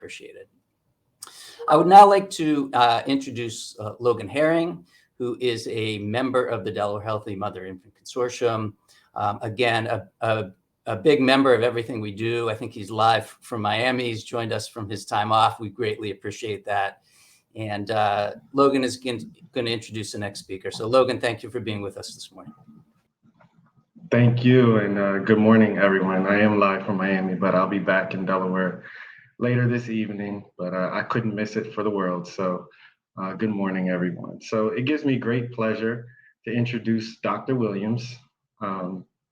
appreciated. I would now like to introduce Logan Herring, who is a member of the Delaware Healthy Mother Infant Consortium. Again, a big member of everything we do. I think he's live from Miami. He's joined us from his time off. We greatly appreciate that. And Logan is going to introduce the next speaker. So Logan, thank you for being with us this morning. Thank you, and good morning, everyone. I am live from Miami, but I'll be back in Delaware later this evening, but I couldn't miss it for the world. So good morning, everyone. So it gives me great pleasure to introduce Dr. Williams.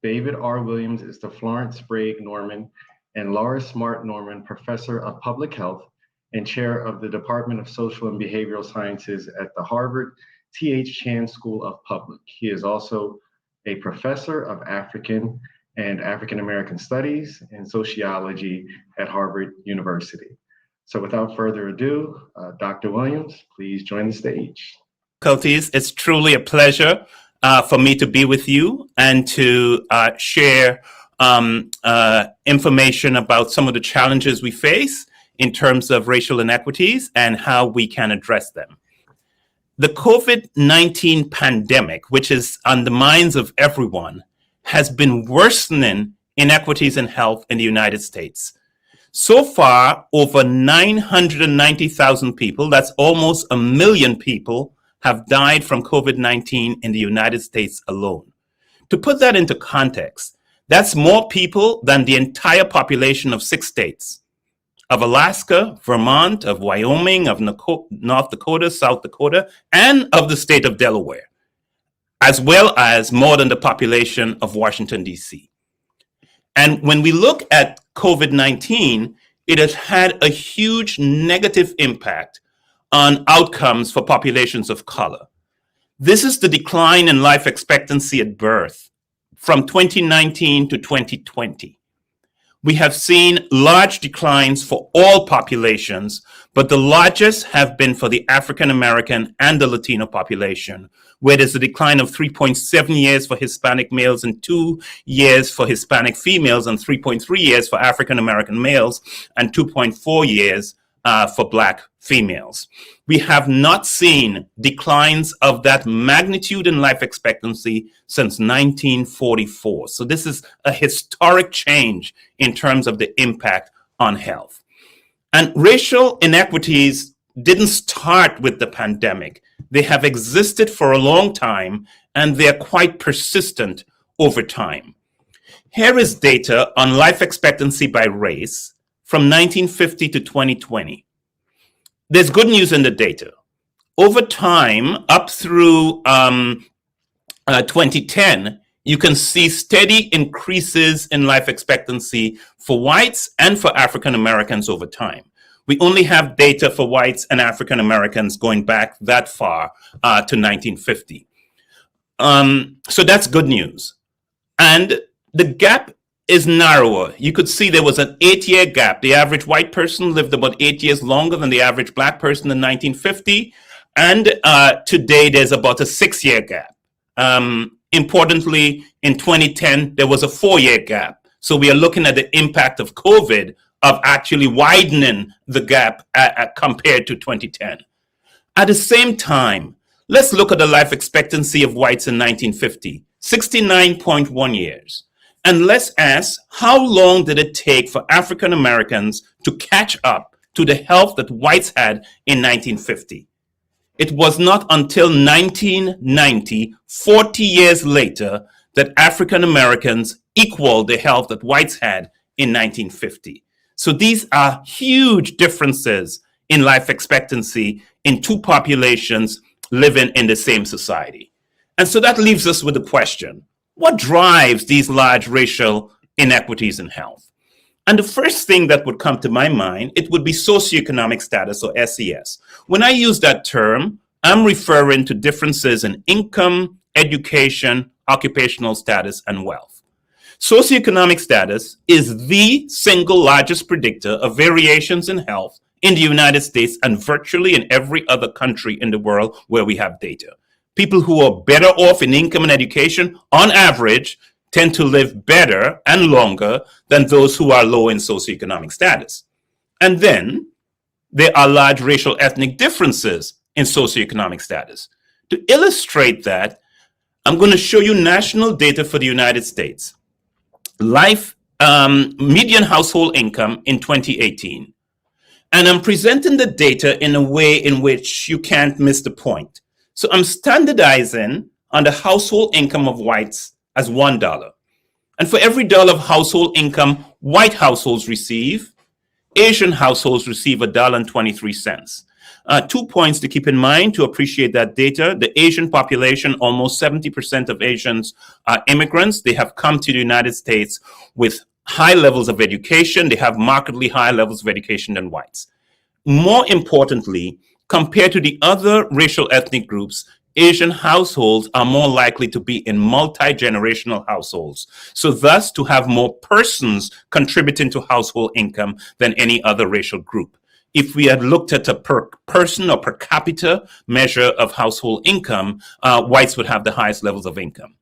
David R. Williams is the Florence Sprague Norman and Laura Smart Norman Professor of Public Health and Chair of the Department of Social and Behavioral Sciences at the Harvard T.H. Chan School of Public. He is also a professor of African and African American Studies and Sociology at Harvard University. So without further ado, Dr. Williams, please join the stage. It's truly a pleasure for me to be with you and to share information about some of the challenges we face in terms of racial inequities and how we can address them. The COVID-19 pandemic, which is on the minds of everyone, has been worsening inequities in health in the United States. So far, over 990,000 people, that's almost 1 million people, have died from COVID-19 in the United States alone. To put that into context, that's more people than the entire population of 6 states, of Alaska, Vermont, of Wyoming, of North Dakota, South Dakota, and of the state of Delaware, as well as more than the population of Washington, D.C. And when we look at COVID-19, it has had a huge negative impact on outcomes for populations of color. This is the decline in life expectancy at birth from 2019 to 2020. We have seen large declines for all populations, but the largest have been for the African American and the Latino population, where there's a decline of 3.7 years for Hispanic males and 2 years for Hispanic females and 3.3 years for African American males and 2.4 years for Black females. We have not seen declines of that magnitude in life expectancy since 1944. So this is a historic change in terms of the impact on health. And racial inequities didn't start with the pandemic. They have existed for a long time, and they're quite persistent over time. Here is data on life expectancy by race from 1950 to 2020. There's good news in the data. Over time, up through 2010, you can see steady increases in life expectancy for whites and for African Americans over time. We only have data for whites and African Americans going back that far to 1950. So that's good news. And the gap is narrower. You could see there was an 8-year gap. The average white person lived about 8 years longer than the average Black person in 1950. And today there's about a 6-year gap. Importantly, in 2010, there was a 4-year gap. So we are looking at the impact of COVID of actually widening the gap compared to 2010. At the same time, let's look at the life expectancy of whites in 1950, 69.1 years. And let's ask, how long did it take for African Americans to catch up to the health that whites had in 1950? It was not until 1990, 40 years later, that African Americans equaled the health that whites had in 1950. So these are huge differences in life expectancy in two populations living in the same society. And so that leaves us with the question, what drives these large racial inequities in health? And the first thing that would come to my mind, it would be socioeconomic status, or SES. When I use that term, I'm referring to differences in income, education, occupational status, and wealth. Socioeconomic status is the single largest predictor of variations in health in the United States and virtually in every other country in the world where we have data. People who are better off in income and education, on average, tend to live better and longer than those who are low in socioeconomic status. And then there are large racial ethnic differences in socioeconomic status. To illustrate that, I'm going to show you national data for the United States. Median household income in 2018. And I'm presenting the data in a way in which you can't miss the point. So I'm standardizing on the household income of whites as $1. And for every dollar of household income white households receive, Asian households receive $1.23. 2 points to keep in mind to appreciate that data. The Asian population, almost 70% of Asians are immigrants. They have come to the United States with high levels of education. They have markedly higher levels of education than whites. More importantly, compared to the other racial ethnic groups, Asian households are more likely to be in multi-generational households. So thus to have more persons contributing to household income than any other racial group. If we had looked at a per person or per capita measure of household income, whites would have the highest levels of income.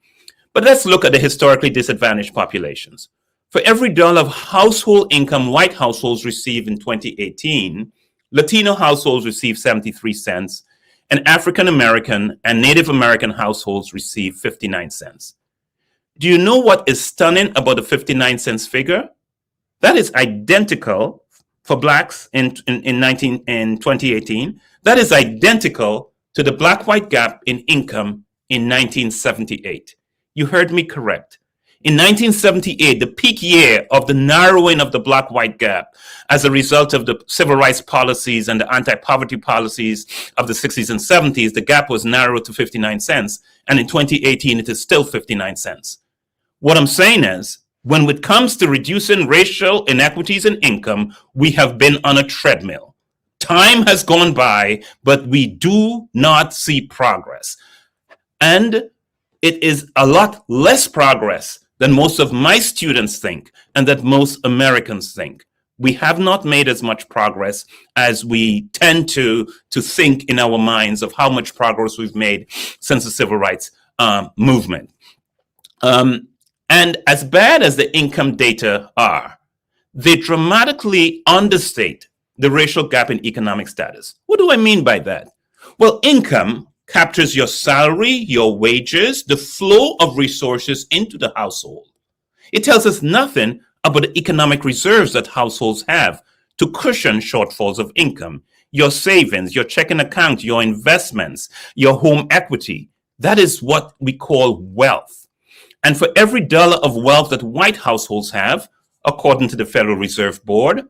But let's look at the historically disadvantaged populations. For every dollar of household income white households receive in 2018, Latino households receive 73 cents, and African American and Native American households receive 59 cents. Do you know what is stunning about the 59 cents figure? That is identical for blacks in 2018. That is identical to the black-white gap in income in 1978. You heard me correct. In 1978, the peak year of the narrowing of the black-white gap as a result of the civil rights policies and the anti-poverty policies of the 60s and 70s, the gap was narrowed to 59 cents. And in 2018, it is still 59 cents. What I'm saying is, when it comes to reducing racial inequities in income, we have been on a treadmill. Time has gone by, but we do not see progress. And it is a lot less progress than most of my students think and that most Americans think. We have not made as much progress as we tend to think in our minds of how much progress we've made since the civil rights movement. And as bad as the income data are, they dramatically understate the racial gap in economic status. What do I mean by that? Well, income captures your salary, your wages, the flow of resources into the household. It tells us nothing about the economic reserves that households have to cushion shortfalls of income, your savings, your checking account, your investments, your home equity. That is what we call wealth. And for every dollar of wealth that white households have, according to the Federal Reserve Board,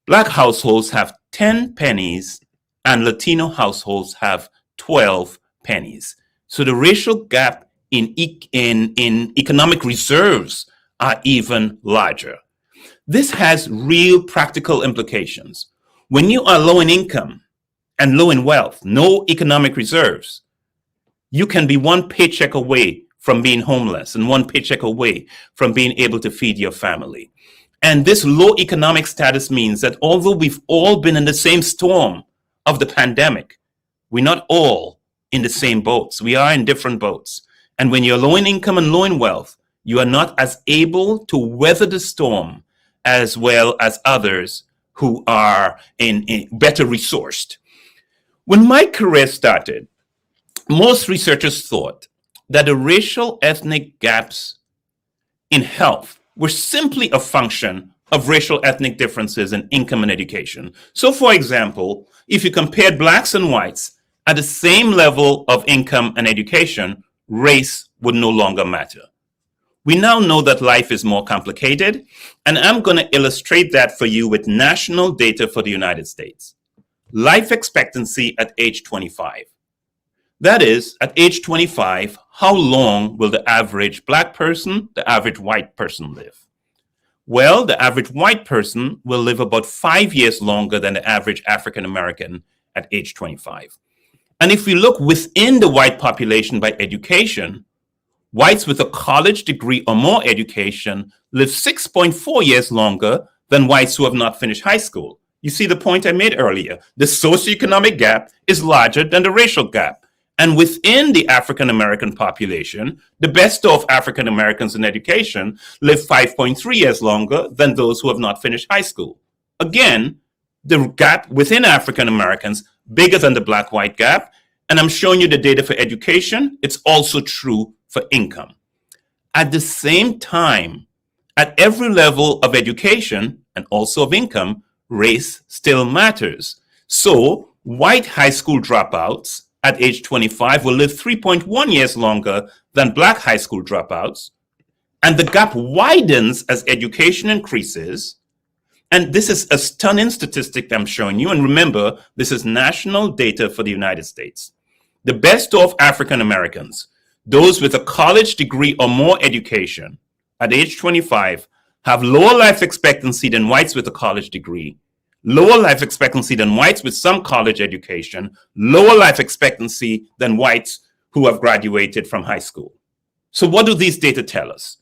black households have 10 pennies and Latino households have 12 pennies. So the racial gap in economic reserves are even larger. This has real practical implications. When you are low in income and low in wealth, no economic reserves, you can be one paycheck away from being homeless and one paycheck away from being able to feed your family. And this low economic status means that although we've all been in the same storm of the pandemic, we're not all in the same boats. We are in different boats. And when you're low in income and low in wealth, you are not as able to weather the storm as well as others who are in better resourced. When my career started, most researchers thought that the racial ethnic gaps in health were simply a function of racial ethnic differences in income and education. So for example, if you compared blacks and whites at the same level of income and education, race would no longer matter. We now know that life is more complicated, and I'm going to illustrate that for you with national data for the United States. Life expectancy at age 25. That is, at age 25, how long will the average black person, the average white person live? Well, the average white person will live about 5 years longer than the average African American at age 25. And if we look within the white population by education, whites with a college degree or more education live 6.4 years longer than whites who have not finished high school. You see the point I made earlier. The socioeconomic gap is larger than the racial gap. And within the African American population, the best of African Americans in education live 5.3 years longer than those who have not finished high school. Again, the gap within African Americans bigger than the black-white gap. And I'm showing you the data for education. It's also true for income. At the same time, at every level of education and also of income, race still matters. So white high school dropouts at age 25 will live 3.1 years longer than black high school dropouts. And the gap widens as education increases. And this is a stunning statistic I'm showing you. And remember, this is national data for the United States. The best off African Americans, those with a college degree or more education at age 25, have lower life expectancy than whites with a college degree, lower life expectancy than whites with some college education, lower life expectancy than whites who have graduated from high school. So what do these data tell us?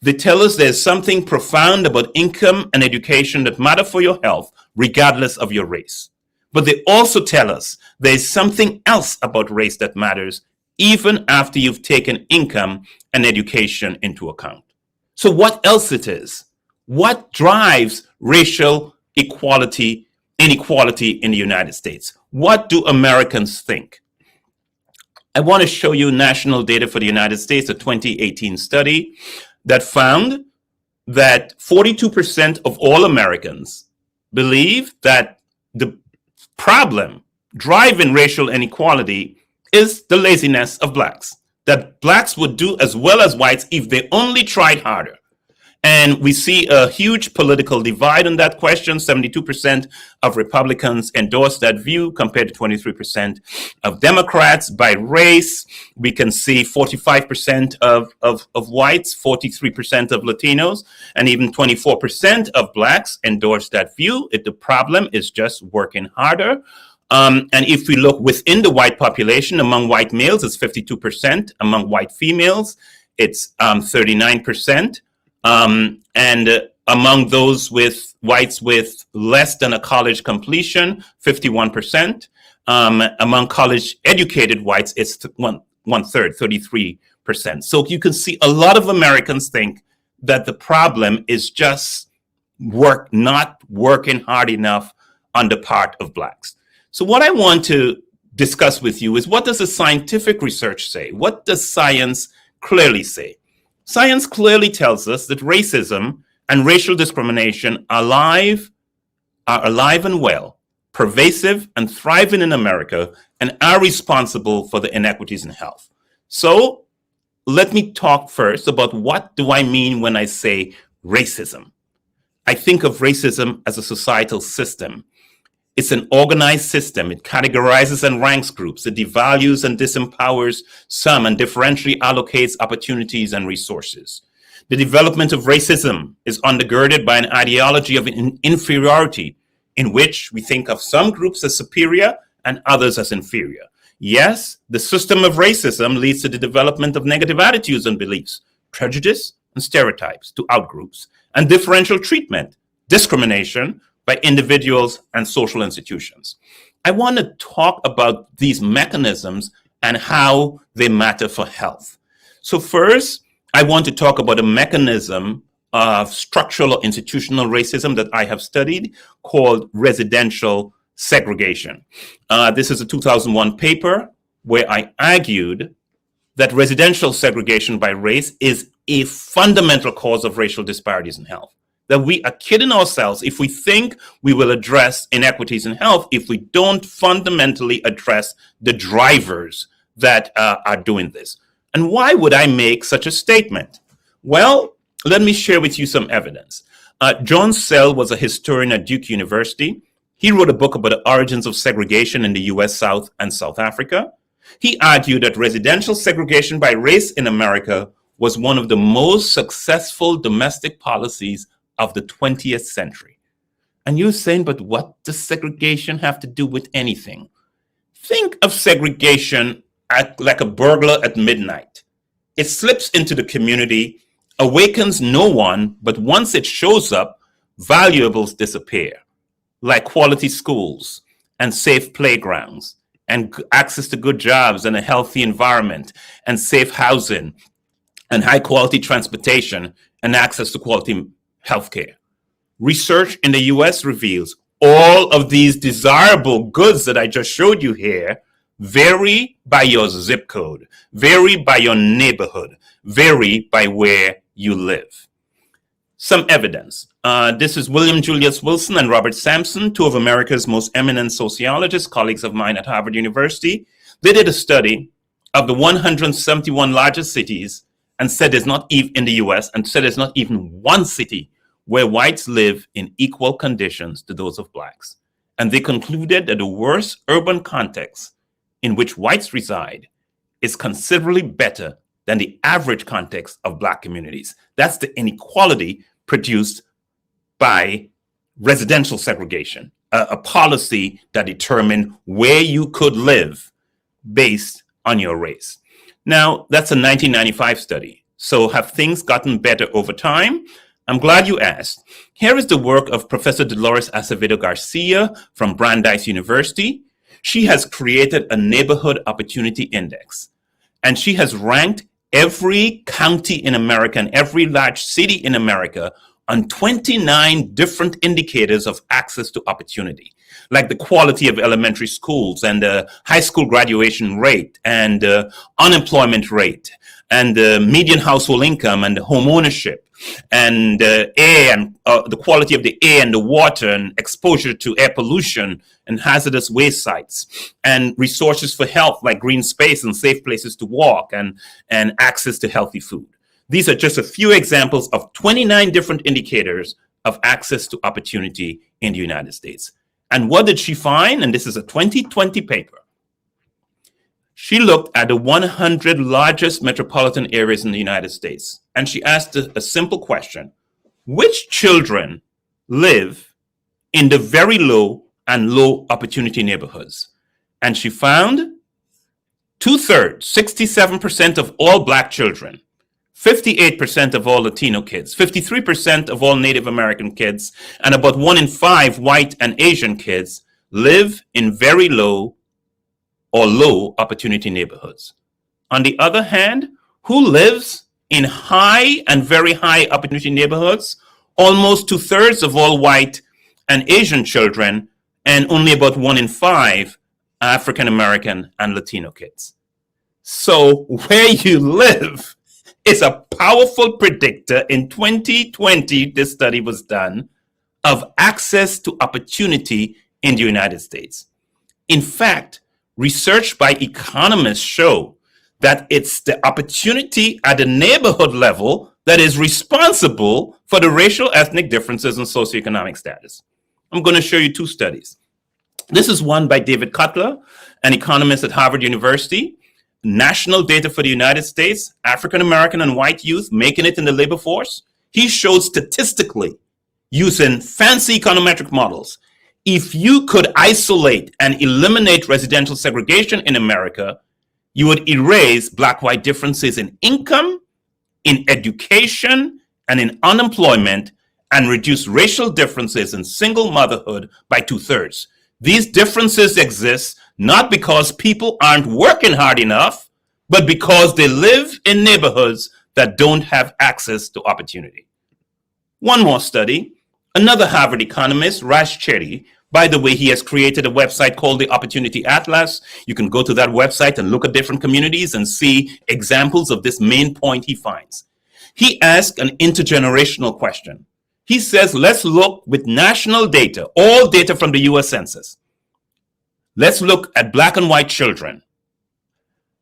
They tell us there's something profound about income and education that matter for your health, regardless of your race. But they also tell us there's something else about race that matters, even after you've taken income and education into account. So what else it is? What drives racial inequality in the United States? What do Americans think? I want to show you national data for the United States, a 2018 study that found that 42% of all Americans believe that the problem driving racial inequality is the laziness of blacks, that blacks would do as well as whites if they only tried harder. And we see a huge political divide on that question. 72% of Republicans endorse that view compared to 23% of Democrats. By race, we can see 45% of whites, 43% of Latinos, and even 24% of blacks endorse that view. The problem is just working harder. And if we look within the white population, among white males, it's 52%. Among white females, it's 39%. And among those with whites with less than a college completion, 51%. Among college educated whites, it's one third, 33%. So you can see a lot of Americans think that the problem is just not working hard enough on the part of blacks. So what I want to discuss with you is, what does the scientific research say? What does science clearly say? Science clearly tells us that racism and racial discrimination are alive and well, pervasive and thriving in America, and are responsible for the inequities in health. So let me talk first about what do I mean when I say racism. I think of racism as a societal system. It's an organized system. It categorizes and ranks groups. It devalues and disempowers some and differentially allocates opportunities and resources. The development of racism is undergirded by an ideology of inferiority, in which we think of some groups as superior and others as inferior. Yes, the system of racism leads to the development of negative attitudes and beliefs, prejudice and stereotypes to outgroups, and differential treatment, discrimination, by individuals and social institutions. I want to talk about these mechanisms and how they matter for health. So first, I want to talk about a mechanism of structural or institutional racism that I have studied called residential segregation. This is a 2001 paper where I argued that residential segregation by race is a fundamental cause of racial disparities in health. That we are kidding ourselves if we think we will address inequities in health if we don't fundamentally address the drivers that are doing this. And why would I make such a statement? Well, let me share with you some evidence. John Sell was a historian at Duke University. He wrote a book about the origins of segregation in the US South and South Africa. He argued that residential segregation by race in America was one of the most successful domestic policies of the 20th century. And you're saying, but what does segregation have to do with anything? Think of segregation like a burglar at midnight. It slips into the community, awakens no one, but once it shows up, valuables disappear, like quality schools and safe playgrounds and access to good jobs and a healthy environment and safe housing and high quality transportation and access to quality healthcare. Research in the US reveals all of these desirable goods that I just showed you here vary by your zip code, vary by your neighborhood, vary by where you live. Some evidence. This is William Julius Wilson and Robert Sampson, two of America's most eminent sociologists, colleagues of mine at Harvard University. They did a study of the 171 largest cities and said there's not even in the US, and said there's not even one city where whites live in equal conditions to those of blacks. And they concluded that the worst urban context in which whites reside is considerably better than the average context of black communities. That's the inequality produced by residential segregation, a policy that determined where you could live based on your race. Now, that's a 1995 study. So have things gotten better over time? I'm glad you asked. Here is the work of Professor Dolores Acevedo Garcia from Brandeis University. She has created a neighborhood opportunity index, and she has ranked every county in America and every large city in America on 29 different indicators of access to opportunity, like the quality of elementary schools and the high school graduation rate and the unemployment rate and the median household income and the home ownership and air and the quality of the air and the water and exposure to air pollution and hazardous waste sites and resources for health like green space and safe places to walk and access to healthy food. These are just a few examples of 29 different indicators of access to opportunity in the United States. And what did she find? And this is a 2020 paper. She looked at the 100 largest metropolitan areas in the United States, and she asked a simple question: which children live in the very low and low opportunity neighborhoods? And she found 2/3, 67% of all black children, 58% of all Latino kids, 53% of all Native American kids, and about 1 in 5 white and Asian kids live in very low or low opportunity neighborhoods. On the other hand, who lives in high and very high opportunity neighborhoods? Almost 2/3 of all white and Asian children, and only about 1 in 5 African American and Latino kids. So where you live is a powerful predictor. In 2020, this study was done of access to opportunity in the United States. In fact, research by economists show that it's the opportunity at the neighborhood level that is responsible for the racial ethnic differences in socioeconomic status. I'm going to show you 2 studies. This is one by David Cutler, an economist at Harvard University. National data for the United States, African American and white youth making it in the labor force. He showed statistically, using fancy econometric models, if you could isolate and eliminate residential segregation in America, you would erase black-white differences in income, in education, and in unemployment, and reduce racial differences in single motherhood by 2/3. These differences exist not because people aren't working hard enough, but because they live in neighborhoods that don't have access to opportunity. One more study, another Harvard economist, Raj Chetty. By the way, he has created a website called the Opportunity Atlas. You can go to that website and look at different communities and see examples of this main point he finds. He asked an intergenerational question. He says, let's look with national data, all data from the US Census. Let's look at black and white children.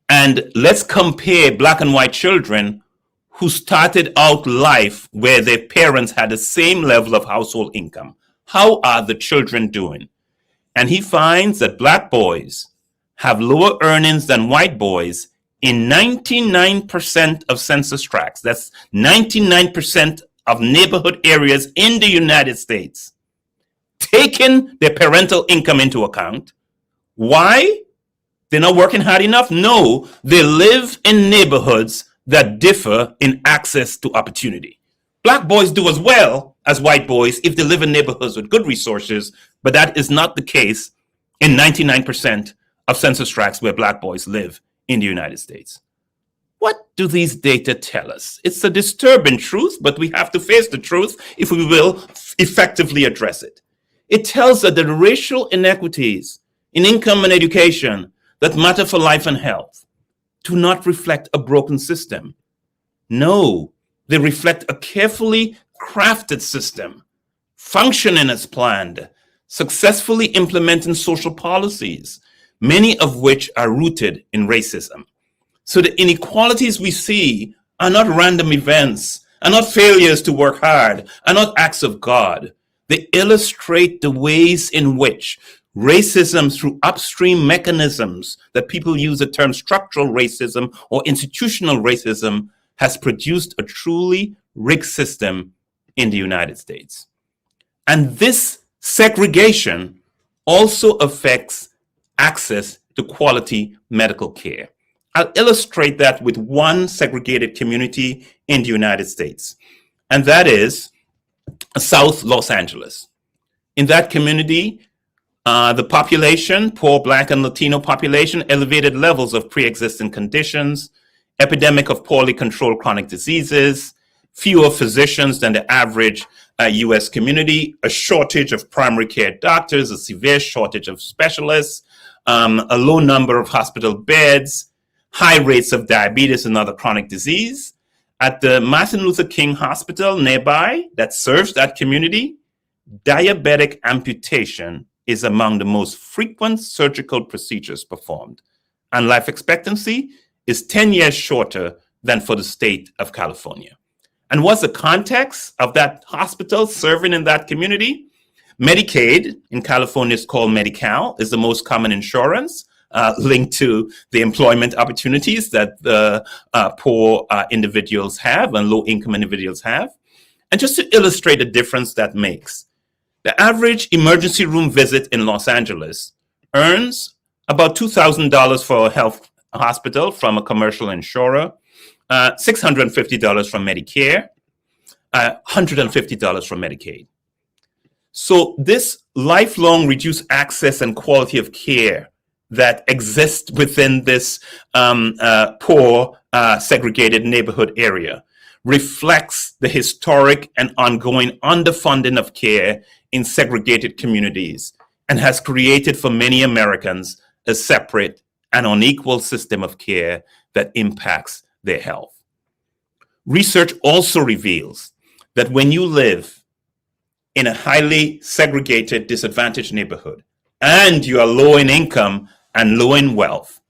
And let's compare black and white children who started out life where their parents had the same level of household income. How are the children doing? And he finds that black boys have lower earnings than white boys in 99% of census tracts. That's 99% of neighborhood areas in the United States, taking their parental income into account. Why? They're not working hard enough? No, they live in neighborhoods that differ in access to opportunity. Black boys do as well as white boys if they live in neighborhoods with good resources, but that is not the case in 99% of census tracts where black boys live in the United States. What do these data tell us? It's a disturbing truth, but we have to face the truth if we will effectively address it. It tells us that the racial inequities in income and education that matter for life and health do not reflect a broken system. No, they reflect a carefully crafted system, functioning as planned, successfully implementing social policies, many of which are rooted in racism. So the inequalities we see are not random events, are not failures to work hard, are not acts of God. They illustrate the ways in which racism through upstream mechanisms that people use the term structural racism or institutional racism has produced a truly rigged system in the United States. And this segregation also affects access to quality medical care. I'll illustrate that with one segregated community in the United States, and that is South Los Angeles. In that community, the population, poor Black and Latino population, elevated levels of pre-existing conditions, epidemic of poorly controlled chronic diseases, fewer physicians than the average US community, a shortage of primary care doctors, a severe shortage of specialists, a low number of hospital beds, high rates of diabetes and other chronic disease. At the Martin Luther King Hospital nearby that serves that community, diabetic amputation is among the most frequent surgical procedures performed, and life expectancy is 10 years shorter than for the state of California. And what's the context of that hospital serving in that community? Medicaid in California is called Medi-Cal, is the most common insurance linked to the employment opportunities that the poor individuals have and low-income individuals have. And just to illustrate the difference that makes, the average emergency room visit in Los Angeles earns about $2,000 for a health hospital from a commercial insurer, $650 from Medicare, $150 from Medicaid. So this lifelong reduced access and quality of care that exists within this poor segregated neighborhood area reflects the historic and ongoing underfunding of care in segregated communities and has created for many Americans a separate and unequal system of care that impacts their health. Research also reveals that when you live in a highly segregated, disadvantaged neighborhood and you are low in income and low in wealth,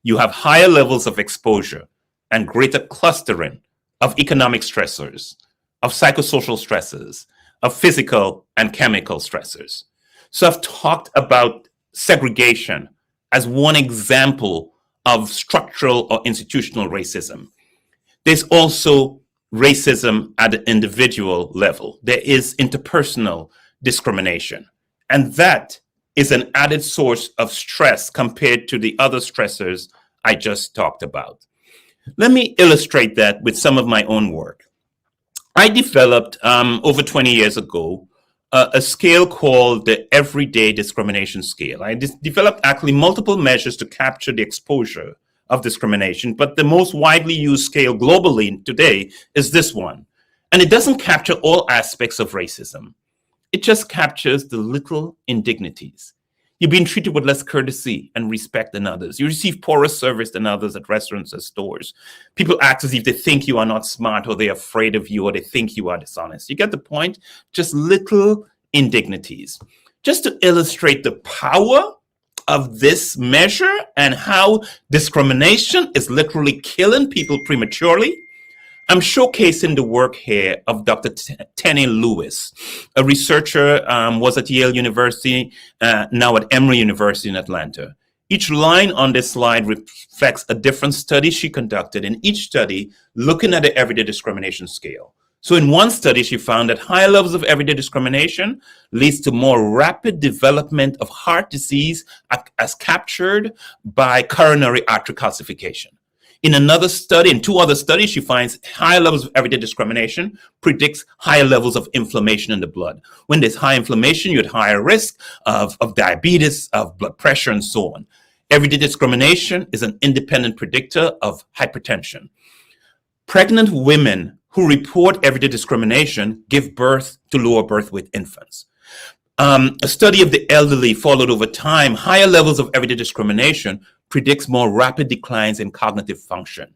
you have higher levels of exposure and greater clustering of economic stressors, of psychosocial stresses, of physical and chemical stressors. So I've talked about segregation as one example of structural or institutional racism. There's also racism at the individual level. There is interpersonal discrimination, and that is an added source of stress compared to the other stressors I just talked about. Let me illustrate that with some of my own work. I developed over 20 years ago a scale called the Everyday Discrimination Scale. I developed actually multiple measures to capture the exposure of discrimination, but the most widely used scale globally today is this one. And it doesn't capture all aspects of racism. It just captures the little indignities. You're being treated with less courtesy and respect than others. You receive poorer service than others at restaurants or stores. People act as if they think you are not smart, or they're afraid of you, or they think you are dishonest. You get the point? Just little indignities. Just to illustrate the power of this measure and how discrimination is literally killing people prematurely, I'm showcasing the work here of Dr. Tenny Lewis, a researcher, was at Yale University, now at Emory University in Atlanta. Each line on this slide reflects a different study she conducted, in each study looking at the everyday discrimination scale. So in one study, she found that higher levels of everyday discrimination leads to more rapid development of heart disease as captured by coronary artery calcification. In another study, in two other studies, she finds higher levels of everyday discrimination predicts higher levels of inflammation in the blood. When there's high inflammation, you have higher risk of diabetes, of blood pressure, and so on. Everyday discrimination is an independent predictor of hypertension. Pregnant women who report everyday discrimination give birth to lower birth weight infants. A study of the elderly followed over time. Higher levels of everyday discrimination predicts more rapid declines in cognitive function.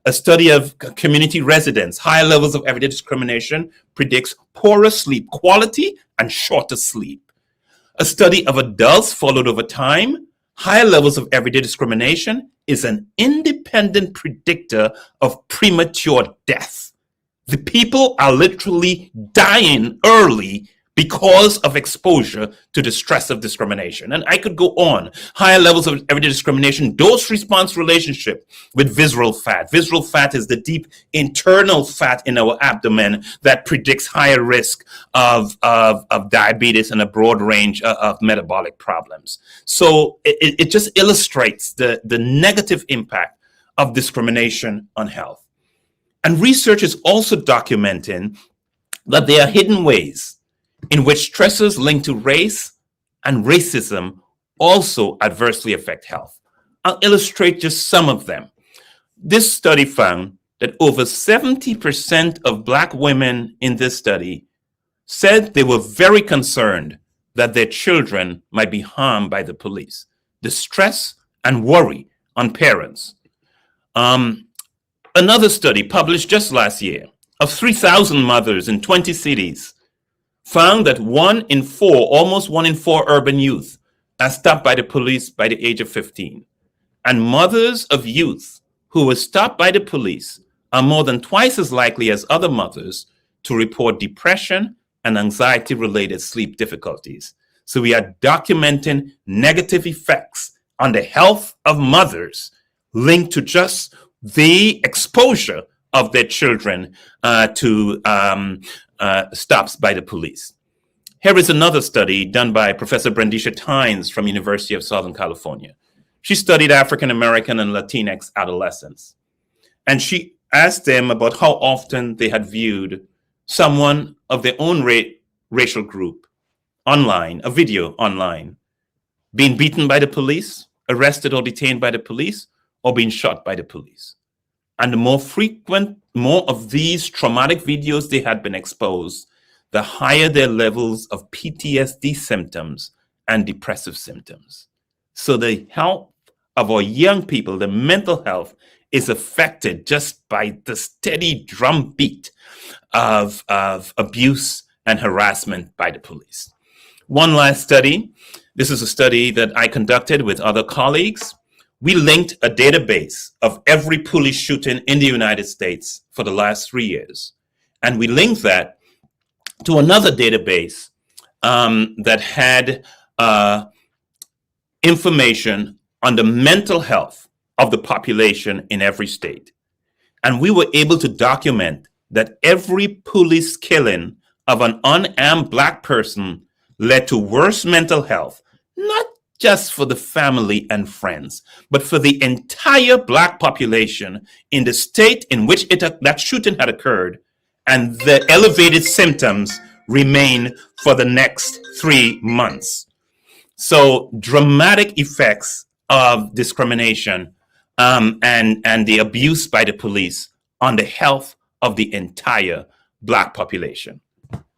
A study of community residents, higher levels of everyday discrimination predicts poorer sleep quality and shorter sleep. A study of adults followed over time. Higher levels of everyday discrimination is an independent predictor of premature death. The people are literally dying early because of exposure to the stress of discrimination. And I could go on. Higher levels of everyday discrimination, dose-response relationship with visceral fat. Visceral fat is the deep internal fat in our abdomen that predicts higher risk of diabetes and a broad range of metabolic problems. So it just illustrates the negative impact of discrimination on health. And research is also documenting that there are hidden ways in which stressors linked to race and racism also adversely affect health. I'll illustrate just some of them. This study found that over 70% of Black women in this study said they were very concerned that their children might be harmed by the police. The stress and worry on parents. Another study published just last year of 3,000 mothers in 20 cities found that 1 in 4, almost 1 in 4 urban youth are stopped by the police by the age of 15. And mothers of youth who were stopped by the police are more than twice as likely as other mothers to report depression and anxiety-related sleep difficulties. So we are documenting negative effects on the health of mothers linked to just the exposure of their children to stops by the police. Here is another study done by Professor Brandisha Tynes from University of Southern California. She studied African American and Latinx adolescents. And she asked them about how often they had viewed someone of their own racial group online, a video online, being beaten by the police, arrested or detained by the police, or being shot by the police. And the more of these traumatic videos they had been exposed, the higher their levels of PTSD symptoms and depressive symptoms. So the health of our young people, the mental health, is affected just by the steady drumbeat of abuse and harassment by the police. One last study. This is a study that I conducted with other colleagues. We linked a database of every police shooting in the United States for the last 3 years. And we linked that to another database that had information on the mental health of the population in every state. And we were able to document that every police killing of an unarmed Black person led to worse mental health, not just for the family and friends, but for the entire Black population in the state in which that shooting had occurred, and the elevated symptoms remain for the next 3 months. So dramatic effects of discrimination and the abuse by the police on the health of the entire Black population.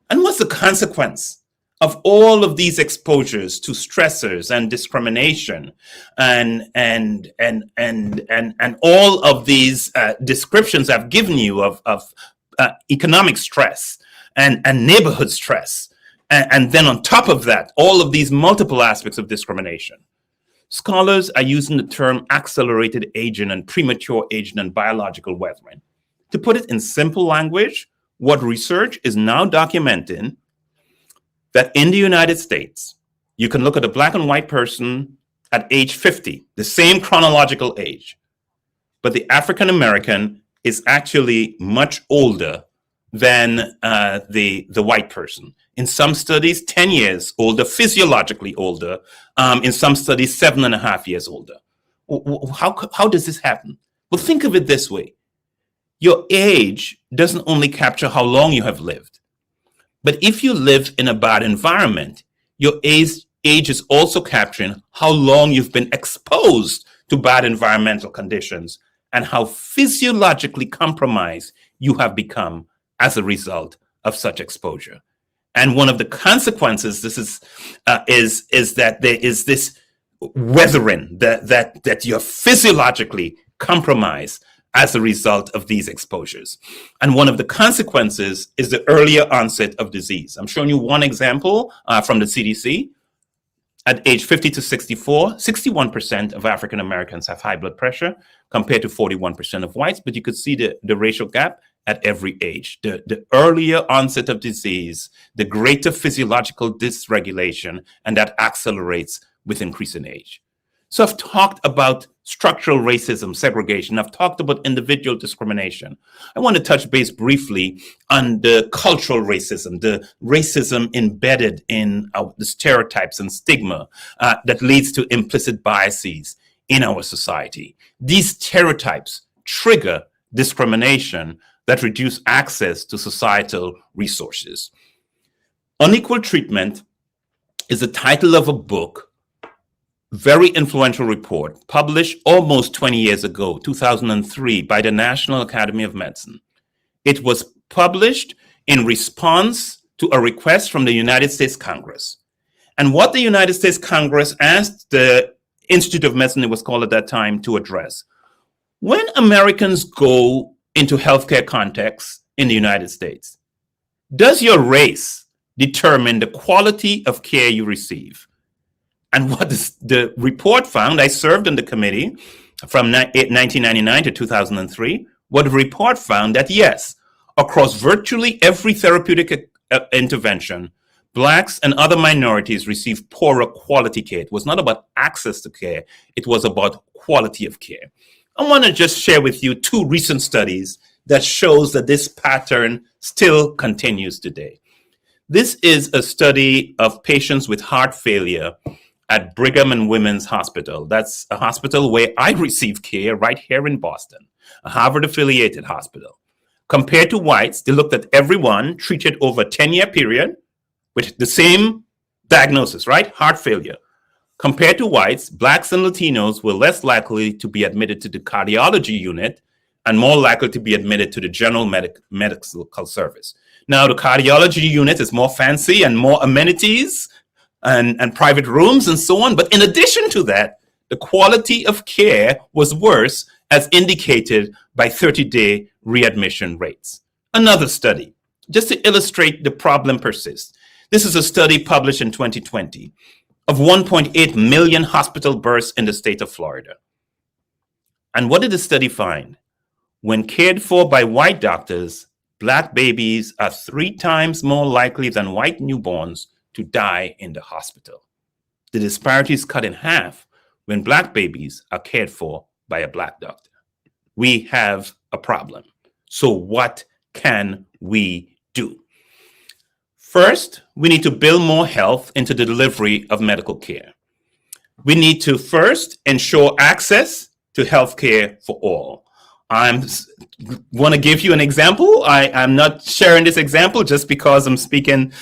And what's the consequence of all of these exposures to stressors and discrimination and all of these descriptions I've given you of economic stress and neighborhood stress, and then on top of that, all of these multiple aspects of discrimination? Scholars are using the term accelerated aging and premature aging and biological weathering. To put it in simple language, what research is now documenting that in the United States, you can look at a Black and white person at age 50, the same chronological age, but the African American is actually much older than the white person. In some studies, 10 years older, physiologically older. In some studies, 7.5 years older. How does this happen? Well, think of it this way. Your age doesn't only capture how long you have lived, but if you live in a bad environment, your age is also capturing how long you've been exposed to bad environmental conditions and how physiologically compromised you have become as a result of such exposure. And one of the consequences is that there is this weathering that you're physiologically compromised as a result of these exposures. And one of the consequences is the earlier onset of disease. I'm showing you one example from the CDC. At age 50 to 64, 61% of African Americans have high blood pressure compared to 41% of whites, but you could see the racial gap at every age. The earlier onset of disease, the greater physiological dysregulation, and that accelerates with increasing age. So I've talked about structural racism, segregation. I've talked about individual discrimination. I want to touch base briefly on the cultural racism, the racism embedded in the stereotypes and stigma that leads to implicit biases in our society. These stereotypes trigger discrimination that reduce access to societal resources. Unequal Treatment is the title of a book, very influential report, published almost 20 years ago, 2003, by the National Academy of Medicine. It was published in response to a request from the United States Congress. And what the United States Congress asked the Institute of Medicine, it was called at that time, to address: when Americans go into healthcare contexts in the United States, does your race determine the quality of care you receive? And what the report found, I served in the committee from 1999 to 2003, what the report found that yes, across virtually every therapeutic intervention, Blacks and other minorities receive poorer quality care. It was not about access to care, it was about quality of care. I want to just share with you two recent studies that shows that this pattern still continues today. This is a study of patients with heart failure at Brigham and Women's Hospital. That's a hospital where I receive care right here in Boston, a Harvard-affiliated hospital. Compared to whites, they looked at everyone treated over a 10-year period with the same diagnosis, right? Heart failure. Compared to whites, Blacks and Latinos were less likely to be admitted to the cardiology unit and more likely to be admitted to the general medical service. Now, the cardiology unit is more fancy and more amenities and private rooms and so on. But in addition to that, the quality of care was worse, as indicated by 30-day readmission rates. Another study, just to illustrate the problem persists. This is a study published in 2020 of 1.8 million hospital births in the state of Florida. And what did the study find? When cared for by white doctors, Black babies are 3 times more likely than white newborns to die in the hospital. The disparity is cut in half when Black babies are cared for by a Black doctor. We have a problem. So what can we do? First, we need to build more health into the delivery of medical care. We need to first ensure access to health care for all. I want to give you an example. I'm not sharing this example just because I'm speaking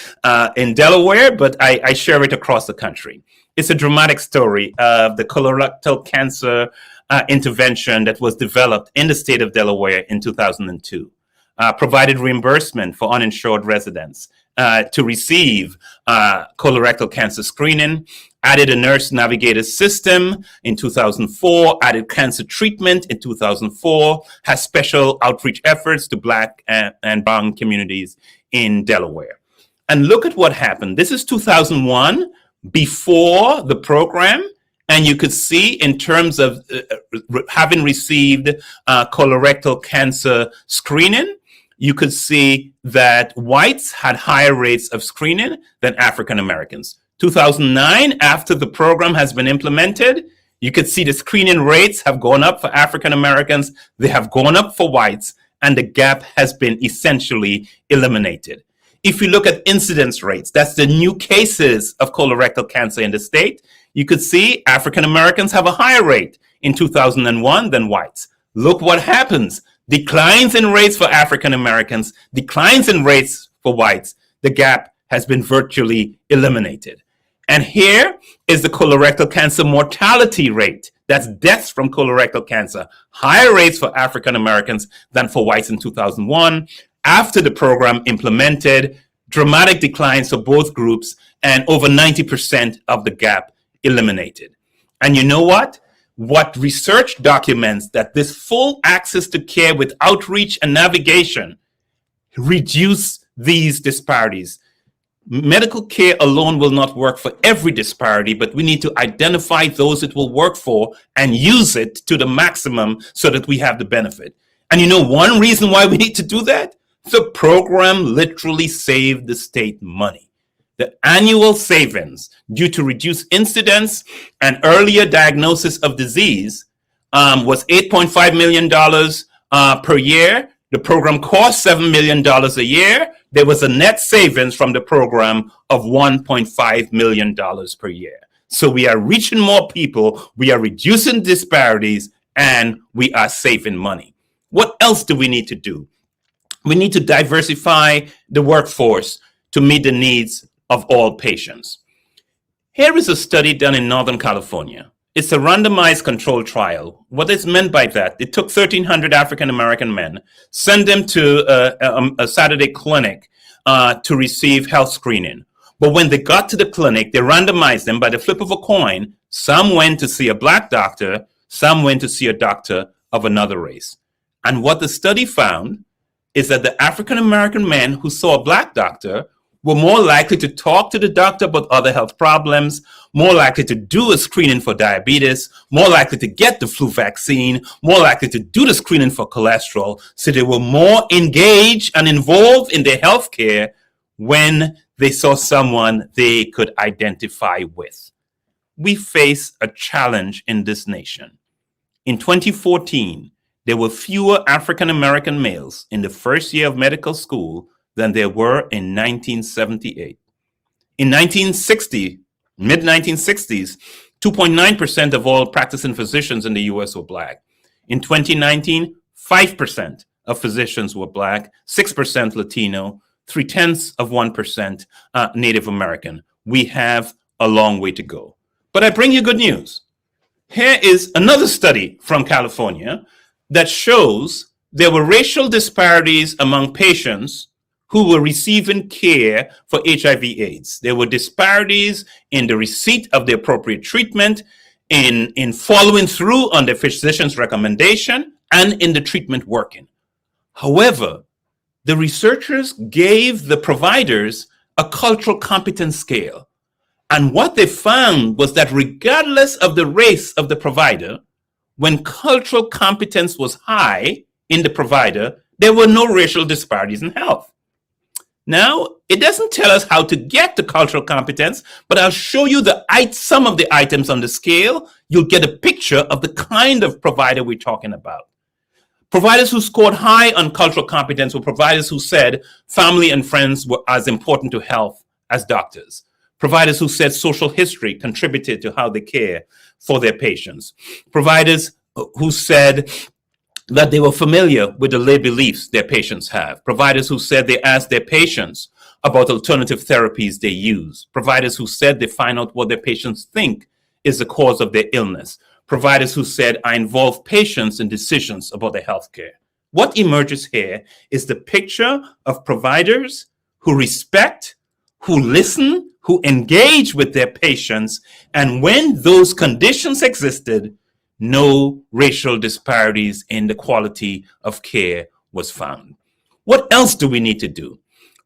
in Delaware, but I share it across the country. It's a dramatic story of the colorectal cancer intervention that was developed in the state of Delaware in 2002. Provided reimbursement for uninsured residents to receive colorectal cancer screening, added a nurse navigator system in 2004, added cancer treatment in 2004, has special outreach efforts to Black and brown communities in Delaware. And look at what happened. This is 2001, before the program. And you could see in terms of having received colorectal cancer screening, you could see that whites had higher rates of screening than African Americans. 2009, after the program has been implemented, you could see the screening rates have gone up for African Americans, they have gone up for whites, and the gap has been essentially eliminated. If you look at incidence rates, that's the new cases of colorectal cancer in the state, you could see African Americans have a higher rate in 2001 than whites. Look what happens. Declines in rates for African Americans, declines in rates for whites. The gap has been virtually eliminated. And here is the colorectal cancer mortality rate. That's deaths from colorectal cancer. Higher rates for African Americans than for whites in 2001. After the program implemented, dramatic declines for both groups, and over 90% of the gap eliminated. And you know what? What research documents that this full access to care with outreach and navigation reduce these disparities. Medical care alone will not work for every disparity, but we need to identify those it will work for and use it to the maximum so that we have the benefit. And you know one reason why we need to do that? The program literally saved the state money. The annual savings due to reduced incidence and earlier diagnosis of disease was $8.5 million per year. The program cost $7 million a year. There was a net savings from the program of $1.5 million per year. So we are reaching more people, we are reducing disparities, and we are saving money. What else do we need to do? We need to diversify the workforce to meet the needs of all patients. Here is a study done in Northern California. It's a randomized controlled trial. What is meant by that? It took 1,300 African-American men, sent them to a Saturday clinic to receive health screening. But when they got to the clinic, they randomized them by the flip of a coin. Some went to see a black doctor, some went to see a doctor of another race. And what the study found is that the African-American men who saw a black doctor were more likely to talk to the doctor about other health problems, more likely to do a screening for diabetes, more likely to get the flu vaccine, more likely to do the screening for cholesterol. So they were more engaged and involved in their health care when they saw someone they could identify with. We face a challenge in this nation. In 2014, there were fewer African-American males in the first year of medical school than there were in 1978. In 1960, mid-1960s, 2.9% of all practicing physicians in the US were black. In 2019, 5% of physicians were black, 6% Latino, 0.3% Native American. We have a long way to go. But I bring you good news. Here is another study from California that shows there were racial disparities among patients who were receiving care for HIV/AIDS. There were disparities in the receipt of the appropriate treatment, in following through on the physician's recommendation, and in the treatment working. However, the researchers gave the providers a cultural competence scale. And what they found was that regardless of the race of the provider, when cultural competence was high in the provider, there were no racial disparities in health. Now, it doesn't tell us how to get to cultural competence, but I'll show you some of the items on the scale. You'll get a picture of the kind of provider we're talking about. Providers who scored high on cultural competence were providers who said family and friends were as important to health as doctors. Providers who said social history contributed to how they care for their patients. Providers who said that they were familiar with the lay beliefs their patients have. Providers who said they asked their patients about alternative therapies they use. Providers who said they find out what their patients think is the cause of their illness. Providers who said, I involve patients in decisions about their health care. What emerges here is the picture of providers who respect, who listen, who engage with their patients, and when those conditions existed, no racial disparities in the quality of care was found. What else do we need to do?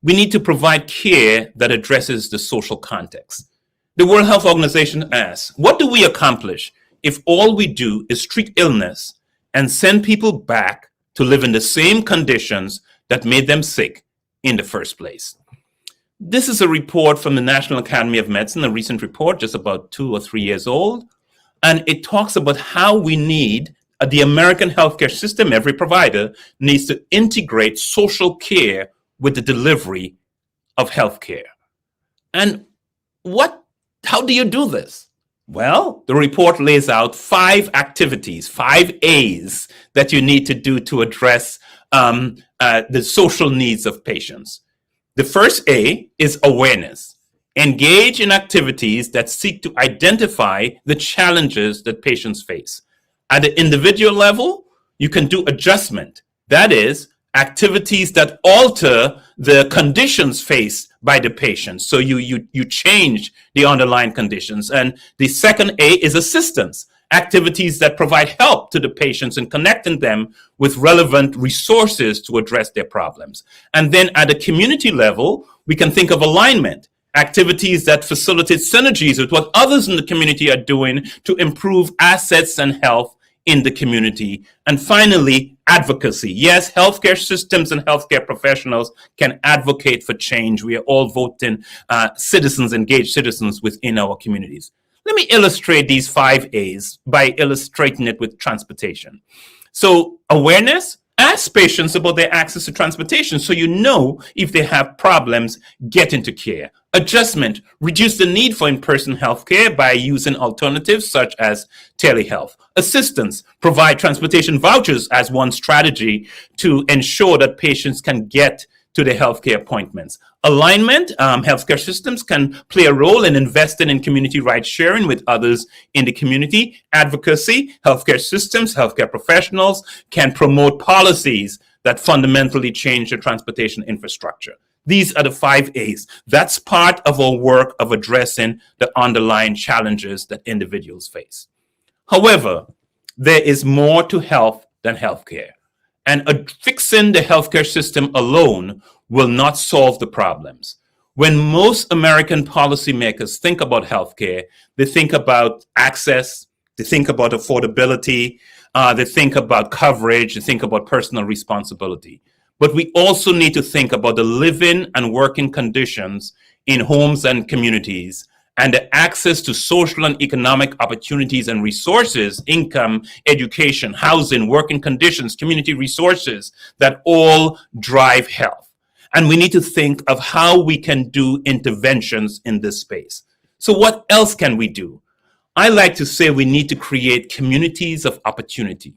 We need to provide care that addresses the social context. The World Health Organization asks, what do we accomplish if all we do is treat illness and send people back to live in the same conditions that made them sick in the first place? This is a report from the National Academy of Medicine, a recent report, just about 2 or 3 years old. And it talks about how we need the American healthcare system. Every provider needs to integrate social care with the delivery of healthcare. And how do you do this? Well, the report lays out 5 activities, 5 A's that you need to do to address the social needs of patients. The first A is awareness. Engage in activities that seek to identify the challenges that patients face. At the individual level, you can do adjustment. That is, activities that alter the conditions faced by the patient. So you change the underlying conditions. And the second A is assistance, activities that provide help to the patients and connecting them with relevant resources to address their problems. And then at a community level, we can think of alignment, activities that facilitate synergies with what others in the community are doing to improve assets and health in the community. And finally, advocacy. Yes, healthcare systems and healthcare professionals can advocate for change. We are all voting citizens, engaged citizens within our communities. Let me illustrate these 5 A's by illustrating it with transportation. So awareness, ask patients about their access to transportation so you know if they have problems getting to care. Adjustment, reduce the need for in-person healthcare by using alternatives such as telehealth. Assistance, provide transportation vouchers as one strategy to ensure that patients can get to their healthcare appointments. Alignment, healthcare systems can play a role in investing in community ride sharing with others in the community. Advocacy, healthcare systems, healthcare professionals can promote policies that fundamentally change the transportation infrastructure. These are the 5 A's. That's part of our work of addressing the underlying challenges that individuals face. However, there is more to health than healthcare. And fixing the healthcare system alone will not solve the problems. When most American policymakers think about healthcare, they think about access, they think about affordability, they think about coverage, they think about personal responsibility. But we also need to think about the living and working conditions in homes and communities, and the access to social and economic opportunities and resources, income, education, housing, working conditions, community resources that all drive health. And we need to think of how we can do interventions in this space. So what else can we do? I like to say we need to create communities of opportunity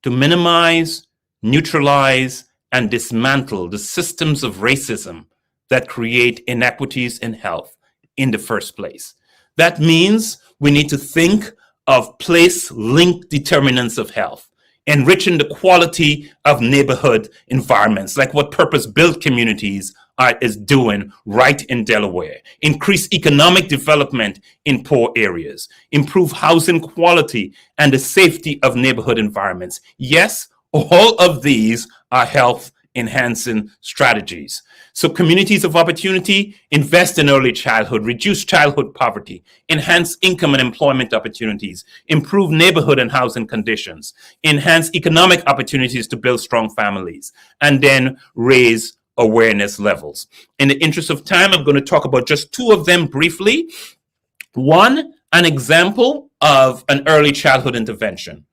to minimize, neutralize, and dismantle the systems of racism that create inequities in health in the first place. That means we need to think of place-linked determinants of health, enriching the quality of neighborhood environments, like what purpose-built communities is doing right in Delaware. Increase economic development in poor areas. Improve housing quality and the safety of neighborhood environments. Yes, all of these are health enhancing strategies. So communities of opportunity, invest in early childhood, reduce childhood poverty, enhance income and employment opportunities, improve neighborhood and housing conditions, enhance economic opportunities to build strong families, and then raise awareness levels. In the interest of time, I'm going to talk about just 2 of them briefly. One, an example of an early childhood intervention.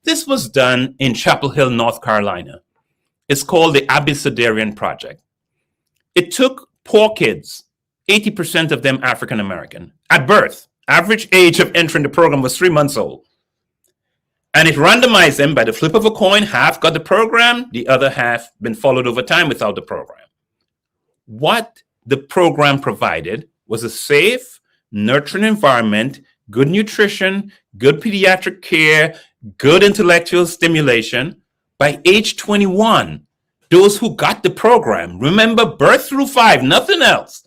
This was done in Chapel Hill, North Carolina. It's called the Abecedarian Project. It took poor kids, 80% of them African American, at birth. Average age of entering the program was 3 months old. And it randomized them by the flip of a coin. Half got the program, the other half been followed over time without the program. What the program provided was a safe, nurturing environment, good nutrition, good pediatric care, good intellectual stimulation. By age 21, those who got the program, remember birth through 5, nothing else,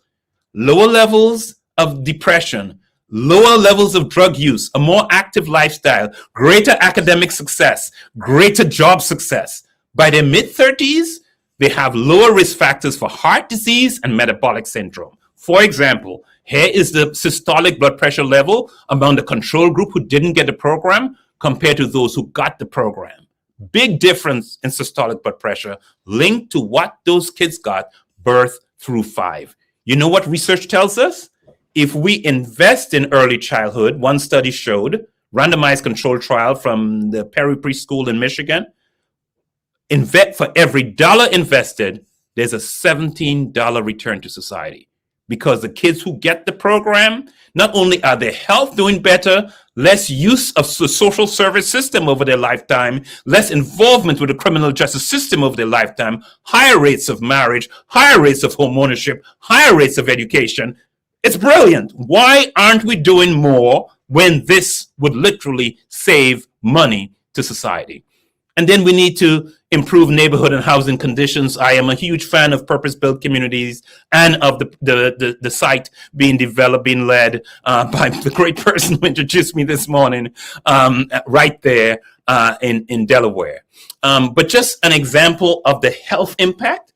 lower levels of depression, lower levels of drug use, a more active lifestyle, greater academic success, greater job success. By their mid-30s, they have lower risk factors for heart disease and metabolic syndrome. For example, here is the systolic blood pressure level among the control group who didn't get the program compared to those who got the program. Big difference in systolic blood pressure linked to what those kids got birth through 5. You know what research tells us? If we invest in early childhood, one study showed, randomized controlled trial from the Perry Preschool in Michigan, for every dollar invested, there's a $17 return to society. Because the kids who get the program, not only are their health doing better, less use of the social service system over their lifetime, less involvement with the criminal justice system over their lifetime, higher rates of marriage, higher rates of home ownership, higher rates of education. It's brilliant. Why aren't we doing more when this would literally save money to society? And then we need to improve neighborhood and housing conditions. I am a huge fan of purpose-built communities and of the site being developed, being led by the great person who introduced me this morning, right there in Delaware. But just an example of the health impact.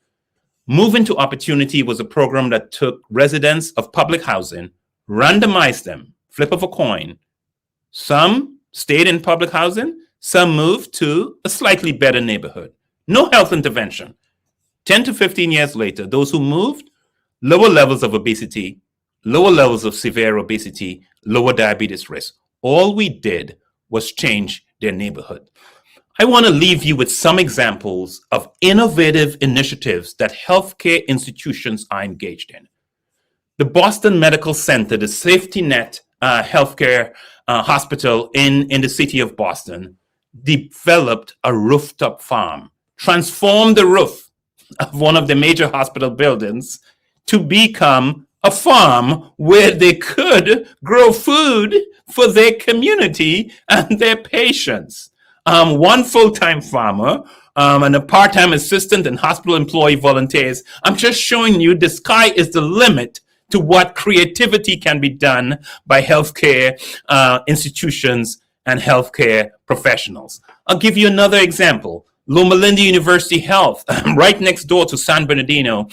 Moving to Opportunity was a program that took residents of public housing, randomized them, flip of a coin. Some stayed in public housing, some moved to a slightly better neighborhood. No health intervention. 10 to 15 years later, those who moved, lower levels of obesity, lower levels of severe obesity, lower diabetes risk. All we did was change their neighborhood. I want to leave you with some examples of innovative initiatives that healthcare institutions are engaged in. The Boston Medical Center, the safety net healthcare hospital in the city of Boston, developed a rooftop farm, transformed the roof of one of the major hospital buildings to become a farm where they could grow food for their community and their patients. One full-time farmer and a part-time assistant and hospital employee volunteers. I'm just showing you the sky is the limit to what creativity can be done by healthcare institutions and healthcare professionals. I'll give you another example. Loma Linda University Health, right next door to San Bernardino,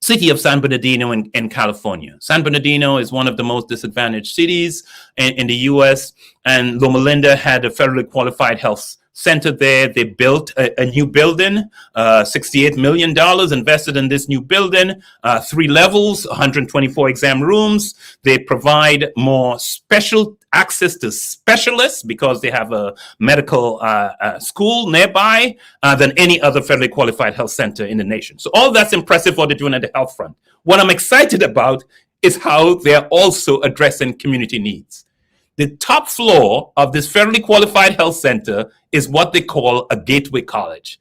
city of San Bernardino in California. San Bernardino is one of the most disadvantaged cities in the US, and Loma Linda had a federally qualified health center there. They built a new building, $68 million invested in this new building, 3 levels, 124 exam rooms. They provide more special access to specialists because they have a medical school nearby than any other federally qualified health center in the nation. So all that's impressive what they're doing at the health front. What I'm excited about is how they're also addressing community needs. The top floor of this federally qualified health center is what they call a gateway college.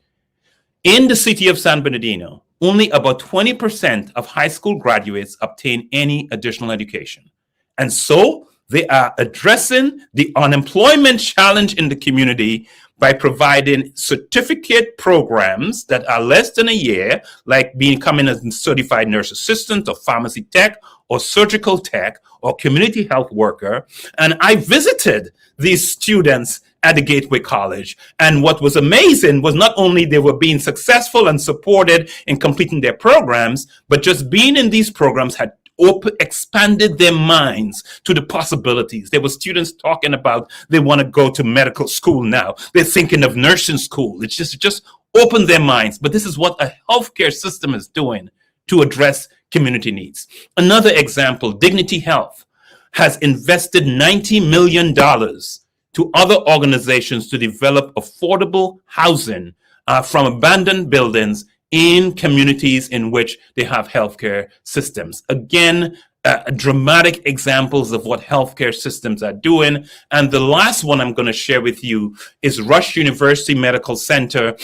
In the city of San Bernardino, only about 20% of high school graduates obtain any additional education. And so they are addressing the unemployment challenge in the community by providing certificate programs that are less than a year, like becoming a certified nurse assistant or pharmacy tech or surgical tech or community health worker. And I visited these students at the Gateway College. And what was amazing was not only they were being successful and supported in completing their programs, but just being in these programs had expanded their minds to the possibilities. There were students talking about they want to go to medical school now. They're thinking of nursing school. It's just opened their minds. But this is what a healthcare system is doing to address community needs. Another example, Dignity Health has invested $90 million to other organizations to develop affordable housing from abandoned buildings in communities in which they have healthcare systems. Again, dramatic examples of what healthcare systems are doing. And the last one I'm going to share with you is Rush University Medical Center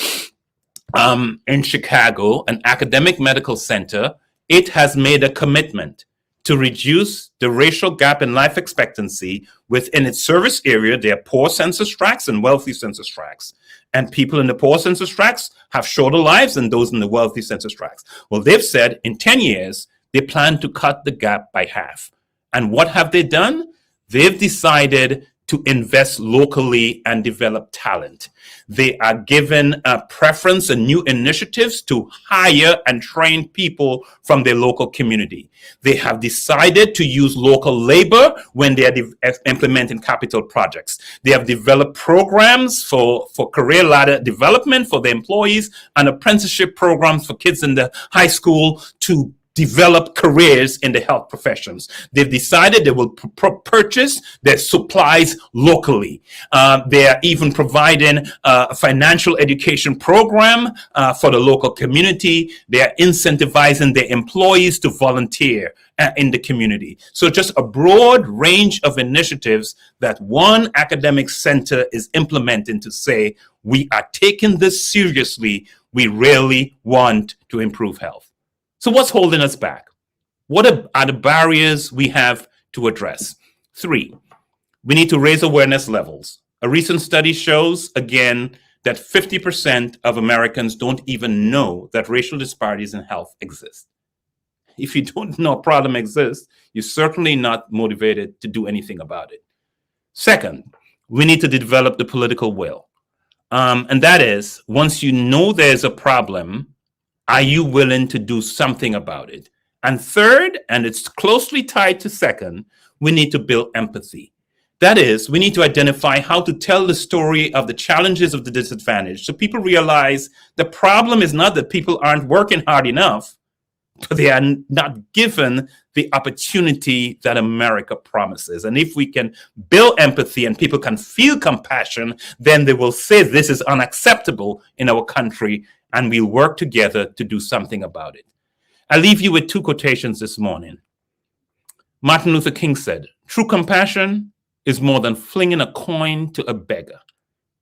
in Chicago, an academic medical center. It has made a commitment to reduce the racial gap in life expectancy within its service area. There are poor census tracts and wealthy census tracts. And people in the poor census tracts have shorter lives than those in the wealthy census tracts. Well, they've said in 10 years, they plan to cut the gap by half. And what have they done? They've decided to invest locally and develop talent. They are given a preference and new initiatives to hire and train people from their local community. They have decided to use local labor when they are implementing capital projects. They have developed programs for career ladder development for their employees and apprenticeship programs for kids in the high school to develop careers in the health professions. They've decided they will purchase their supplies locally. They are even providing a financial education program for the local community. They are incentivizing their employees to volunteer in the community. So just a broad range of initiatives that one academic center is implementing to say, we are taking this seriously. We really want to improve health. So what's holding us back? What are the barriers we have to address? 3, we need to raise awareness levels. A recent study shows, again, that 50% of Americans don't even know that racial disparities in health exist. If you don't know a problem exists, you're certainly not motivated to do anything about it. Second, we need to develop the political will. And that is, once you know there's a problem, are you willing to do something about it? And third, and it's closely tied to second, we need to build empathy. That is, we need to identify how to tell the story of the challenges of the disadvantaged so people realize the problem is not that people aren't working hard enough, but they are not given the opportunity that America promises. And if we can build empathy and people can feel compassion, then they will say this is unacceptable in our country, and we'll work together to do something about it. I'll leave you with two quotations this morning. Martin Luther King said, "True compassion is more than flinging a coin to a beggar.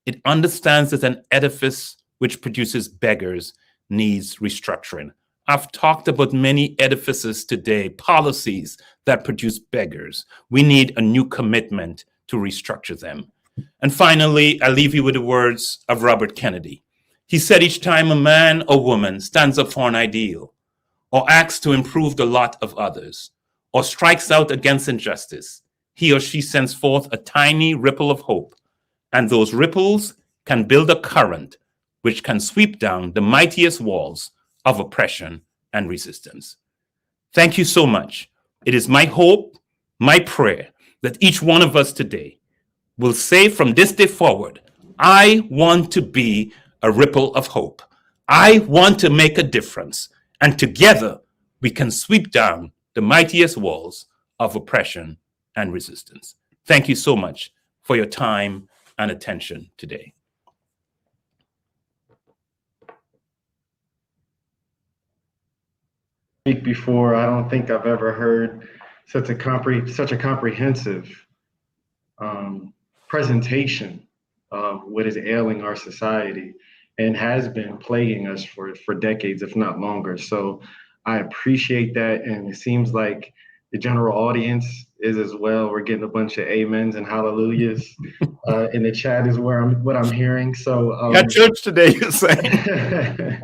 It understands that an edifice which produces beggars needs restructuring." I've talked about many edifices today, policies that produce beggars. We need a new commitment to restructure them. And finally, I'll leave you with the words of Robert Kennedy. He said, "Each time a man or woman stands up for an ideal, or acts to improve the lot of others, or strikes out against injustice, he or she sends forth a tiny ripple of hope, and those ripples can build a current which can sweep down the mightiest walls of oppression and resistance." Thank you so much. It is my hope, my prayer, that each one of us today will say from this day forward, I want to be a ripple of hope. I want to make a difference. And together we can sweep down the mightiest walls of oppression and resistance. Thank you so much for your time and attention today. Before, I don't think I've ever heard such a comprehensive presentation of what is ailing our society and has been plaguing us for decades, if not longer. So I appreciate that, and it seems like the general audience is as well. We're getting a bunch of amens and hallelujahs in the chat is what I'm hearing. So At church today, you're saying.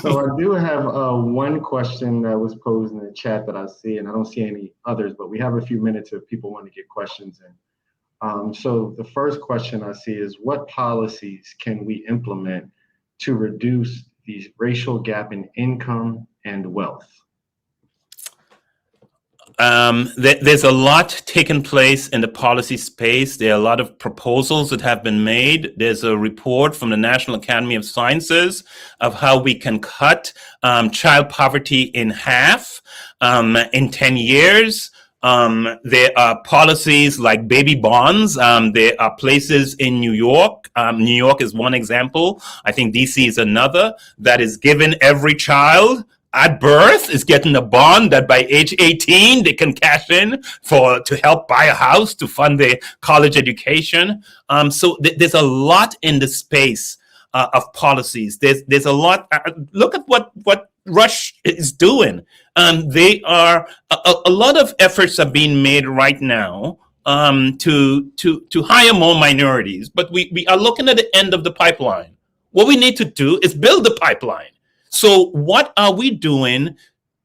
So I do have one question that was posed in the chat that I see, and I don't see any others, but we have a few minutes if people want to get questions in. So the first question I see is, what policies can we implement to reduce the racial gap in income and wealth? There's a lot taking place in the policy space. There are a lot of proposals that have been made. There's a report from the National Academy of Sciences of how we can cut child poverty in half in 10 years. There are policies like baby bonds. There are places in New York. New York is one example. I think DC is another, that is giving every child at birth is getting a bond that by age 18 they can cash in to help buy a house to fund their college education. So there's a lot in the space of policies. There's a lot. Look at what Rush is doing. They are a lot of efforts are being made right now to hire more minorities, but we are looking at the end of the pipeline. What we need to do is build the pipeline. So what are we doing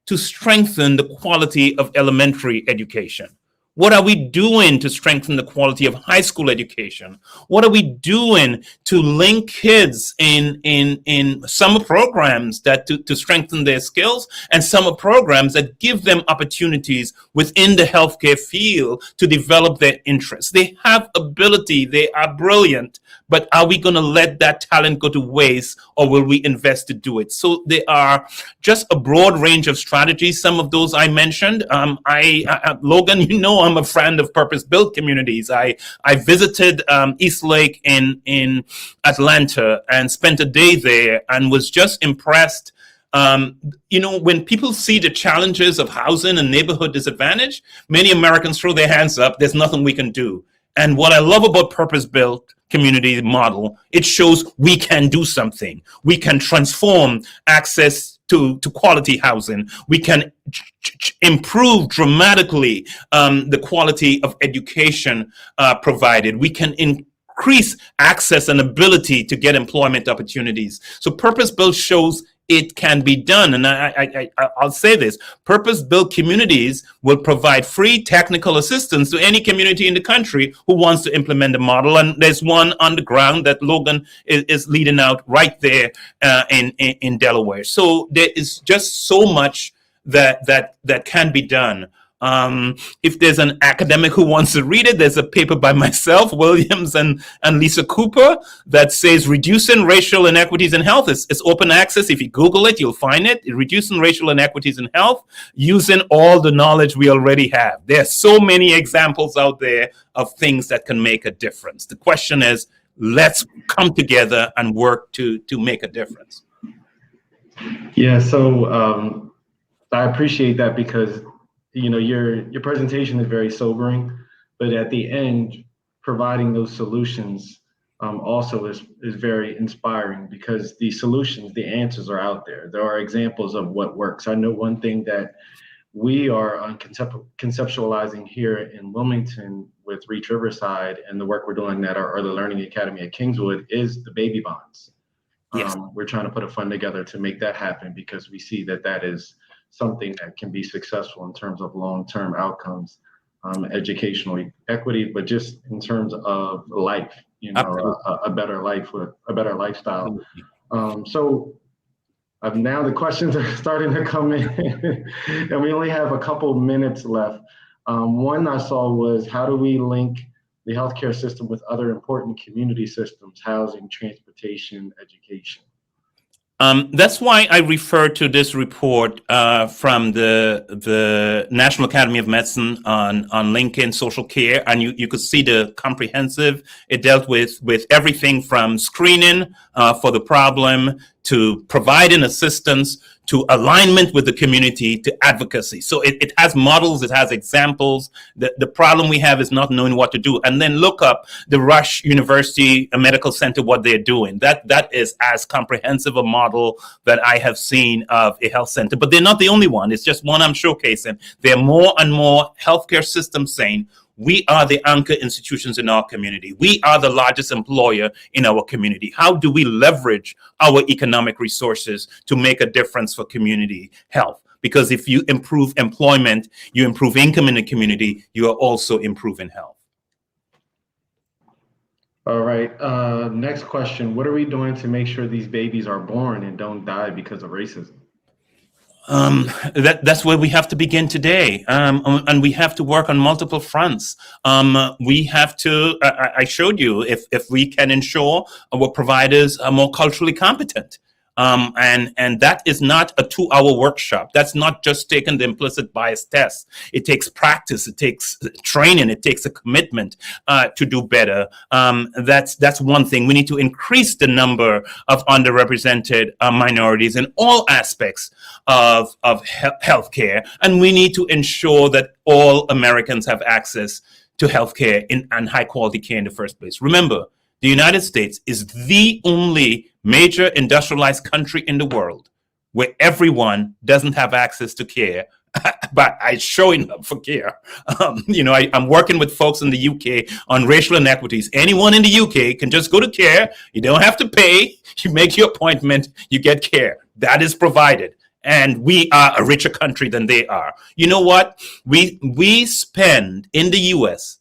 to strengthen the quality of elementary education? What are we doing to strengthen the quality of high school education? What are we doing to link kids in summer programs that to strengthen their skills, and summer programs that give them opportunities within the healthcare field to develop their interests? They have ability, they are brilliant, but are we going to let that talent go to waste, or will we invest to do it? So there are just a broad range of strategies. Some of those I mentioned. Logan, you know, I'm a friend of purpose-built communities. I visited East Lake in Atlanta and spent a day there and was just impressed. When people see the challenges of housing and neighborhood disadvantage, many Americans throw their hands up. There's nothing we can do. And what I love about purpose-built community model, it shows we can do something. We can transform access to quality housing. We can improve dramatically the quality of education provided. We can increase access and ability to get employment opportunities. So purpose-built shows it can be done. And I'll say this, purpose-built communities will provide free technical assistance to any community in the country who wants to implement the model. And there's one on the ground that Logan is leading out right there in Delaware. So there is just so much that can be done. If there's an academic who wants to read it, there's a paper by myself, Williams, and Lisa Cooper that says reducing racial inequities in health. It's open access. If you Google it, you'll find it. Reducing racial inequities in health using all the knowledge we already have. There are so many examples out there of things that can make a difference. The question is, let's come together and work to make a difference. Yeah, so I appreciate that because your presentation is very sobering, but at the end, providing those solutions also is very inspiring because the solutions, the answers are out there. There are examples of what works. I know one thing that we are conceptualizing here in Wilmington with Reach Riverside and the work we're doing at our Early Learning Academy at Kingswood is the baby bonds. Yes. We're trying to put a fund together to make that happen because we see that is something that can be successful in terms of long-term outcomes, educational equity, but just in terms of life, a better life with a better lifestyle. So now the questions are starting to come in and we only have a couple minutes left. One I saw was, how do we link the healthcare system with other important community systems, housing, transportation, education? That's why I refer to this report from the National Academy of Medicine on linking social care, and you could see the comprehensive. It dealt with everything from screening for the problem to providing assistance to alignment with the community to advocacy. So it has models, it has examples. The problem we have is not knowing what to do. And then look up the Rush University Medical Center, what they're doing. That is as comprehensive a model that I have seen of a health center. But they're not the only one. It's just one I'm showcasing. There are more and more healthcare systems saying, we are the anchor institutions in our community. We are the largest employer in our community. How do we leverage our economic resources to make a difference for community health? Because if you improve employment, you improve income in the community, you are also improving health. All right. Next question. What are we doing to make sure these babies are born and don't die because of racism? That's where we have to begin today. And we have to work on multiple fronts. We have to, I showed you, if we can ensure our providers are more culturally competent. And that is not a 2-hour workshop. That's not just taking the implicit bias test. It takes practice. It takes training. It takes a commitment to do better. That's one thing. We need to increase the number of underrepresented minorities in all aspects of healthcare. And we need to ensure that all Americans have access to healthcare and high quality care in the first place. Remember, the United States is the only major industrialized country in the world where everyone doesn't have access to care, but I'm showing up for care. I'm working with folks in the UK on racial inequities. Anyone in the UK can just go to care. You don't have to pay. You make your appointment, you get care. That is provided. And we are a richer country than they are. You know what? We spend in the US,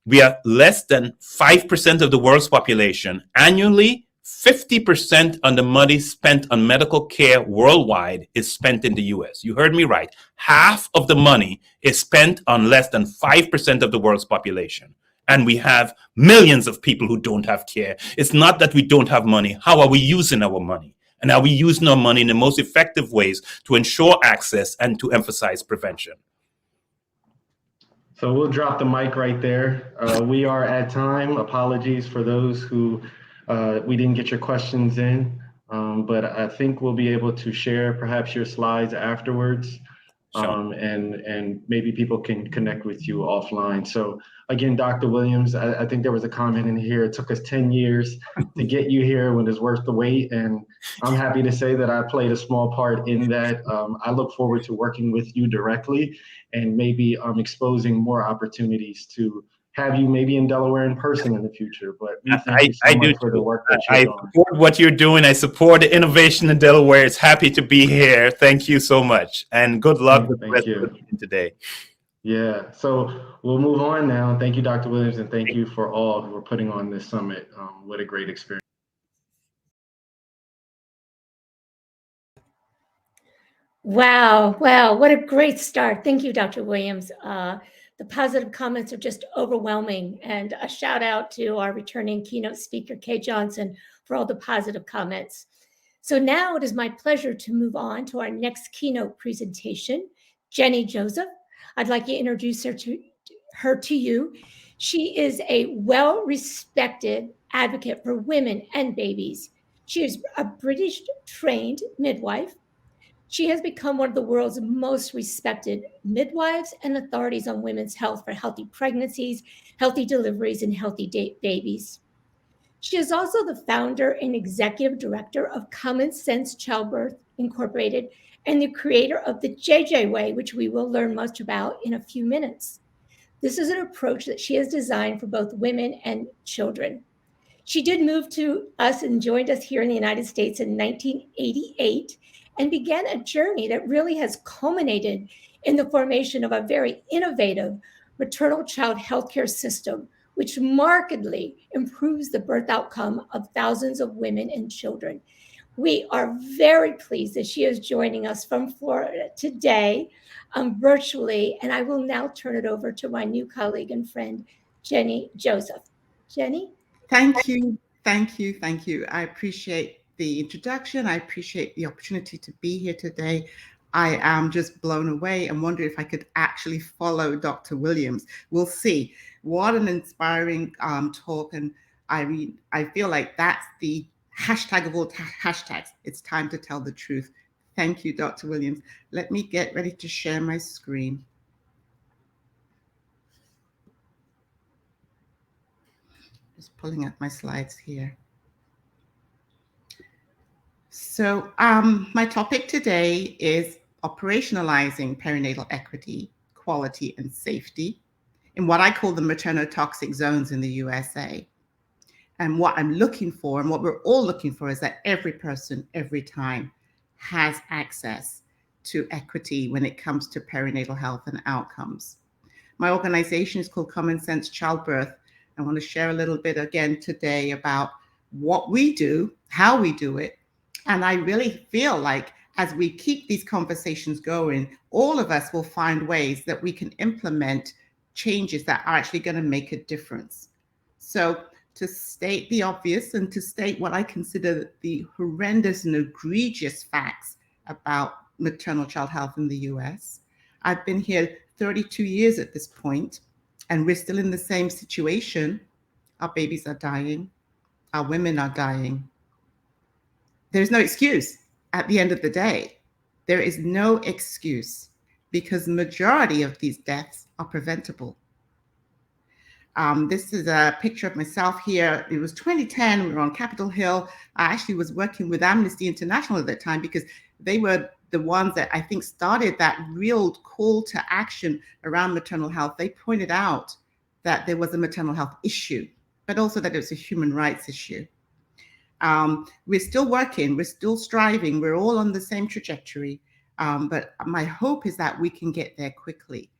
we are less than 5% of the world's population. Annually, 50% on the money spent on medical care worldwide is spent in the US. You heard me right. Half of the money is spent on less than 5% of the world's population. And we have millions of people who don't have care. It's not that we don't have money. How are we using our money? And are we using our money in the most effective ways to ensure access and to emphasize prevention? So we'll drop the mic right there. We are at time. Apologies for those who we didn't get your questions in, but I think we'll be able to share perhaps your slides afterwards. Sure. And maybe people can connect with you offline. So again, Dr. Williams, I think there was a comment in here. It took us 10 years to get you here when it's worth the wait. And I'm happy to say that I played a small part in that. I look forward to working with you directly and maybe exposing more opportunities to have you maybe in Delaware in person in the future. But we thank you so I much do for the too. work that I you're doing. support what you're doing. I support the innovation in Delaware. It's happy to be here. Thank you so much. And good luck with the Thank rest of the you. meeting today. Yeah, so we'll move on now. Thank you, Dr. Williams, and thank you for all who are putting on this summit. What a great experience. Wow, what a great start. Thank you, Dr. Williams. The positive comments are just overwhelming. And a shout out to our returning keynote speaker, Kay Johnson, for all the positive comments. So now it is my pleasure to move on to our next keynote presentation, Jenny Joseph. I'd like to introduce her to you. She is a well-respected advocate for women and babies. She is a British-trained midwife. She has become one of the world's most respected midwives and authorities on women's health for healthy pregnancies, healthy deliveries, and healthy babies. She is also the founder and executive director of Common Sense Childbirth Incorporated and the creator of the JJ Way, which we will learn much about in a few minutes. This is an approach that she has designed for both women and children. She did move to us and joined us here in the United States in 1988 and began a journey that really has culminated in the formation of a very innovative maternal child healthcare system, which markedly improves the birth outcome of thousands of women and children. We are very pleased that she is joining us from Florida today, virtually, and I will now turn it over to my new colleague and friend, Jenny Joseph. Jenny? Thank you. I appreciate the introduction. I appreciate the opportunity to be here today. I am just blown away and wonder if I could actually follow Dr. Williams. We'll see. What an inspiring talk. And I feel like that's the hashtag of all hashtags. It's time to tell the truth. Thank you, Dr. Williams. Let me get ready to share my screen. Just pulling up my slides here. So my topic today is operationalizing perinatal equity, quality, and safety in what I call the maternotoxic zones in the USA. And what I'm looking for, and what we're all looking for, is that every person, every time, has access to equity when it comes to perinatal health and outcomes. My organization is called Common Sense Childbirth. I want to share a little bit again today about what we do, how we do it. And I really feel like as we keep these conversations going, all of us will find ways that we can implement changes that are actually going to make a difference. So to state the obvious and to state what I consider the horrendous and egregious facts about maternal child health in the US, I've been here 32 years at this point, and we're still in the same situation. Our babies are dying. Our women are dying. There's no excuse at the end of the day. There is no excuse because the majority of these deaths are preventable. This is a picture of myself here. It was 2010. We were on Capitol Hill. I actually was working with Amnesty International at that time because they were the ones that I think started that real call to action around maternal health. They pointed out that there was a maternal health issue, but also that it was a human rights issue. We're still working, we're still striving, we're all on the same trajectory, but my hope is that we can get there quickly.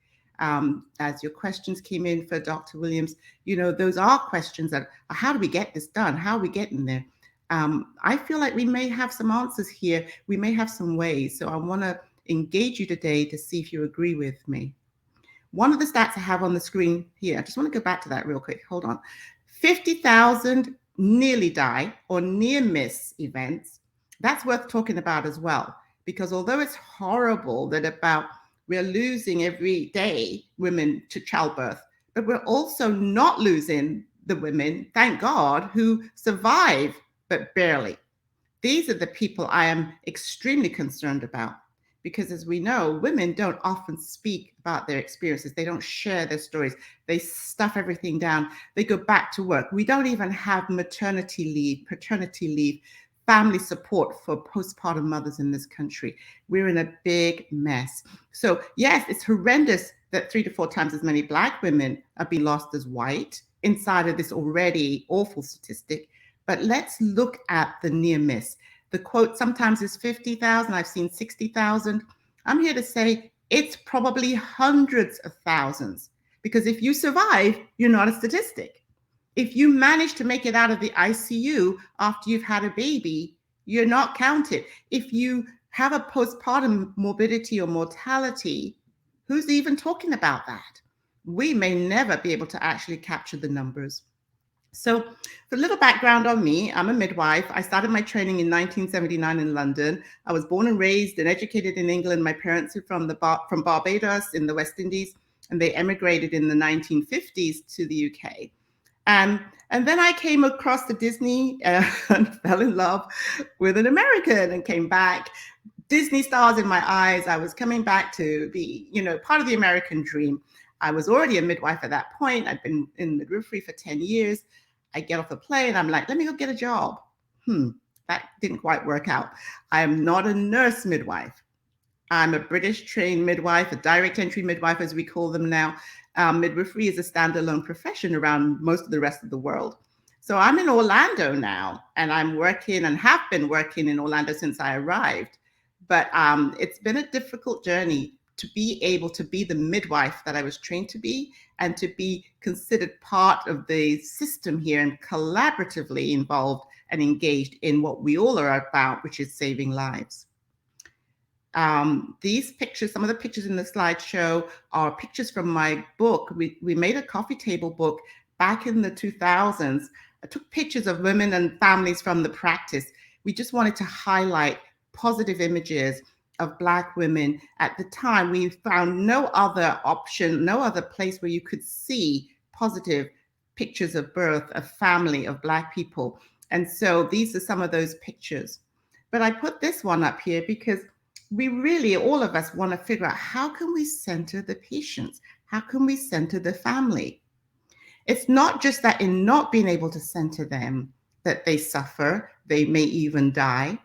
As your questions came in for Dr. Williams, those are questions that, how do we get this done? How are we getting there? I feel like we may have some answers here. We may have some ways. So I want to engage you today to see if you agree with me. One of the stats I have on the screen here, I just want to go back to that real quick. Hold on. 50,000 nearly die or near miss events. That's worth talking about as well, because although it's horrible that we're losing every day women to childbirth, but we're also not losing the women, thank God, who survive, but barely. These are the people I am extremely concerned about, because as we know, women don't often speak about their experiences. They don't share their stories. They stuff everything down. They go back to work. We don't even have maternity leave, paternity leave, family support for postpartum mothers in this country. We're in a big mess. So yes, it's horrendous that 3 to 4 times as many Black women are being lost as white inside of this already awful statistic. But let's look at the near miss. The quote sometimes is 50,000. I've seen 60,000. I'm here to say it's probably hundreds of thousands, because if you survive, you're not a statistic. If you manage to make it out of the ICU after you've had a baby, you're not counted. If you have a postpartum morbidity or mortality, who's even talking about that? We may never be able to actually capture the numbers. So for a little background on me, I'm a midwife. I started my training in 1979 in London. I was born and raised and educated in England. My parents are from Barbados in the West Indies, and they emigrated in the 1950s to the UK. And then I came across the Disney and fell in love with an American and came back. Disney stars in my eyes. I was coming back to be, part of the American dream. I was already a midwife at that point. I'd been in midwifery for 10 years. I get off the plane. I'm like, let me go get a job. That didn't quite work out. I am not a nurse midwife. I'm a British trained midwife, a direct entry midwife, as we call them now. Midwifery is a standalone profession around most of the rest of the world. So I'm in Orlando now, and I'm working and have been working in Orlando since I arrived. But it's been a difficult journey to be able to be the midwife that I was trained to be, and to be considered part of the system here and collaboratively involved and engaged in what we all are about, which is saving lives. These pictures, some of the pictures in the slideshow are pictures from my book. We made a coffee table book back in the 2000s. I took pictures of women and families from the practice. We just wanted to highlight positive images of Black women. At the time, we found no other option, no other place where you could see positive pictures of birth, of family, of Black people. And so these are some of those pictures. But I put this one up here because we really, all of us, want to figure out, how can we center the patients? How can we center the family? It's not just that in not being able to center them that they suffer, they may even die.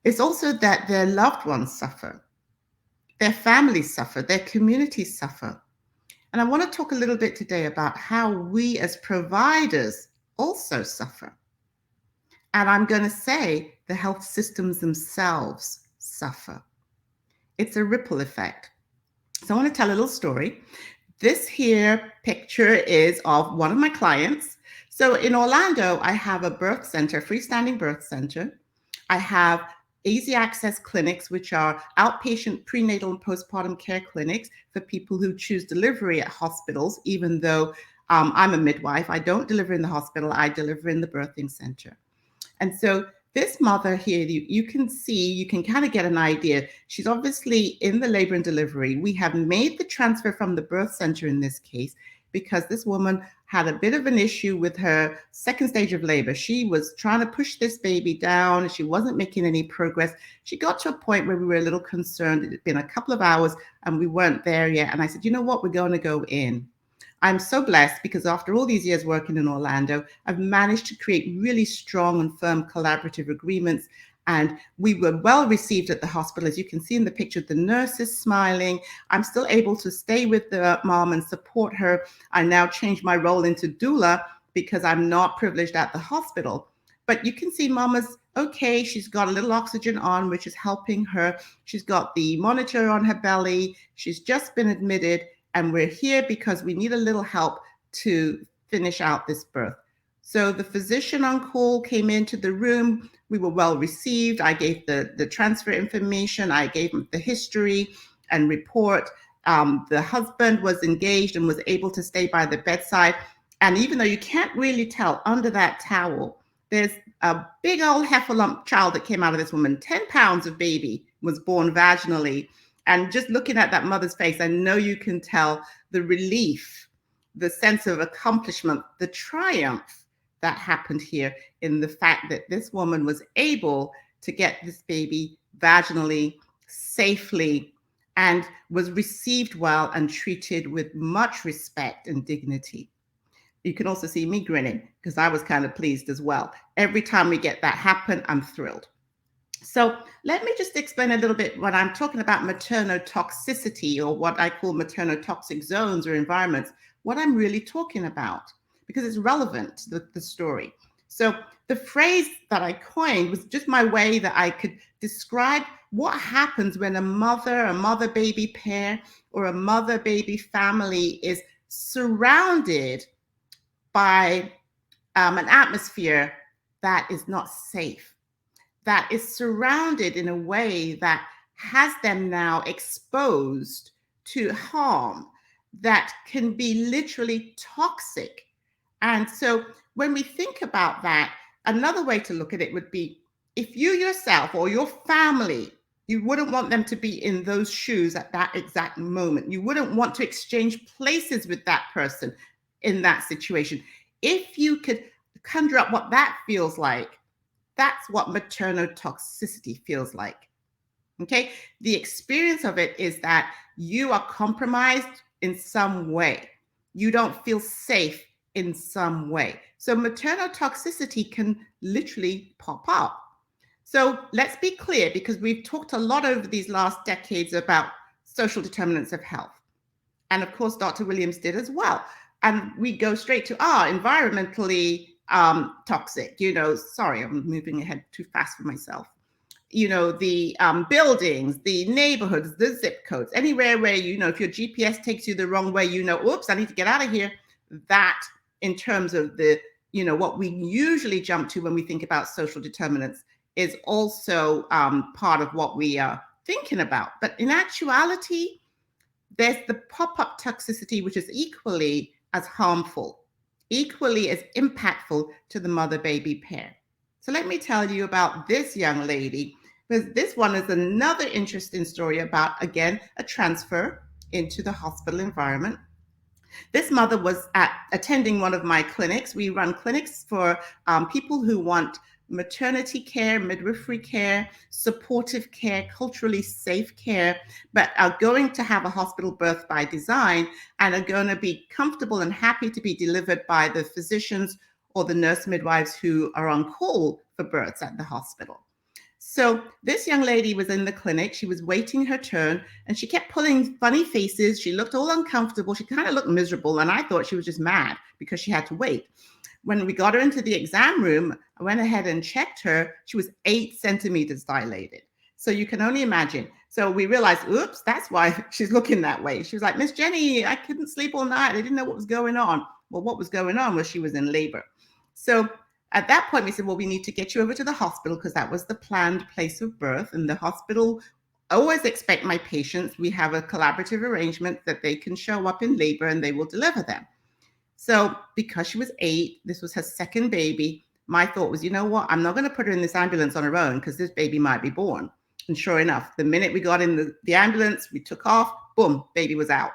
It's also that their loved ones suffer, their families suffer, their communities suffer. And I want to talk a little bit today about how we as providers also suffer. And I'm going to say the health systems themselves suffer. It's a ripple effect. So I want to tell a little story. This here picture is of one of my clients. So in Orlando, I have a birth center, freestanding birth center. I have easy access clinics, which are outpatient prenatal and postpartum care clinics for people who choose delivery at hospitals, even though I'm a midwife. I don't deliver in the hospital, I deliver in the birthing center. And so this mother here, you can see, you can kind of get an idea. She's obviously in the labor and delivery. We have made the transfer from the birth center in this case because this woman had a bit of an issue with her second stage of labor. She was trying to push this baby down. She wasn't making any progress. She got to a point where we were a little concerned. It had been a couple of hours and we weren't there yet. And I said, you know what, we're going to go in. I'm so blessed because after all these years working in Orlando, I've managed to create really strong and firm collaborative agreements. And we were well received at the hospital. As you can see in the picture, the nurse is smiling. I'm still able to stay with the mom and support her. I now changed my role into doula because I'm not privileged at the hospital. But you can see mama's okay. She's got a little oxygen on, which is helping her. She's got the monitor on her belly. She's just been admitted. And we're here because we need a little help to finish out this birth. So the physician on call came into the room. We were well received. I gave the transfer information. I gave him the history and report. The husband was engaged and was able to stay by the bedside. And even though you can't really tell under that towel, there's a big old heffalump child that came out of this woman. 10 pounds of baby was born vaginally. And just looking at that mother's face, I know you can tell the relief, the sense of accomplishment, the triumph that happened here in the fact that this woman was able to get this baby vaginally, safely, and was received well and treated with much respect and dignity. You can also see me grinning because I was kind of pleased as well. Every time we get that happen, I'm thrilled. So let me just explain a little bit when I'm talking about maternotoxicity, or what I call maternotoxic zones or environments, what I'm really talking about, because it's relevant to the story. So the phrase that I coined was just my way that I could describe what happens when a mother-baby pair, or a mother-baby family is surrounded by an atmosphere that is not safe, that is surrounded in a way that has them now exposed to harm that can be literally toxic. And so when we think about that, another way to look at it would be, if you yourself or your family, you wouldn't want them to be in those shoes at that exact moment. You wouldn't want to exchange places with that person in that situation. If you could conjure up what that feels like, that's what maternotoxicity feels like. Okay, the experience of it is that you are compromised in some way. You don't feel safe in some way. So maternotoxicity can literally pop up. So let's be clear, because we've talked a lot over these last decades about social determinants of health. And of course, Dr. Williams did as well. And we go straight to environmentally toxic, sorry, I'm moving ahead too fast for myself. The buildings, the neighborhoods, the zip codes, anywhere where, if your GPS takes you the wrong way, oops, I need to get out of here. That, in terms of the, what we usually jump to when we think about social determinants, is also part of what we are thinking about. But in actuality, there's the pop-up toxicity, which is equally as harmful, equally as impactful to the mother-baby pair. So let me tell you about this young lady, because this one is another interesting story about, again, a transfer into the hospital environment. This mother was attending one of my clinics. We run clinics for people who want maternity care, midwifery care, supportive care, culturally safe care, but are going to have a hospital birth by design and are going to be comfortable and happy to be delivered by the physicians or the nurse midwives who are on call for births at the hospital. So this young lady was in the clinic. She was waiting her turn, and she kept pulling funny faces. She looked all uncomfortable. She kind of looked miserable, and I thought she was just mad because she had to wait. When we got her into the exam room, I went ahead and checked her. She was 8 centimeters dilated. So you can only imagine. So we realized, oops, that's why she's looking that way. She was like, Miss Jenny, I couldn't sleep all night. I didn't know what was going on. Well, what was going on was she was in labor. So at that point, we said, well, we need to get you over to the hospital, because that was the planned place of birth. And the hospital always expect my patients, we have a collaborative arrangement that they can show up in labor and they will deliver them. So because she was 8, this was her second baby, my thought was, you know what, I'm not going to put her in this ambulance on her own, because this baby might be born. And sure enough, the minute we got in the ambulance, we took off, boom, baby was out.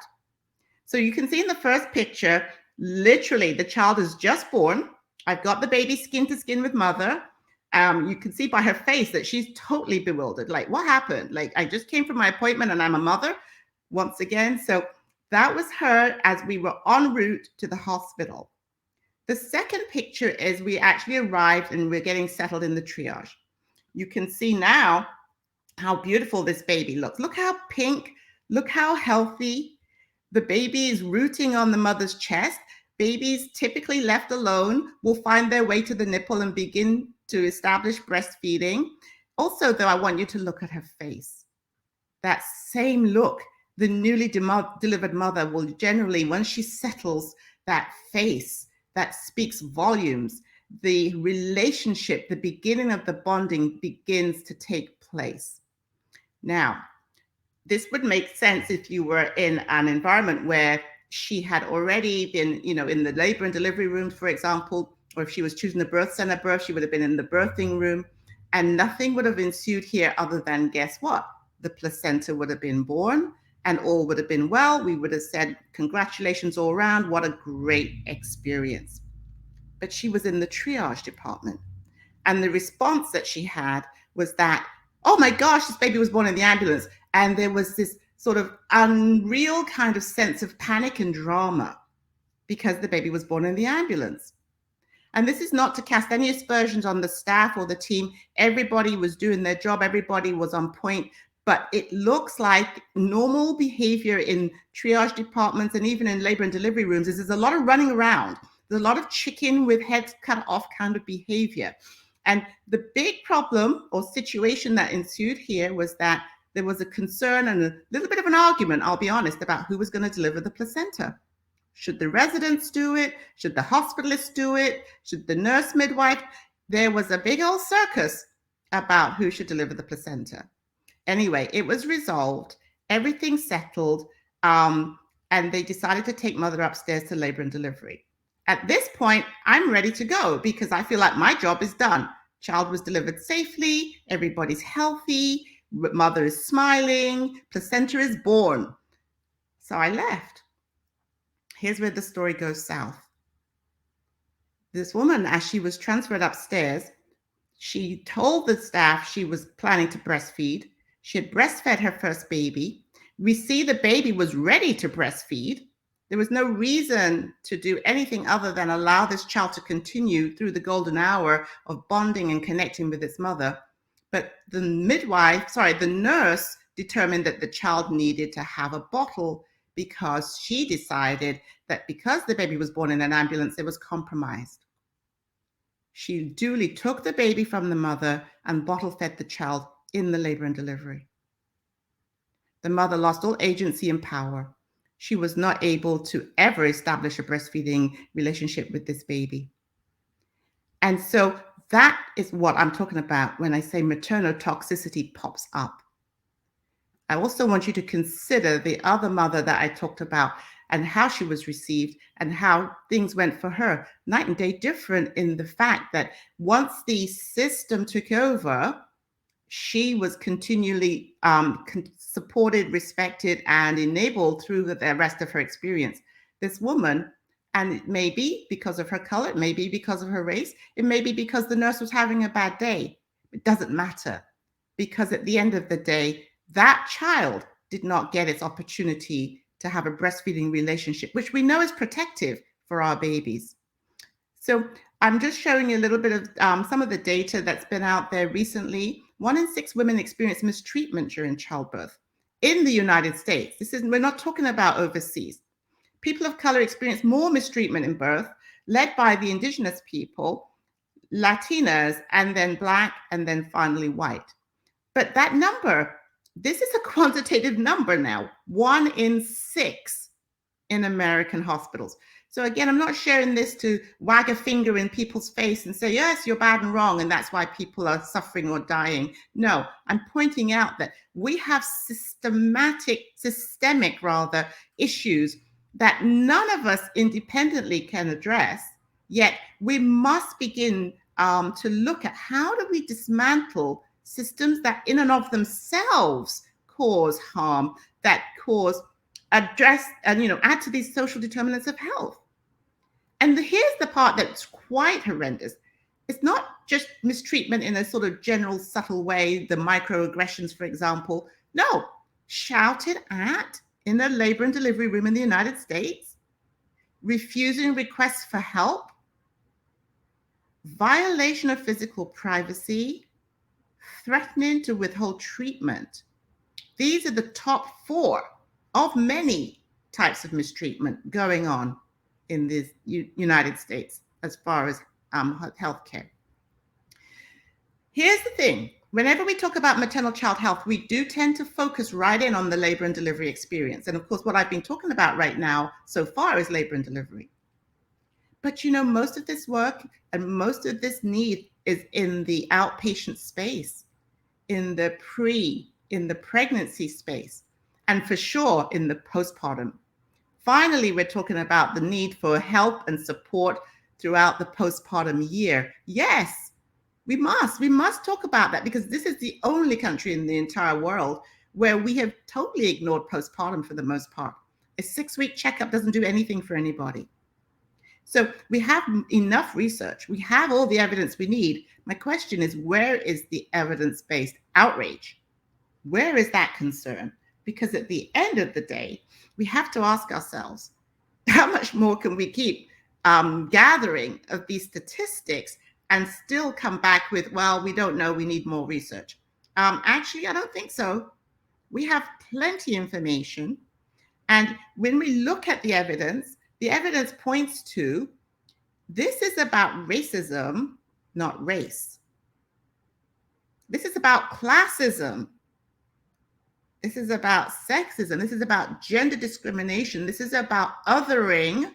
So you can see in the first picture, literally the child is just born. I've got the baby skin to skin with mother. You can see by her face that she's totally bewildered. Like, what happened? Like, I just came from my appointment and I'm a mother once again. So that was her as we were en route to the hospital. The second picture is we actually arrived and we're getting settled in the triage. You can see now how beautiful this baby looks. Look how pink, look how healthy. The baby is rooting on the mother's chest. Babies typically left alone will find their way to the nipple and begin to establish breastfeeding. Also, though, I want you to look at her face. That same look, the newly delivered mother will generally, once she settles, that face that speaks volumes, the relationship, the beginning of the bonding begins to take place. Now, this would make sense if you were in an environment where she had already been, in the labor and delivery room, for example, or if she was choosing the birth center birth, she would have been in the birthing room, and nothing would have ensued here other than, guess what? The placenta would have been born and all would have been well. We would have said, congratulations all around. What a great experience. But she was in the triage department. And the response that she had was that, oh my gosh, this baby was born in the ambulance. And there was this sort of unreal kind of sense of panic and drama because the baby was born in the ambulance. And this is not to cast any aspersions on the staff or the team. Everybody was doing their job. Everybody was on point. But it looks like normal behavior in triage departments and even in labor and delivery rooms is there's a lot of running around. There's a lot of chicken with heads cut off kind of behavior. And the big problem or situation that ensued here was that there was a concern and a little bit of an argument, I'll be honest, about who was going to deliver the placenta. Should the residents do it? Should the hospitalists do it? Should the nurse midwife? There was a big old circus about who should deliver the placenta. Anyway, it was resolved, everything settled, and they decided to take mother upstairs to labor and delivery. At this point, I'm ready to go because I feel like my job is done. Child was delivered safely, everybody's healthy, mother is smiling, placenta is born. So I left. Here's where the story goes south. This woman, as she was transferred upstairs, she told the staff she was planning to breastfeed. She had breastfed her first baby. We see the baby was ready to breastfeed. There was no reason to do anything other than allow this child to continue through the golden hour of bonding and connecting with its mother. But the nurse determined that the child needed to have a bottle because she decided that because the baby was born in an ambulance, it was compromised. She duly took the baby from the mother and bottle fed the child in the labor and delivery. The mother lost all agency and power. She was not able to ever establish a breastfeeding relationship with this baby. And so that is what I'm talking about when I say maternal toxicity pops up. I also want you to consider the other mother that I talked about and how she was received and how things went for her. Night and day different in the fact that once the system took over, she was continually supported, respected, and enabled through the rest of her experience. This woman, and it may be because of her color, it may be because of her race, it may be because the nurse was having a bad day. It doesn't matter, because at the end of the day, that child did not get its opportunity to have a breastfeeding relationship, which we know is protective for our babies. So I'm just showing you a little bit of some of the data that's been out there recently. 1 in 6 women experience mistreatment during childbirth in the United States. We're not talking about overseas. People of color experience more mistreatment in birth, led by the indigenous people, Latinas, and then Black, and then finally white. But that number, this is a quantitative number now, 1 in 6 in American hospitals. So again, I'm not sharing this to wag a finger in people's face and say, yes, you're bad and wrong, and that's why people are suffering or dying. No, I'm pointing out that we have systemic issues that none of us independently can address, yet we must begin to look at how do we dismantle systems that in and of themselves cause harm, that address and add to these social determinants of health. And here's the part that's quite horrendous. It's not just mistreatment in a sort of general subtle way, the microaggressions, for example. No, shouted at in a labor and delivery room in the United States, refusing requests for help, violation of physical privacy, threatening to withhold treatment. These are the top 4 of many types of mistreatment going on in the United States as far as healthcare. Here's the thing. Whenever we talk about maternal child health, we do tend to focus right in on the labor and delivery experience. And of course, what I've been talking about right now so far is labor and delivery. But most of this work and most of this need is in the outpatient space, in the pregnancy space, and for sure in the postpartum. Finally, we're talking about the need for help and support throughout the postpartum year. Yes, we must talk about that, because this is the only country in the entire world where we have totally ignored postpartum for the most part. A 6-week checkup doesn't do anything for anybody. So we have enough research. We have all the evidence we need. My question is, where is the evidence-based outrage? Where is that concern? Because at the end of the day, we have to ask ourselves, how much more can we keep gathering of these statistics and still come back with, well, we don't know, we need more research. Actually, I don't think so. We have plenty of information. And when we look at the evidence points to this is about racism, not race. This is about classism. This is about sexism. This is about gender discrimination. This is about othering.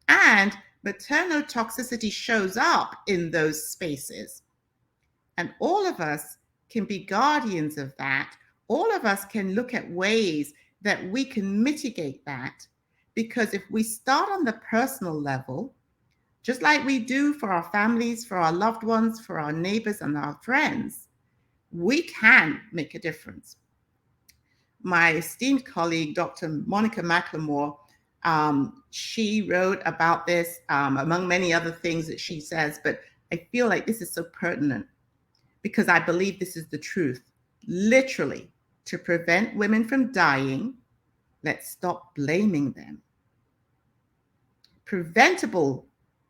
And maternal toxicity shows up in those spaces. And all of us can be guardians of that. All of us can look at ways that we can mitigate that. Because if we start on the personal level, just like we do for our families, for our loved ones, for our neighbors and our friends, we can make a difference. My esteemed colleague, Dr. Monica McLemore, she wrote about this, among many other things that she says, but I feel like this is so pertinent because I believe this is the truth. Literally, to prevent women from dying, let's stop blaming them. Preventable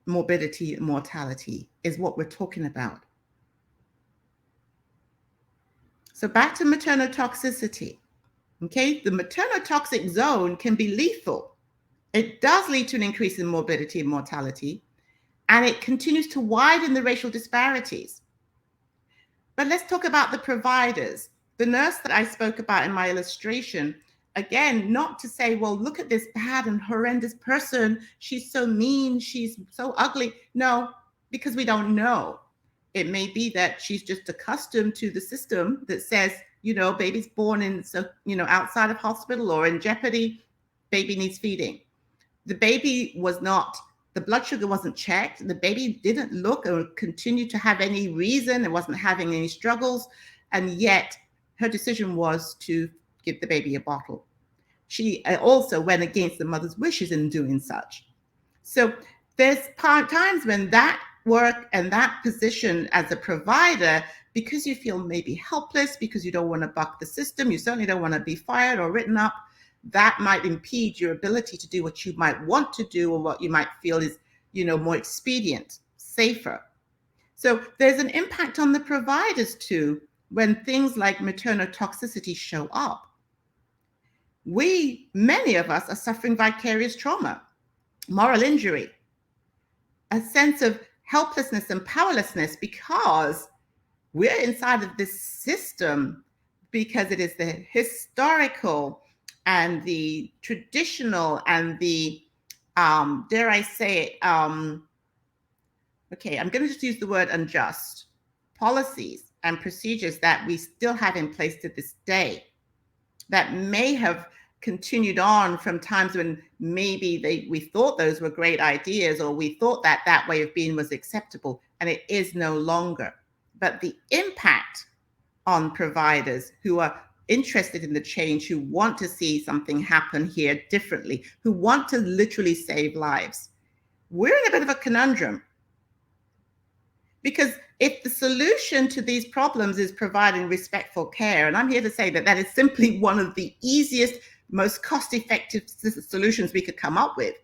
morbidity and mortality is what we're talking about. So back to maternal toxicity. Okay, the maternal toxic zone can be lethal. It does lead to an increase in morbidity and mortality, and it continues to widen the racial disparities. But let's talk about the providers. The nurse that I spoke about in my illustration, again, not to say, well, look at this bad and horrendous person. She's so mean. She's so ugly. No, because we don't know. It may be that she's just accustomed to the system that says, you know, baby's born in, so, you know, outside of hospital or in jeopardy, baby needs feeding. The baby was not, the blood sugar wasn't checked. The baby didn't look or continue to have any reason. It wasn't having any struggles. And yet her decision was to give the baby a bottle. She also went against the mother's wishes in doing such. So there's times when that work and that position as a provider, because you feel maybe helpless, because you don't want to buck the system, you certainly don't want to be fired or written up, that might impede your ability to do what you might want to do or what you might feel is, you know, more expedient, safer. So there's an impact on the providers too when things like maternal toxicity show up. Many of us are suffering vicarious trauma, moral injury, a sense of helplessness and powerlessness because we're inside of this system, because it is the historical and the traditional and the, dare I say it, okay, I'm going to just use the word unjust, policies and procedures that we still have in place to this day that may have continued on from times when maybe we thought those were great ideas, or we thought that that way of being was acceptable, and it is no longer. But the impact on providers who are interested in the change, who want to see something happen here differently, who want to literally save lives, we're in a bit of a conundrum. Because if the solution to these problems is providing respectful care, and I'm here to say that that is simply one of the easiest, most cost-effective solutions we could come up with.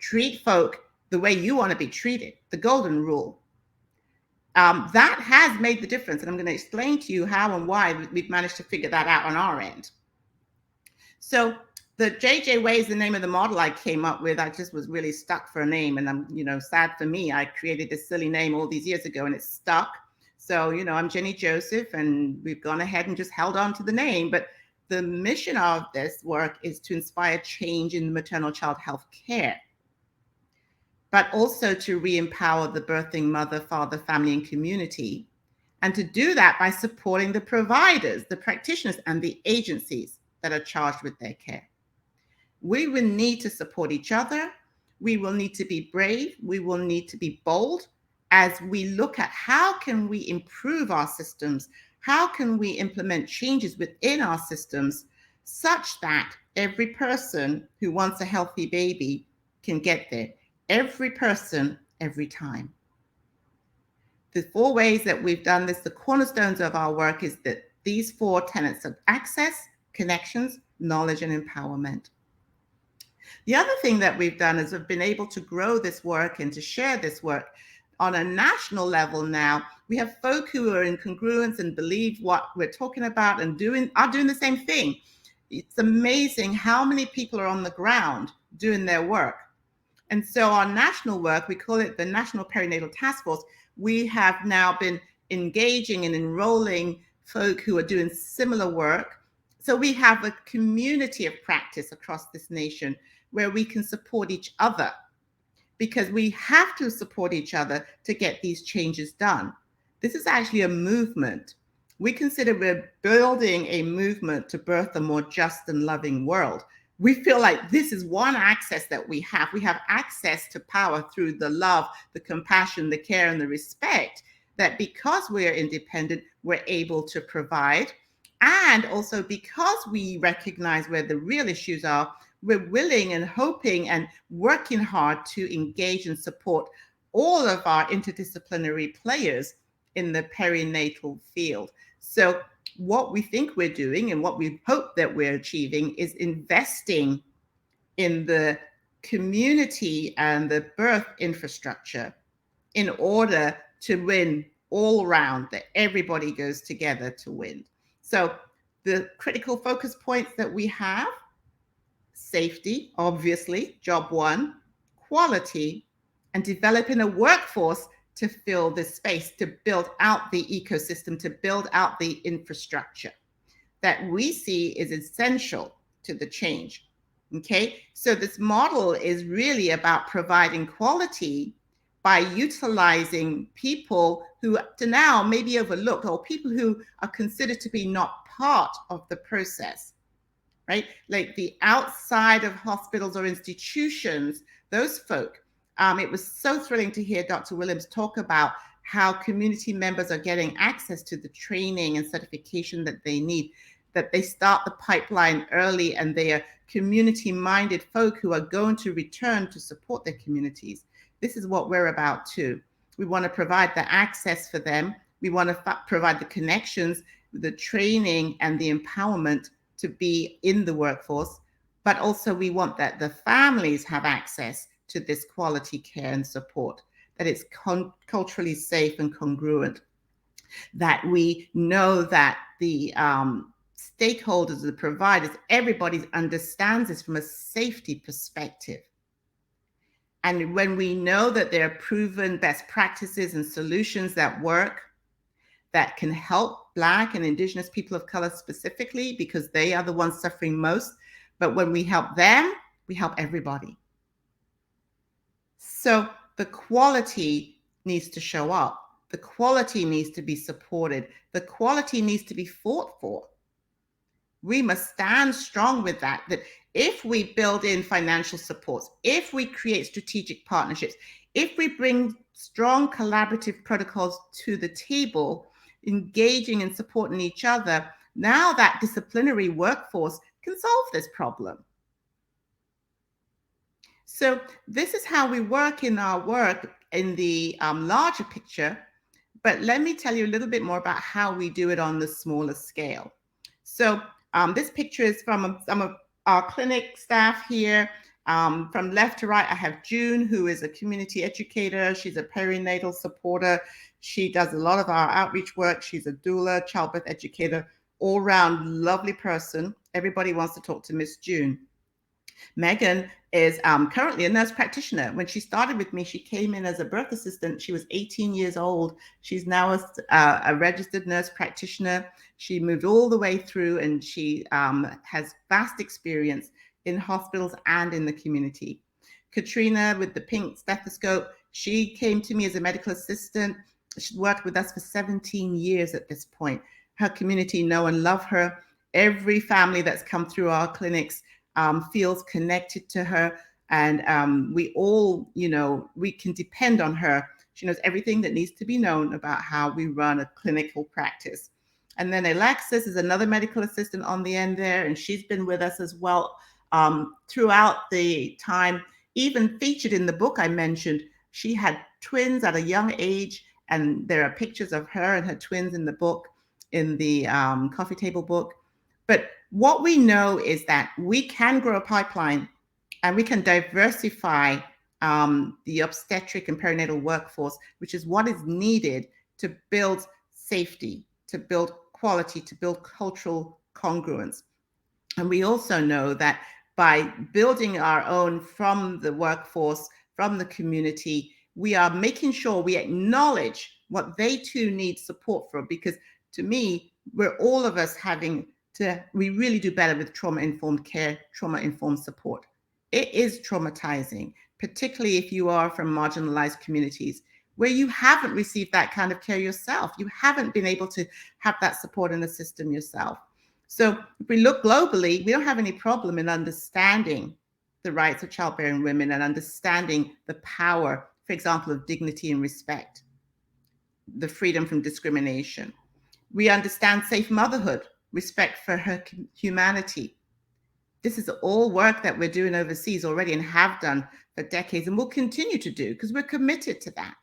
Treat folk the way you want to be treated, the golden rule. That has made the difference, and I'm going to explain to you how and why we've managed to figure that out on our end. So the JJ Way is the name of the model I came up with. I just was really stuck for a name, and I'm, you know, sad for me. I created this silly name all these years ago, and it's stuck. So, you know, I'm Jenny Joseph, and we've gone ahead and just held on to the name. But the mission of this work is to inspire change in maternal child health care, but also to re-empower the birthing mother, father, family, and community. And to do that by supporting the providers, the practitioners, and the agencies that are charged with their care. We will need to support each other. We will need to be brave. We will need to be bold as we look at how can we improve our systems? How can we implement changes within our systems such that every person who wants a healthy baby can get there? Every person, every time. The 4 ways that we've done this, the cornerstones of our work, is that these 4 tenets of access, connections, knowledge, and empowerment. The other thing that we've done is we've been able to grow this work and to share this work on a national level now. We have folk who are in congruence and believe what we're talking about and are doing the same thing. It's amazing how many people are on the ground doing their work. And so our national work, we call it the National Perinatal Task Force. We have now been engaging and enrolling folk who are doing similar work. So we have a community of practice across this nation where we can support each other, because we have to support each other to get these changes done. This is actually a movement. We consider we're building a movement to birth a more just and loving world. We feel like this is one access that we have. We have access to power through the love, the compassion, the care, and the respect that because we're independent, we're able to provide. And also because we recognize where the real issues are, we're willing and hoping and working hard to engage and support all of our interdisciplinary players in the perinatal field. So what we think we're doing and what we hope that we're achieving is investing in the community and the birth infrastructure in order to win all around, that everybody goes together to win. So the critical focus points that we have: safety, obviously, job one; quality, and developing a workforce to fill this space, to build out the ecosystem, to build out the infrastructure that we see is essential to the change. Okay, so this model is really about providing quality by utilizing people who to now may be overlooked, or people who are considered to be not part of the process, right? Like the outside of hospitals or institutions, those folk. It was so thrilling to hear Dr. Williams talk about how community members are getting access to the training and certification that they need, that they start the pipeline early, and they are community-minded folk who are going to return to support their communities. This is what we're about too. We want to provide the access for them. We want to provide the connections, the training, and the empowerment to be in the workforce. But also we want that the families have access to this quality care and support, that it's culturally safe and congruent, that we know that the stakeholders, the providers, everybody understands this from a safety perspective. And when we know that there are proven best practices and solutions that work, that can help Black and Indigenous people of color specifically, because they are the ones suffering most. But when we help them, we help everybody. So the quality needs to show up. The quality needs to be supported. The quality needs to be fought for. We must stand strong with that, that if we build in financial supports, if we create strategic partnerships, if we bring strong collaborative protocols to the table, engaging and supporting each other, now that disciplinary workforce can solve this problem. So this is how we work in our work in the larger picture, but let me tell you a little bit more about how we do it on the smaller scale. So this picture is from some of our clinic staff here. From left to right, I have June, who is a community educator. She's a perinatal supporter. She does a lot of our outreach work. She's a doula, childbirth educator, all-round lovely person. Everybody wants to talk to Miss June. Megan is currently a nurse practitioner. When she started with me, she came in as a birth assistant. She was 18 years old. She's now a registered nurse practitioner. She moved all the way through, and she has vast experience in hospitals and in the community. Katrina with the pink stethoscope, she came to me as a medical assistant. She worked with us for 17 years at this point. Her community know and love her. Every family that's come through our clinics feels connected to her, and we all, we can depend on her. She knows everything that needs to be known about how we run a clinical practice. And then Alexis is another medical assistant on the end there, and she's been with us as well throughout the time, even featured in the book I mentioned. She had twins at a young age, and there are pictures of her and her twins in the book, in the coffee table book. But what we know is that we can grow a pipeline And we can diversify the obstetric and perinatal workforce, which is what is needed to build safety, to build quality, to build cultural congruence. And we also know that by building our own from the workforce, from the community, we are making sure we acknowledge what they too need support for, because to me, we're all of us we really do better with trauma-informed care, trauma-informed support. It is traumatizing, particularly if you are from marginalized communities where you haven't received that kind of care yourself. You haven't been able to have that support in the system yourself. So if we look globally, we don't have any problem in understanding the rights of childbearing women and understanding the power, for example, of dignity and respect, the freedom from discrimination. We understand safe motherhood, respect for her humanity. This is all work that we're doing overseas already and have done for decades and will continue to do because we're committed to that.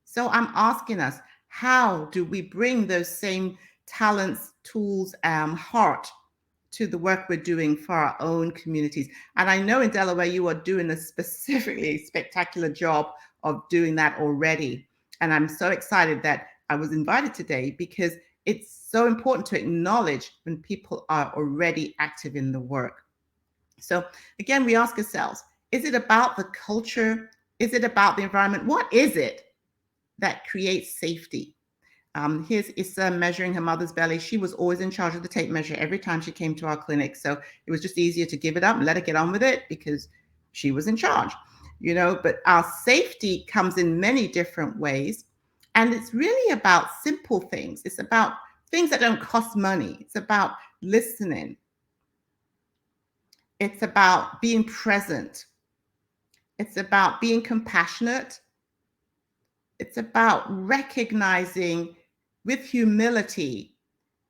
So I'm asking us, how do we bring those same talents, tools, heart to the work we're doing for our own communities? And I know in Delaware, you are doing a specifically spectacular job of doing that already. And I'm so excited that I was invited today because it's so important to acknowledge when people are already active in the work. So again, we ask ourselves, is it about the culture? Is it about the environment? What is it that creates safety? Here's Issa measuring her mother's belly. She was always in charge of the tape measure every time she came to our clinic. So it was just easier to give it up and let her get on with it because she was in charge, but our safety comes in many different ways. And it's really about simple things. It's about things that don't cost money. It's about listening. It's about being present. It's about being compassionate. It's about recognizing with humility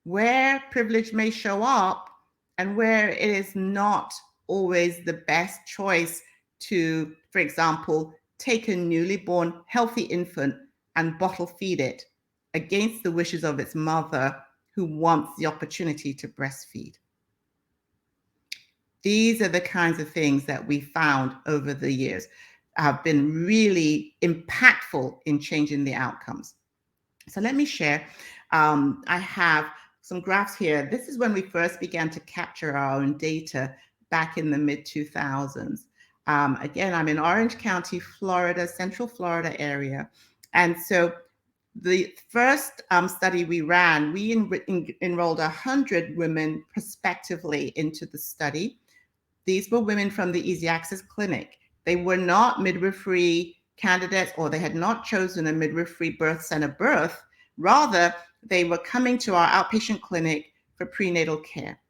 where privilege may show up and where it is not always the best choice to, for example, take a newly born healthy infant and bottle feed it against the wishes of its mother who wants the opportunity to breastfeed. These are the kinds of things that we found over the years have been really impactful in changing the outcomes. So let me share. I have some graphs here. This is when we first began to capture our own data back in the mid-2000s. Again, I'm in Orange County, Florida, Central Florida area. And so the first study we ran, we enrolled 100 women prospectively into the study. These were women from the Easy Access Clinic. They were not midwifery candidates, or they had not chosen a midwifery birth center birth. Rather, they were coming to our outpatient clinic for prenatal care.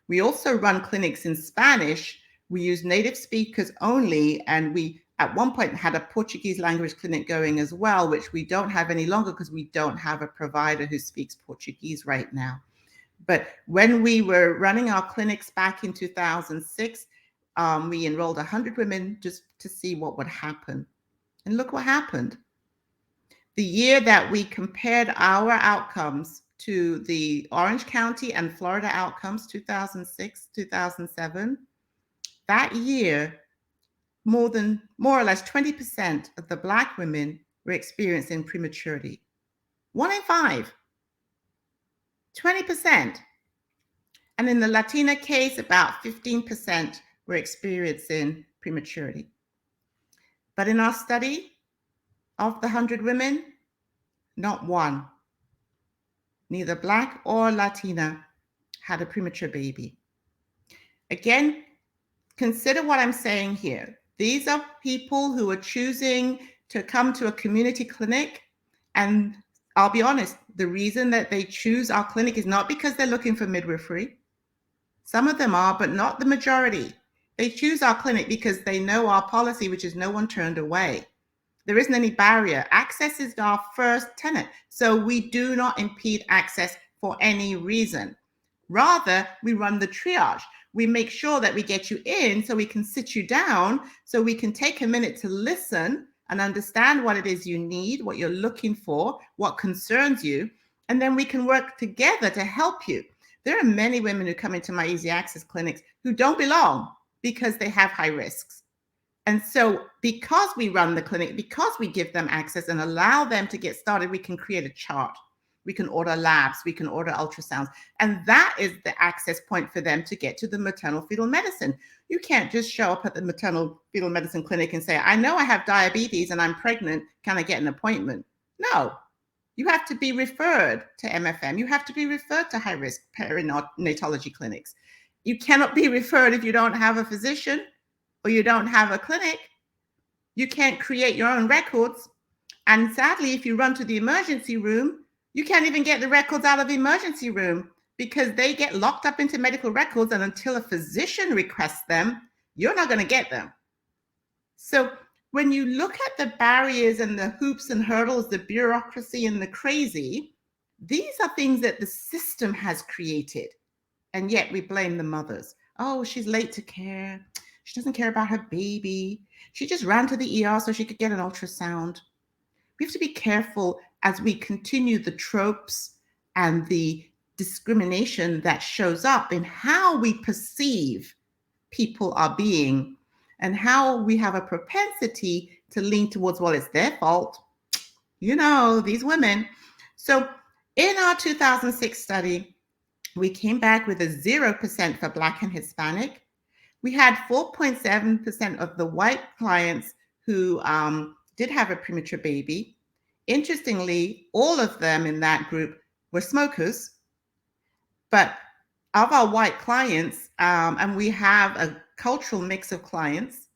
We also run clinics in Spanish. We use native speakers only, and we at one point had a Portuguese language clinic going as well, which we don't have any longer because we don't have a provider who speaks Portuguese right now. But when we were running our clinics back in 2006, we enrolled 100 women just to see what would happen. And look what happened. The year that we compared our outcomes to the Orange County and Florida outcomes, 2006, 2007, that year, more or less 20% of the Black women were experiencing prematurity. 1 in 5, 20%. And in the Latina case, about 15% were experiencing prematurity. But in our study, of the 100 women, not one, neither Black or Latina, had a premature baby. Again, consider what I'm saying here. These are people who are choosing to come to a community clinic. And I'll be honest, the reason that they choose our clinic is not because they're looking for midwifery. Some of them are, but not the majority. They choose our clinic because they know our policy, which is no one turned away. There isn't any barrier. Access is our first tenet. So we do not impede access for any reason. Rather, we run the triage. We make sure that we get you in so we can sit you down, so we can take a minute to listen and understand what it is you need, what you're looking for, what concerns you, and then we can work together to help you. There are many women who come into my Easy Access clinics who don't belong. because they have high risks. And so because we run the clinic, because we give them access and allow them to get started, we can create a chart. We can order labs, we can order ultrasounds. And that is the access point for them to get to the maternal fetal medicine. You can't just show up at the maternal fetal medicine clinic and say, I know I have diabetes and I'm pregnant. Can I get an appointment? No, you have to be referred to MFM. You have to be referred to high-risk perinatology clinics. You cannot be referred if you don't have a physician or you don't have a clinic. You can't create your own records. And sadly, if you run to the emergency room, you can't even get the records out of the emergency room because they get locked up into medical records, and until a physician requests them, you're not going to get them. So when you look at the barriers and the hoops and hurdles, the bureaucracy and the crazy, these are things that the system has created. And yet we blame the mothers. Oh, she's late to care. She doesn't care about her baby. She just ran to the ER so she could get an ultrasound. We have to be careful as we continue the tropes and the discrimination that shows up in how we perceive people are being and how we have a propensity to lean towards, well, it's their fault. You know, these women. So in our 2006 study, we came back with a 0% for Black and Hispanic. We had 4.7% of the white clients who did have a premature baby. Interestingly, all of them in that group were smokers. But of our white clients, and we have a cultural mix of clients,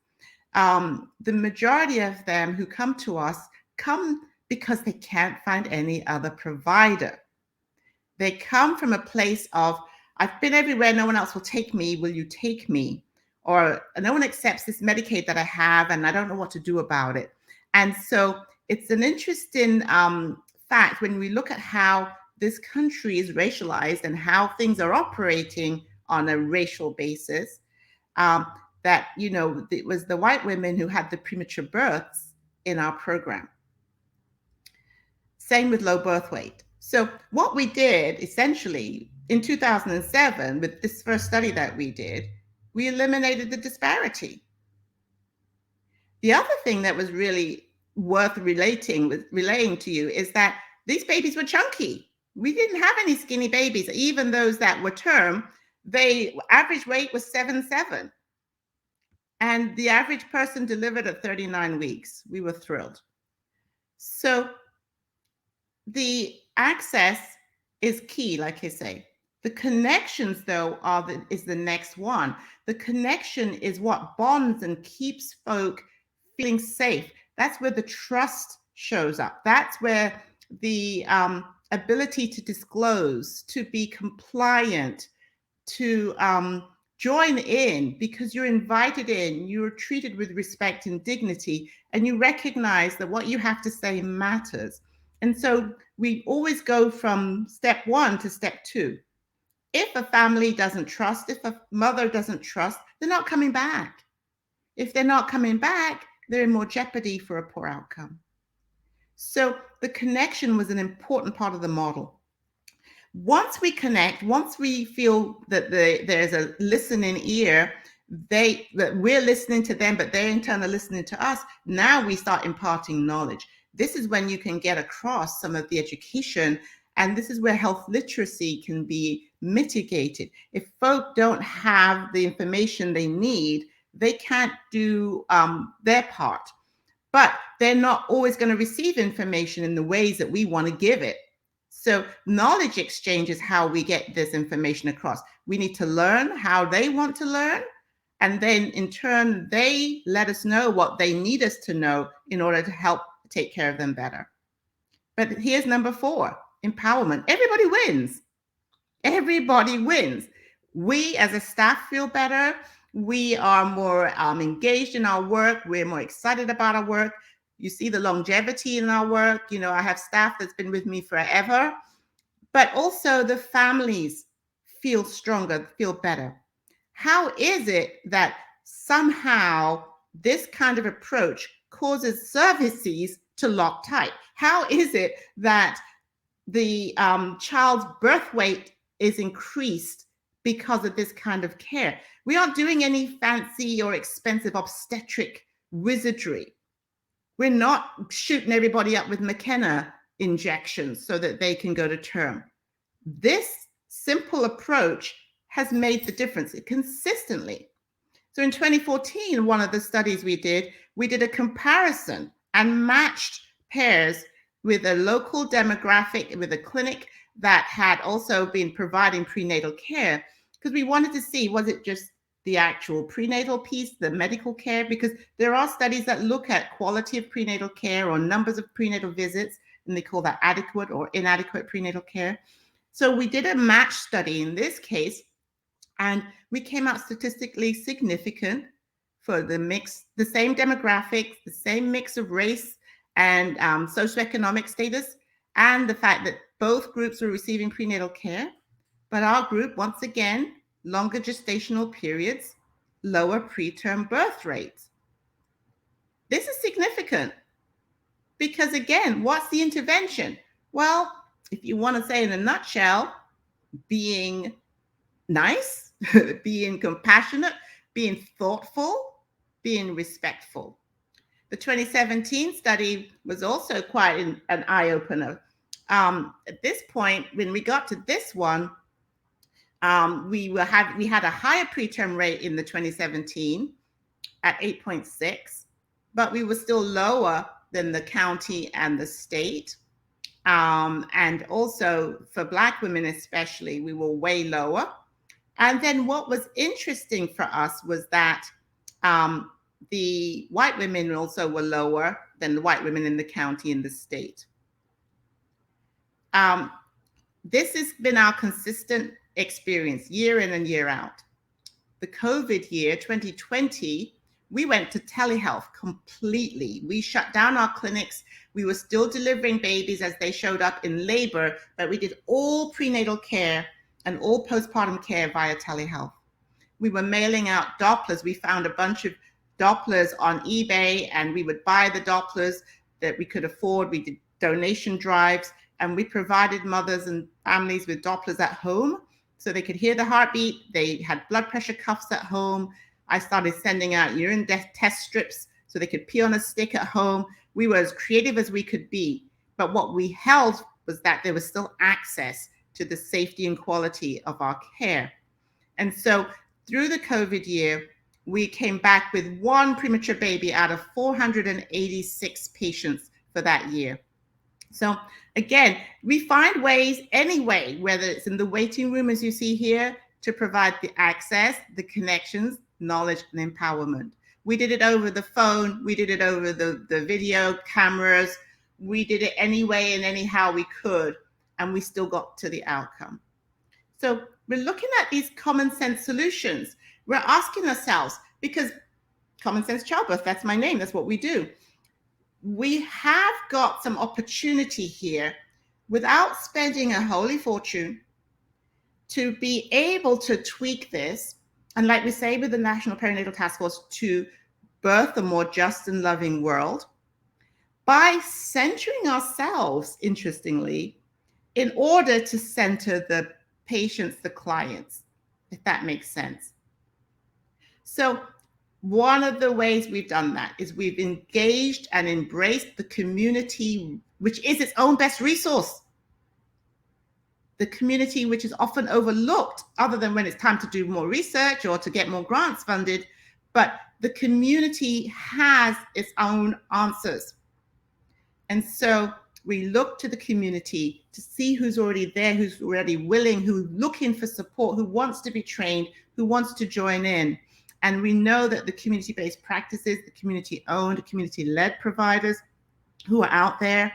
the majority of them who come to us come because they can't find any other provider. They come from a place of, I've been everywhere, no one else will take me, will you take me? Or no one accepts this Medicaid that I have and I don't know what to do about it. And so it's an interesting fact when we look at how this country is racialized and how things are operating on a racial basis, that, you know, it was the white women who had the premature births in our program. Same with low birth weight. So what we did essentially in 2007 with this first study that we did, we eliminated the disparity. The other thing that was really worth relaying to you is that these babies were chunky. We didn't have any skinny babies. Even those that were term, they average weight was 7'7". And the average person delivered at 39 weeks. We were thrilled. So the access is key, like I say. The connections, though, is the next one. The connection is what bonds and keeps folk feeling safe. That's where the trust shows up. That's where the ability to disclose, to be compliant, to join in because you're invited in, you're treated with respect and dignity, and you recognize that what you have to say matters. And so we always go from step one to step two. If a family doesn't trust, if a mother doesn't trust, they're not coming back. If they're not coming back, they're in more jeopardy for a poor outcome. So the connection was an important part of the model. Once we connect, once we feel that there's a listening ear, that we're listening to them, but they're in turn are listening to us, now we start imparting knowledge. This is when you can get across some of the education, and this is where health literacy can be mitigated. If folk don't have the information they need, they can't do their part. But they're not always going to receive information in the ways that we want to give it. So knowledge exchange is how we get this information across. We need to learn how they want to learn. And then in turn, they let us know what they need us to know in order to help take care of them better. But here's number 4, empowerment. Everybody wins. Everybody wins. We as a staff feel better. We are more engaged in our work. We're more excited about our work. You see the longevity in our work. You know, I have staff that's been with me forever, but also the families feel stronger, feel better. How is it that somehow this kind of approach causes services to lock tight? How is it that the child's birth weight is increased because of this kind of care. We aren't doing any fancy or expensive obstetric wizardry. We're not shooting everybody up with McKenna injections so that they can go to term. This simple approach has made the difference consistently. So in 2014, one of the studies we did a comparison and matched pairs with a local demographic, with a clinic that had also been providing prenatal care, because we wanted to see, was it just the actual prenatal piece, the medical care? Because there are studies that look at quality of prenatal care or numbers of prenatal visits, and they call that adequate or inadequate prenatal care. So we did a match study in this case, and we came out statistically significant for the mix, the same demographics, the same mix of race and socioeconomic status, and the fact that both groups were receiving prenatal care. But our group, once again, longer gestational periods, lower preterm birth rates. This is significant because, again, what's the intervention? Well, if you want to say in a nutshell, being nice, being compassionate, being thoughtful, being respectful. The 2017 study was also quite an eye-opener. At this point, when we got to this one, we had a higher preterm rate in the 2017 at 8.6, but we were still lower than the county and the state. And also for Black women especially, we were way lower. And then what was interesting for us was that the white women also were lower than the white women in the county and the state. This has been our consistent experience year in and year out. The COVID year, 2020, we went to telehealth completely. We shut down our clinics. We were still delivering babies as they showed up in labor, but we did all prenatal care and all postpartum care via telehealth. We were mailing out Dopplers. We found a bunch of Dopplers on eBay, and we would buy the Dopplers that we could afford. We did donation drives, and we provided mothers and families with Dopplers at home so they could hear the heartbeat. They had blood pressure cuffs at home. I started sending out urine test strips so they could pee on a stick at home. We were as creative as we could be. But what we held was that there was still access to the safety and quality of our care. And so through the COVID year, we came back with one premature baby out of 486 patients for that year. So again, we find ways anyway, whether it's in the waiting room, as you see here, to provide the access, the connections, knowledge, and empowerment. We did it over the phone. We did it over the video cameras. We did it anyway and anyhow we could, and we still got to the outcome. So we're looking at these common sense solutions. We're asking ourselves, because Common Sense Childbirth, that's my name, that's what we do. We have got some opportunity here without spending a holy fortune to be able to tweak this. And like we say with the National Perinatal Task Force, to birth a more just and loving world by centering ourselves, interestingly, in order to center the patients, the clients, if that makes sense. So one of the ways we've done that is we've engaged and embraced the community, which is its own best resource. The community, which is often overlooked, other than when it's time to do more research or to get more grants funded, but the community has its own answers. And so we look to the community to see who's already there, who's already willing, who's looking for support, who wants to be trained, who wants to join in. And we know that the community-based practices, the community-owned, community-led providers who are out there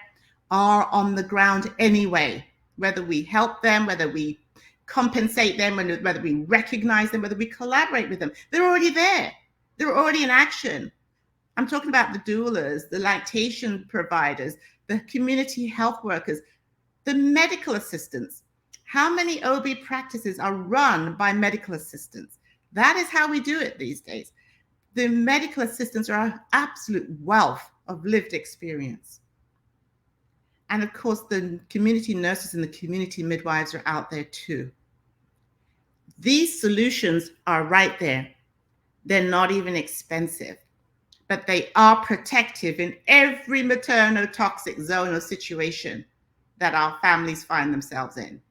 are on the ground anyway, whether we help them, whether we compensate them, whether we recognize them, whether we collaborate with them. They're already there. They're already in action. I'm talking about the doulas, the lactation providers, the community health workers, the medical assistants. How many OB practices are run by medical assistants? That is how we do it these days. The medical assistants are an absolute wealth of lived experience. And of course, the community nurses and the community midwives are out there too. These solutions are right there. They're not even expensive, but they are protective in every materno-toxic zone or situation that our families find themselves in.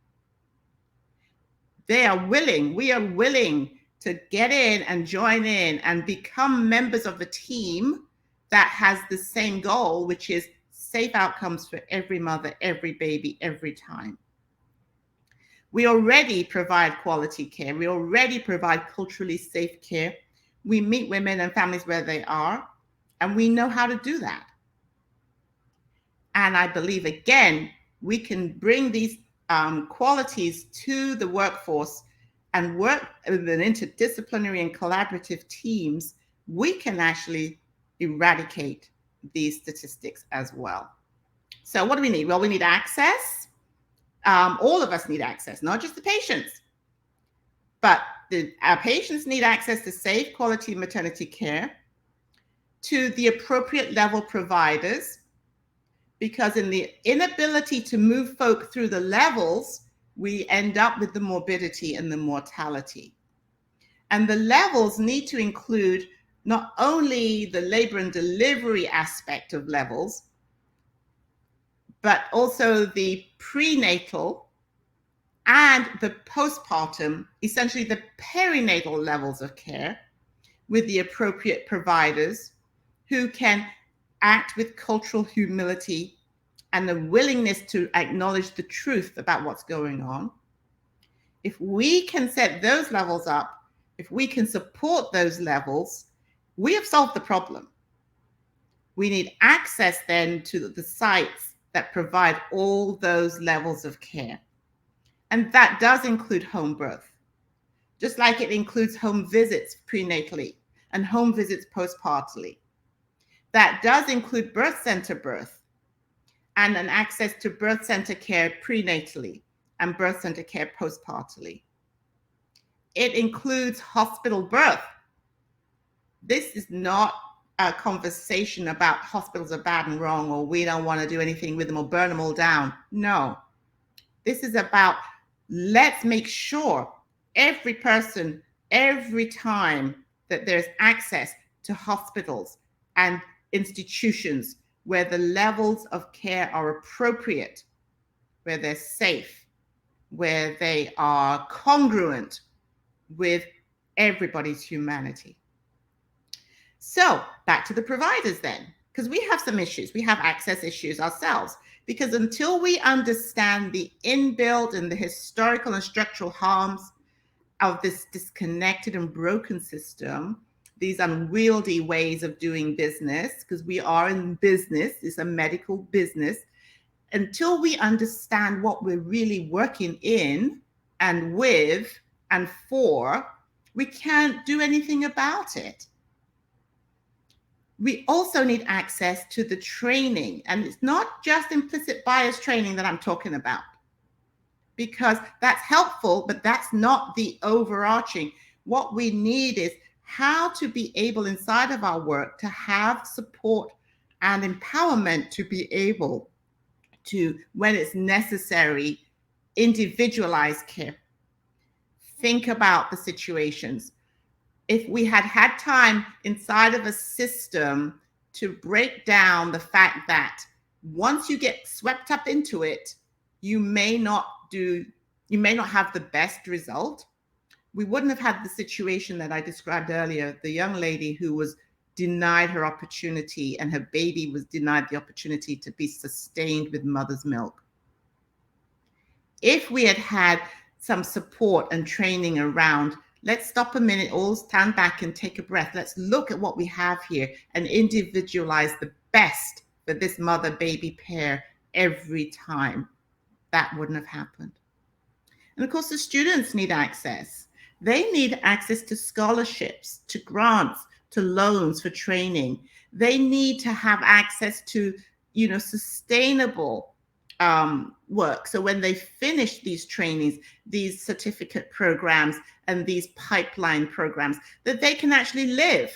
We are willing to get in and join in and become members of a team that has the same goal, which is safe outcomes for every mother, every baby, every time. We already provide quality care. We already provide culturally safe care. We meet women and families where they are, and we know how to do that. And I believe, again, we can bring these qualities to the workforce and work with an interdisciplinary and collaborative teams. We can actually eradicate these statistics as well. So what do we need? Well, we need access. All of us need access, not just the patients, but our patients need access to safe, quality maternity care, to the appropriate level providers, because in the inability to move folk through the levels, we end up with the morbidity and the mortality. And the levels need to include not only the labor and delivery aspect of levels, but also the prenatal and the postpartum, essentially the perinatal levels of care, with the appropriate providers who can act with cultural humility and the willingness to acknowledge the truth about what's going on. If we can set those levels up, if we can support those levels, we have solved the problem. We need access then to the sites that provide all those levels of care. And that does include home birth, just like it includes home visits prenatally and home visits postpartally. That does include birth center birth and an access to birth center care prenatally and birth center care postpartally. It includes hospital birth. This is not a conversation about hospitals are bad and wrong, or we don't want to do anything with them or burn them all down. No, this is about, let's make sure every person, every time, that there's access to hospitals and institutions where the levels of care are appropriate, where they're safe, where they are congruent with everybody's humanity. So back to the providers then, because we have some issues. We have access issues ourselves, because until we understand the inbuilt and the historical and structural harms of this disconnected and broken system, these unwieldy ways of doing business, because we are in business, it's a medical business, until we understand what we're really working in and with and for, we can't do anything about it. We also need access to the training, and it's not just implicit bias training that I'm talking about, because that's helpful, but that's not the overarching. What we need is how to be able inside of our work to have support and empowerment to be able to, when it's necessary, individualize care. Think about the situations. If we had had time inside of a system to break down the fact that once you get swept up into it, you may not have the best result. We wouldn't have had the situation that I described earlier, the young lady who was denied her opportunity and her baby was denied the opportunity to be sustained with mother's milk. If we had had some support and training around, let's stop a minute, all stand back and take a breath. Let's look at what we have here and individualize the best for this mother-baby pair every time. That wouldn't have happened. And of course, the students need access. They need access to scholarships, to grants, to loans for training. They need to have access to, sustainable work. So when they finish these trainings, these certificate programs, and these pipeline programs, that they can actually live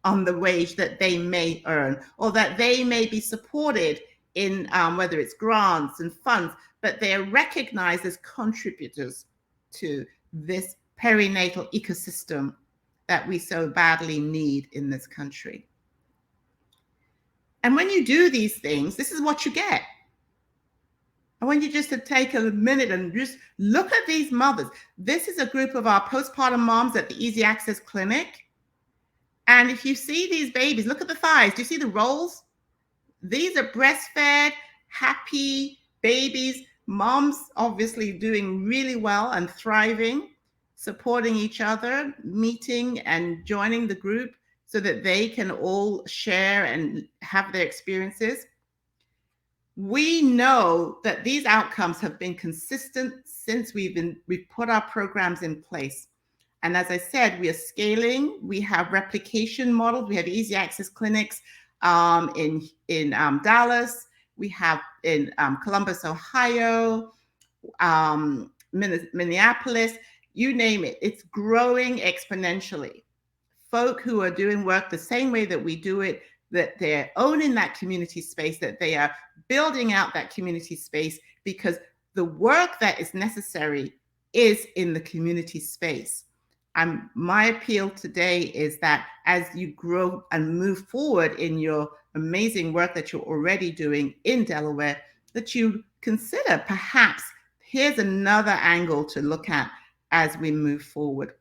on the wage that they may earn, or that they may be supported in whether it's grants and funds, but they are recognized as contributors to this perinatal ecosystem that we so badly need in this country. And when you do these things, this is what you get. I want you just to take a minute and just look at these mothers. This is a group of our postpartum moms at the Easy Access Clinic. And if you see these babies, look at the thighs. Do you see the rolls? These are breastfed, happy babies. Moms obviously doing really well and thriving, supporting each other, meeting and joining the group so that they can all share and have their experiences. We know that these outcomes have been consistent since we've put our programs in place. And as I said, we are scaling. We have replication models. We have easy access clinics in Dallas. We have in Columbus, Ohio, Minneapolis, you name it. It's growing exponentially. Folk who are doing work the same way that we do it, that they're owning that community space, that they are building out that community space, because the work that is necessary is in the community space. My appeal today is that as you grow and move forward in your amazing work that you're already doing in Delaware, that you consider perhaps here's another angle to look at as we move forward.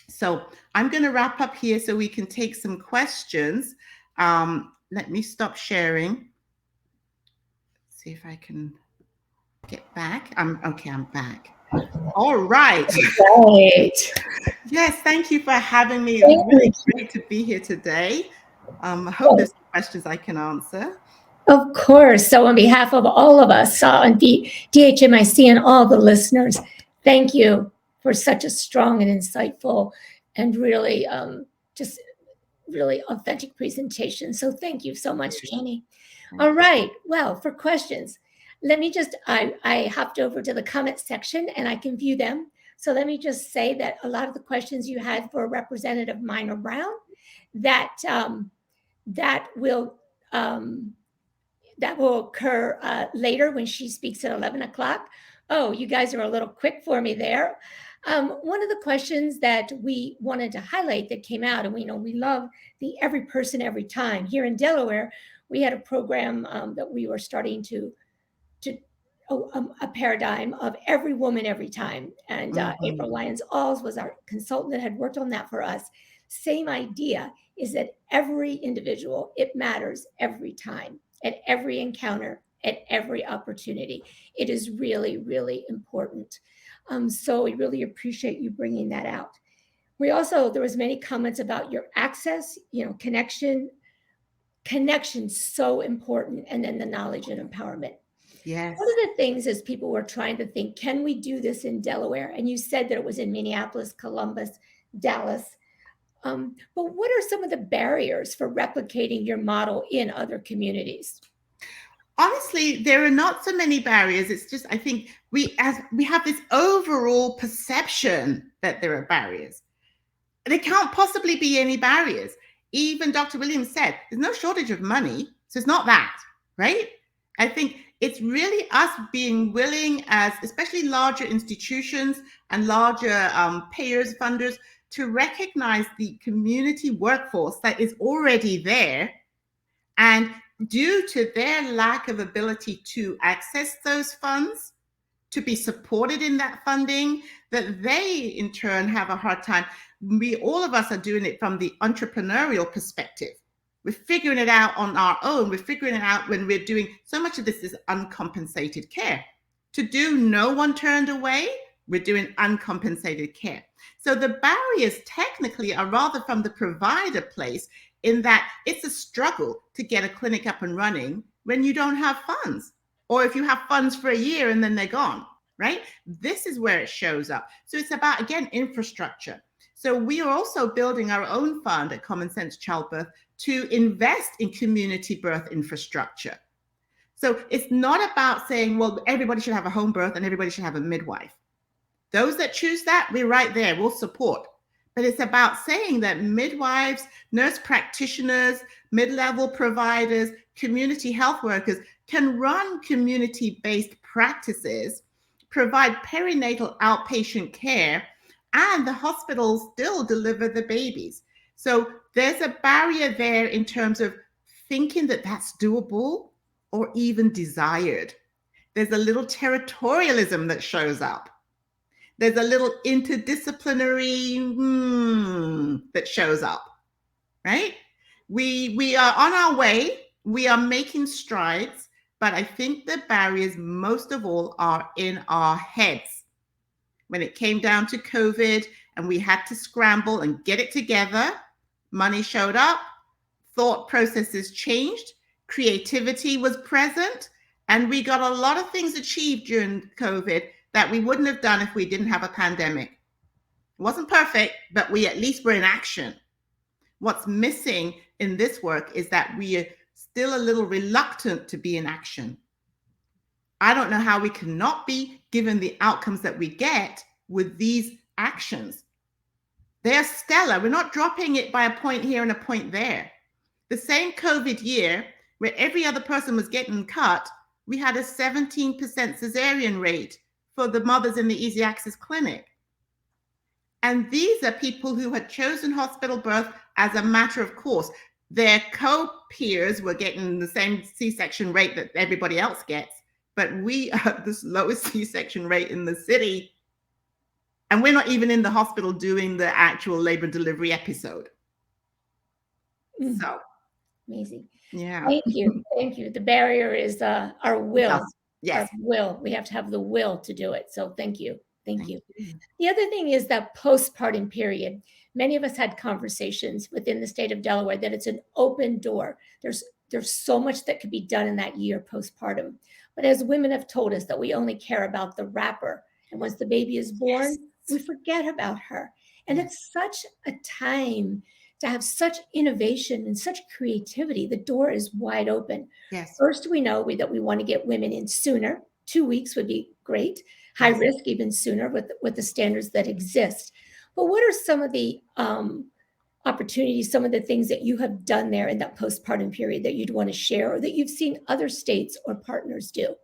So I'm going to wrap up here so we can take some questions. Let me stop sharing. See if I can get back. I'm back. All right. Right. Yes, thank you for having me. It's really great to be here today. I hope there's some questions I can answer. Of course. So on behalf of all of us on DHMIC and all the listeners, thank you for such a strong and insightful and really just really authentic presentation. So thank you so much, Jenny. All right. Well, for questions, let me just, I hopped over to the comment section and I can view them. So let me just say that a lot of the questions you had for Representative Minor Brown, that will occur later when she speaks at 11 o'clock. Oh, you guys are a little quick for me there. One of the questions that we wanted to highlight that came out, and we know we love the Every Person Every Time. Here in Delaware, we had a program that we were starting to a paradigm of every woman every time. And April Lyons-Alls was our consultant that had worked on that for us. Same idea is that every individual, it matters every time, at every encounter, at every opportunity. It is really, really important. So we really appreciate you bringing that out. We also, there was many comments about your access, connection, so important, and then the knowledge and empowerment. Yes. One of the things is people were trying to think, can we do this in Delaware? And you said that it was in Minneapolis, Columbus, Dallas. But what are some of the barriers for replicating your model in other communities? Honestly, there are not so many barriers. It's just, I think we have this overall perception that there are barriers. There can't possibly be any barriers. Even Dr. Williams said, there's no shortage of money. So it's not that, right? I think it's really us being willing, as especially larger institutions and larger payers, funders, to recognize the community workforce that is already there, and due to their lack of ability to access those funds, to be supported in that funding, that they in turn have a hard time. All of us are doing it from the entrepreneurial perspective. We're figuring it out on our own. We're figuring it out when we're doing, so much of this is uncompensated care. To do no one turned away, we're doing uncompensated care. So the barriers technically are rather from the provider place, in that it's a struggle to get a clinic up and running when you don't have funds, or if you have funds for a year and then they're gone, right? This is where it shows up. So it's about, again, infrastructure. So we are also building our own fund at Common Sense Childbirth to invest in community birth infrastructure. So it's not about saying, well, everybody should have a home birth and everybody should have a midwife. Those that choose that, we're right there, we'll support. But it's about saying that midwives, nurse practitioners, mid-level providers, community health workers can run community-based practices, provide perinatal outpatient care, and the hospitals still deliver the babies. So there's a barrier there in terms of thinking that that's doable or even desired. There's a little territorialism that shows up. There's a little interdisciplinary that shows up, right? We are on our way. We are making strides, but I think the barriers most of all are in our heads. When it came down to COVID and we had to scramble and get it together, money showed up, thought processes changed, creativity was present, and we got a lot of things achieved during COVID that we wouldn't have done if we didn't have a pandemic. It wasn't perfect, but we at least were in action. What's missing in this work is that we are still a little reluctant to be in action. I don't know how we cannot be, given the outcomes that we get with these actions. They're stellar. We're not dropping it by a point here and a point there. The same COVID year, where every other person was getting cut, we had a 17% cesarean rate for the mothers in the Easy Access Clinic. And these are people who had chosen hospital birth as a matter of course. Their co-peers were getting the same C-section rate that everybody else gets, but we are the lowest C-section rate in the city. And we're not even in the hospital doing the actual labor delivery episode. So amazing. Yeah. Thank you. Thank you. The barrier is our will. Yes. Our will. We have to have the will to do it. So thank you. Thank you. The other thing is that postpartum period. Many of us had conversations within the state of Delaware that it's an open door. There's so much that could be done in that year postpartum. But as women have told us that we only care about the wrapper. And once the baby is born, we forget about her. And it's such a time to have such innovation and such creativity. The door is wide open. Yes. First, we know that we want to get women in sooner. 2 weeks would be great. High risk even sooner with the standards that exist. But what are some of the opportunities, some of the things that you have done there in that postpartum period that you'd want to share or that you've seen other states or partners do?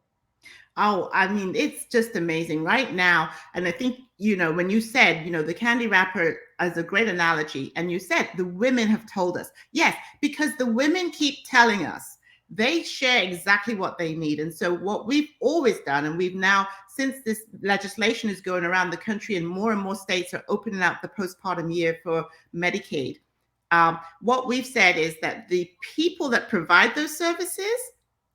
Oh, I mean, it's just amazing right now. And I think, when you said, the candy wrapper as a great analogy, and you said the women have told us, yes, because the women keep telling us they share exactly what they need. And so what we've always done, and we've now, since this legislation is going around the country and more states are opening up the postpartum year for Medicaid, what we've said is that the people that provide those services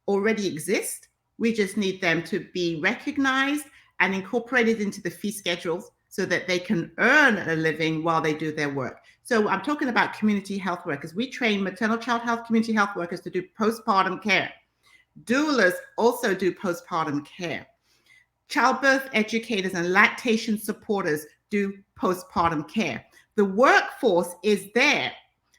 already exist. We just need them to be recognized and incorporated into the fee schedules so that they can earn a living while they do their work. So I'm talking about community health workers. We train maternal child health community health workers to do postpartum care. Doulas also do postpartum care. Childbirth educators and lactation supporters do postpartum care. The workforce is there.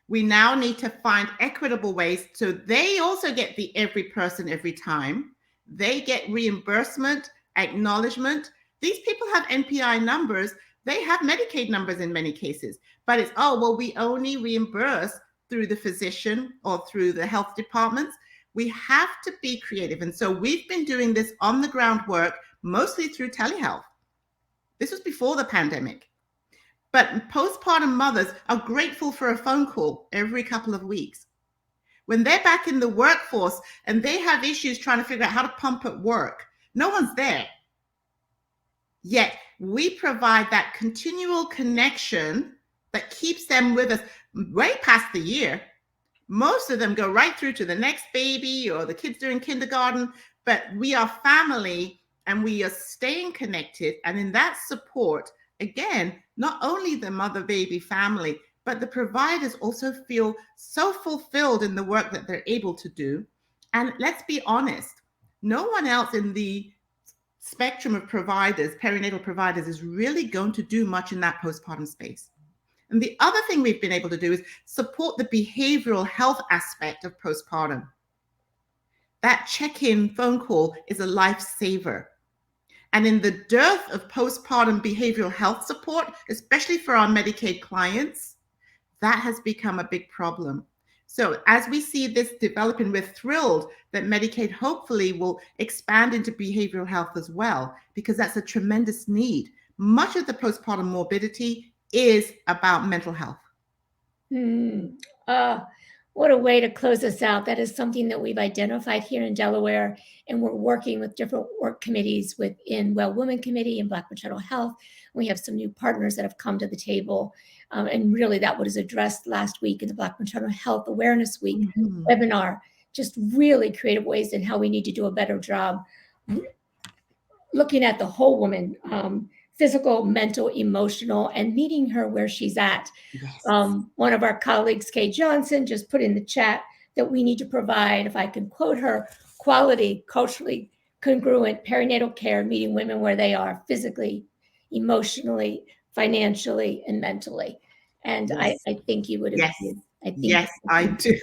We now need to find equitable ways so they also get the every person every time. They get reimbursement, acknowledgement. These people have NPI numbers. They have Medicaid numbers in many cases, but it's, we only reimburse through the physician or through the health departments. We have to be creative. And so we've been doing this on the ground work, mostly through telehealth. This was before the pandemic. But postpartum mothers are grateful for a phone call every couple of weeks. When they're back in the workforce and they have issues trying to figure out how to pump at work, no one's there. Yet we provide that continual connection that keeps them with us way past the year. Most of them go right through to the next baby or the kids doing kindergarten, but we are family and we are staying connected. And in that support, again, not only the mother-baby family, but the providers also feel so fulfilled in the work that they're able to do. And let's be honest, no one else in the spectrum of providers, perinatal providers, is really going to do much in that postpartum space. And the other thing we've been able to do is support the behavioral health aspect of postpartum. That check-in phone call is a lifesaver. And in the dearth of postpartum behavioral health support, especially for our Medicaid clients, that has become a big problem. So as we see this developing, we're thrilled that Medicaid hopefully will expand into behavioral health as well, because that's a tremendous need. much of the postpartum morbidity is about mental health. What a way to close us out. That is something that we've identified here in Delaware, and we're working with different work committees within Well Women Committee and Black Maternal Health. We have some new partners that have come to the table, and really that was addressed last week in the Black Maternal Health Awareness Week webinar. Just really creative ways in how we need to do a better job looking at the whole woman, physical, mental, emotional, and meeting her where she's at. Yes. One of our colleagues, Kay Johnson, just put in the chat that we need to provide, if I can quote her, quality, culturally congruent perinatal care, meeting women where they are physically, emotionally, financially, and mentally. And Yes. I think you would Yes. agree. Yes, I do.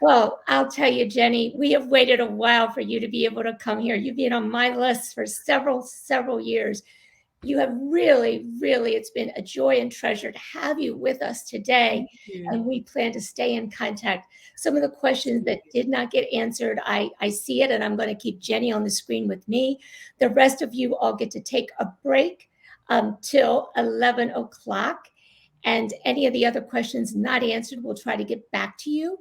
Well, I'll tell you, Jenny, we have waited a while for you to be able to come here. You've been on my list for several years. You have really, it's been a joy and treasure to have you with us today. And we plan to stay in contact. Some of the questions that did not get answered, I see it, and I'm going to keep Jenny on the screen with me. The rest of you all get to take a break till 11 o'clock. And any of the other questions not answered, we'll try to get back to you.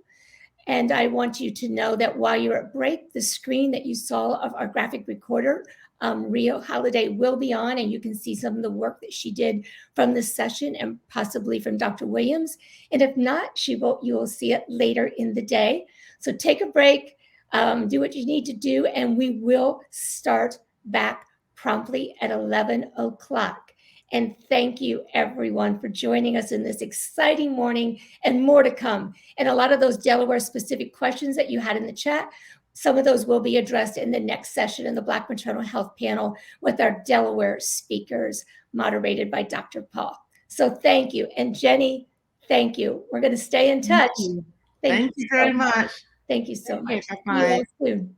And I want you to know that while you're at break, the screen that you saw of our graphic recorder, Rio Holiday, will be on, and you can see some of the work that she did from this session and possibly from Dr. Williams. And if not, you will see it later in the day. So take a break, do what you need to do, and we will start back promptly at 11 o'clock. And thank you, everyone, for joining us in this exciting morning, and more to come. And a lot of those Delaware-specific questions that you had in the chat, some of those will be addressed in the next session in the Black Maternal Health panel with our Delaware speakers, moderated by Dr. Paul. So thank you. And Jenny, thank you. We're going to stay in touch. Thank you very much. Thank you so much. Bye-bye. See you all soon.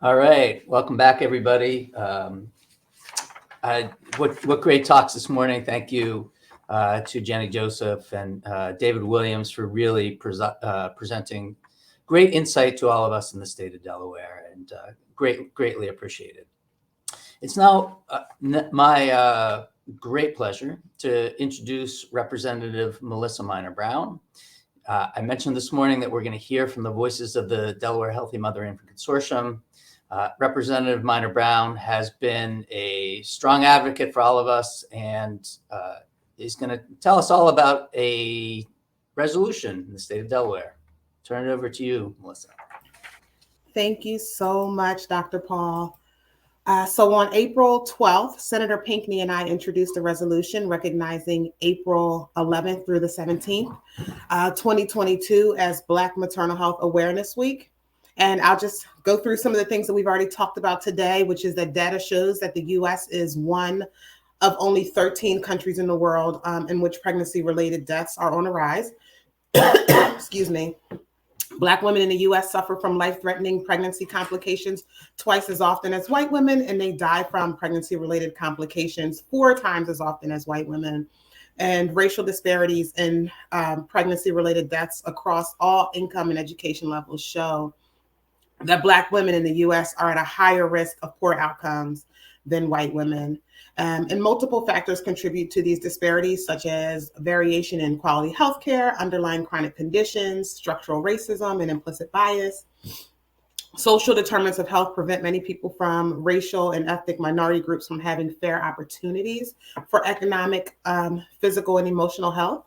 All right, welcome back, everybody. What great talks this morning. Thank you to Jenny Joseph and David Williams for really presenting great insight to all of us in the state of Delaware, and greatly appreciated. It's now my great pleasure to introduce Representative Melissa Minor-Brown. I mentioned this morning that we're going to hear from the voices of the Delaware Healthy Mother-Infant Consortium. Representative Minor-Brown has been a strong advocate for all of us and is going to tell us all about a resolution in the state of Delaware. Turn it over to you, Melissa. Thank you so much, Dr. Paul. So on April 12th, Senator Pinckney and I introduced a resolution recognizing April 11th through the 17th, 2022 as Black Maternal Health Awareness Week. And I'll just go through some of the things that we've already talked about today, which is that data shows that the US is one of only 13 countries in the world in which pregnancy-related deaths are on a rise. Excuse me. Black women in the US suffer from life-threatening pregnancy complications twice as often as white women, and they die from pregnancy-related complications 4 times as often as white women. And racial disparities in pregnancy-related deaths across all income and education levels show that Black women in the US are at a higher risk of poor outcomes than white women. And multiple factors contribute to these disparities, such as variation in quality healthcare, underlying chronic conditions, structural racism, and implicit bias. Social determinants of health prevent many people from racial and ethnic minority groups from having fair opportunities for economic, physical, and emotional health.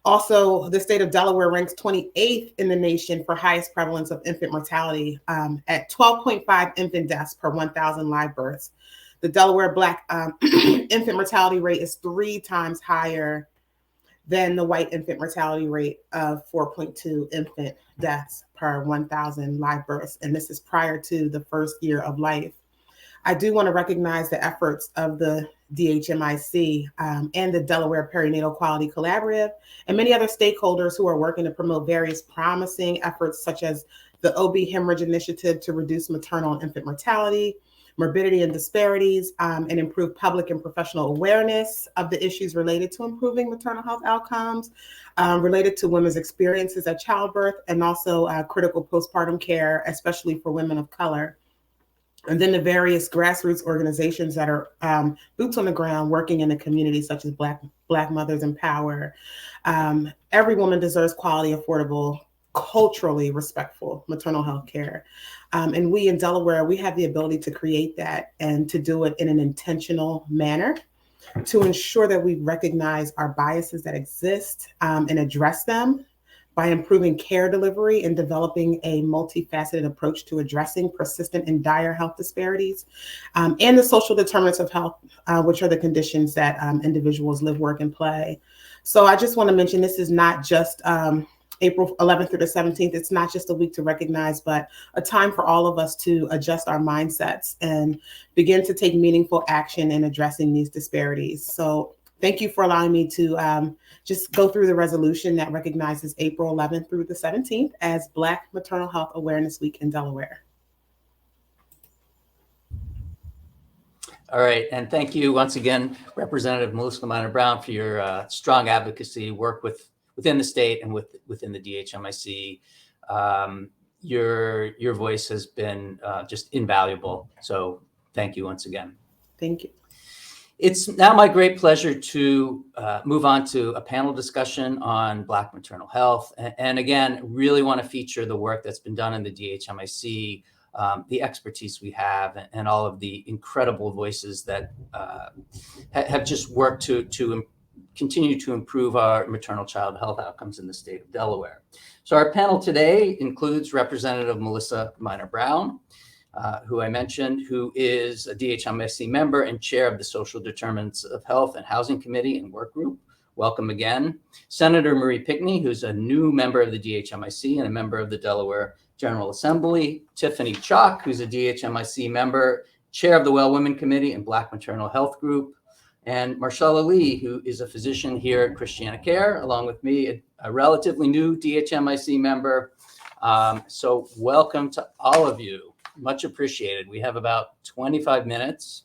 Also, the state of Delaware ranks 28th in the nation for highest prevalence of infant mortality at 12.5 infant deaths per 1,000 live births. The Delaware Black infant mortality rate is 3 times higher than the white infant mortality rate of 4.2 infant deaths per 1,000 live births. And this is prior to the first year of life. I do want to recognize the efforts of the DHMIC and the Delaware Perinatal Quality Collaborative and many other stakeholders who are working to promote various promising efforts such as the OB Hemorrhage Initiative to reduce maternal and infant mortality, morbidity and disparities, and improve public and professional awareness of the issues related to improving maternal health outcomes, related to women's experiences at childbirth, and also critical postpartum care, especially for women of color. And then the various grassroots organizations that are boots on the ground working in the community, such as Black Mothers in Power. Every woman deserves quality, affordable, culturally respectful maternal health care. And we in Delaware, we have the ability to create that and to do it in an intentional manner to ensure that we recognize our biases that exist and address them by improving care delivery and developing a multifaceted approach to addressing persistent and dire health disparities, and the social determinants of health, which are the conditions that individuals live, work, and play. So I just want to mention this is not just April 11th through the 17th. It's not just a week to recognize, but a time for all of us to adjust our mindsets and begin to take meaningful action in addressing these disparities. So thank you for allowing me to just go through the resolution that recognizes April 11th through the 17th as Black Maternal Health Awareness Week in Delaware. All right, and thank you once again, Representative Melissa Minor-Brown, for your strong advocacy work within the state and within the DHMIC. Your voice has been just invaluable. So thank you once again. Thank you. It's now my great pleasure to move on to a panel discussion on Black maternal health. And again, really want to feature the work that's been done in the DHMIC, the expertise we have, and all of the incredible voices that have just worked to continue to improve our maternal child health outcomes in the state of Delaware. So our panel today includes Representative Melissa Minor-Brown, who I mentioned, who is a DHMIC member and chair of the Social Determinants of Health and Housing Committee and Work Group. Welcome again. Senator Marie Pinckney, who's a new member of the DHMIC and a member of the Delaware General Assembly. Tiffany Chalk, who's a DHMIC member, chair of the Well Women Committee and Black Maternal Health Group. And Marcella Lee, who is a physician here at Christiana Care, along with me, a relatively new DHMIC member. So welcome to all of you. Much appreciated. We have about 25 minutes.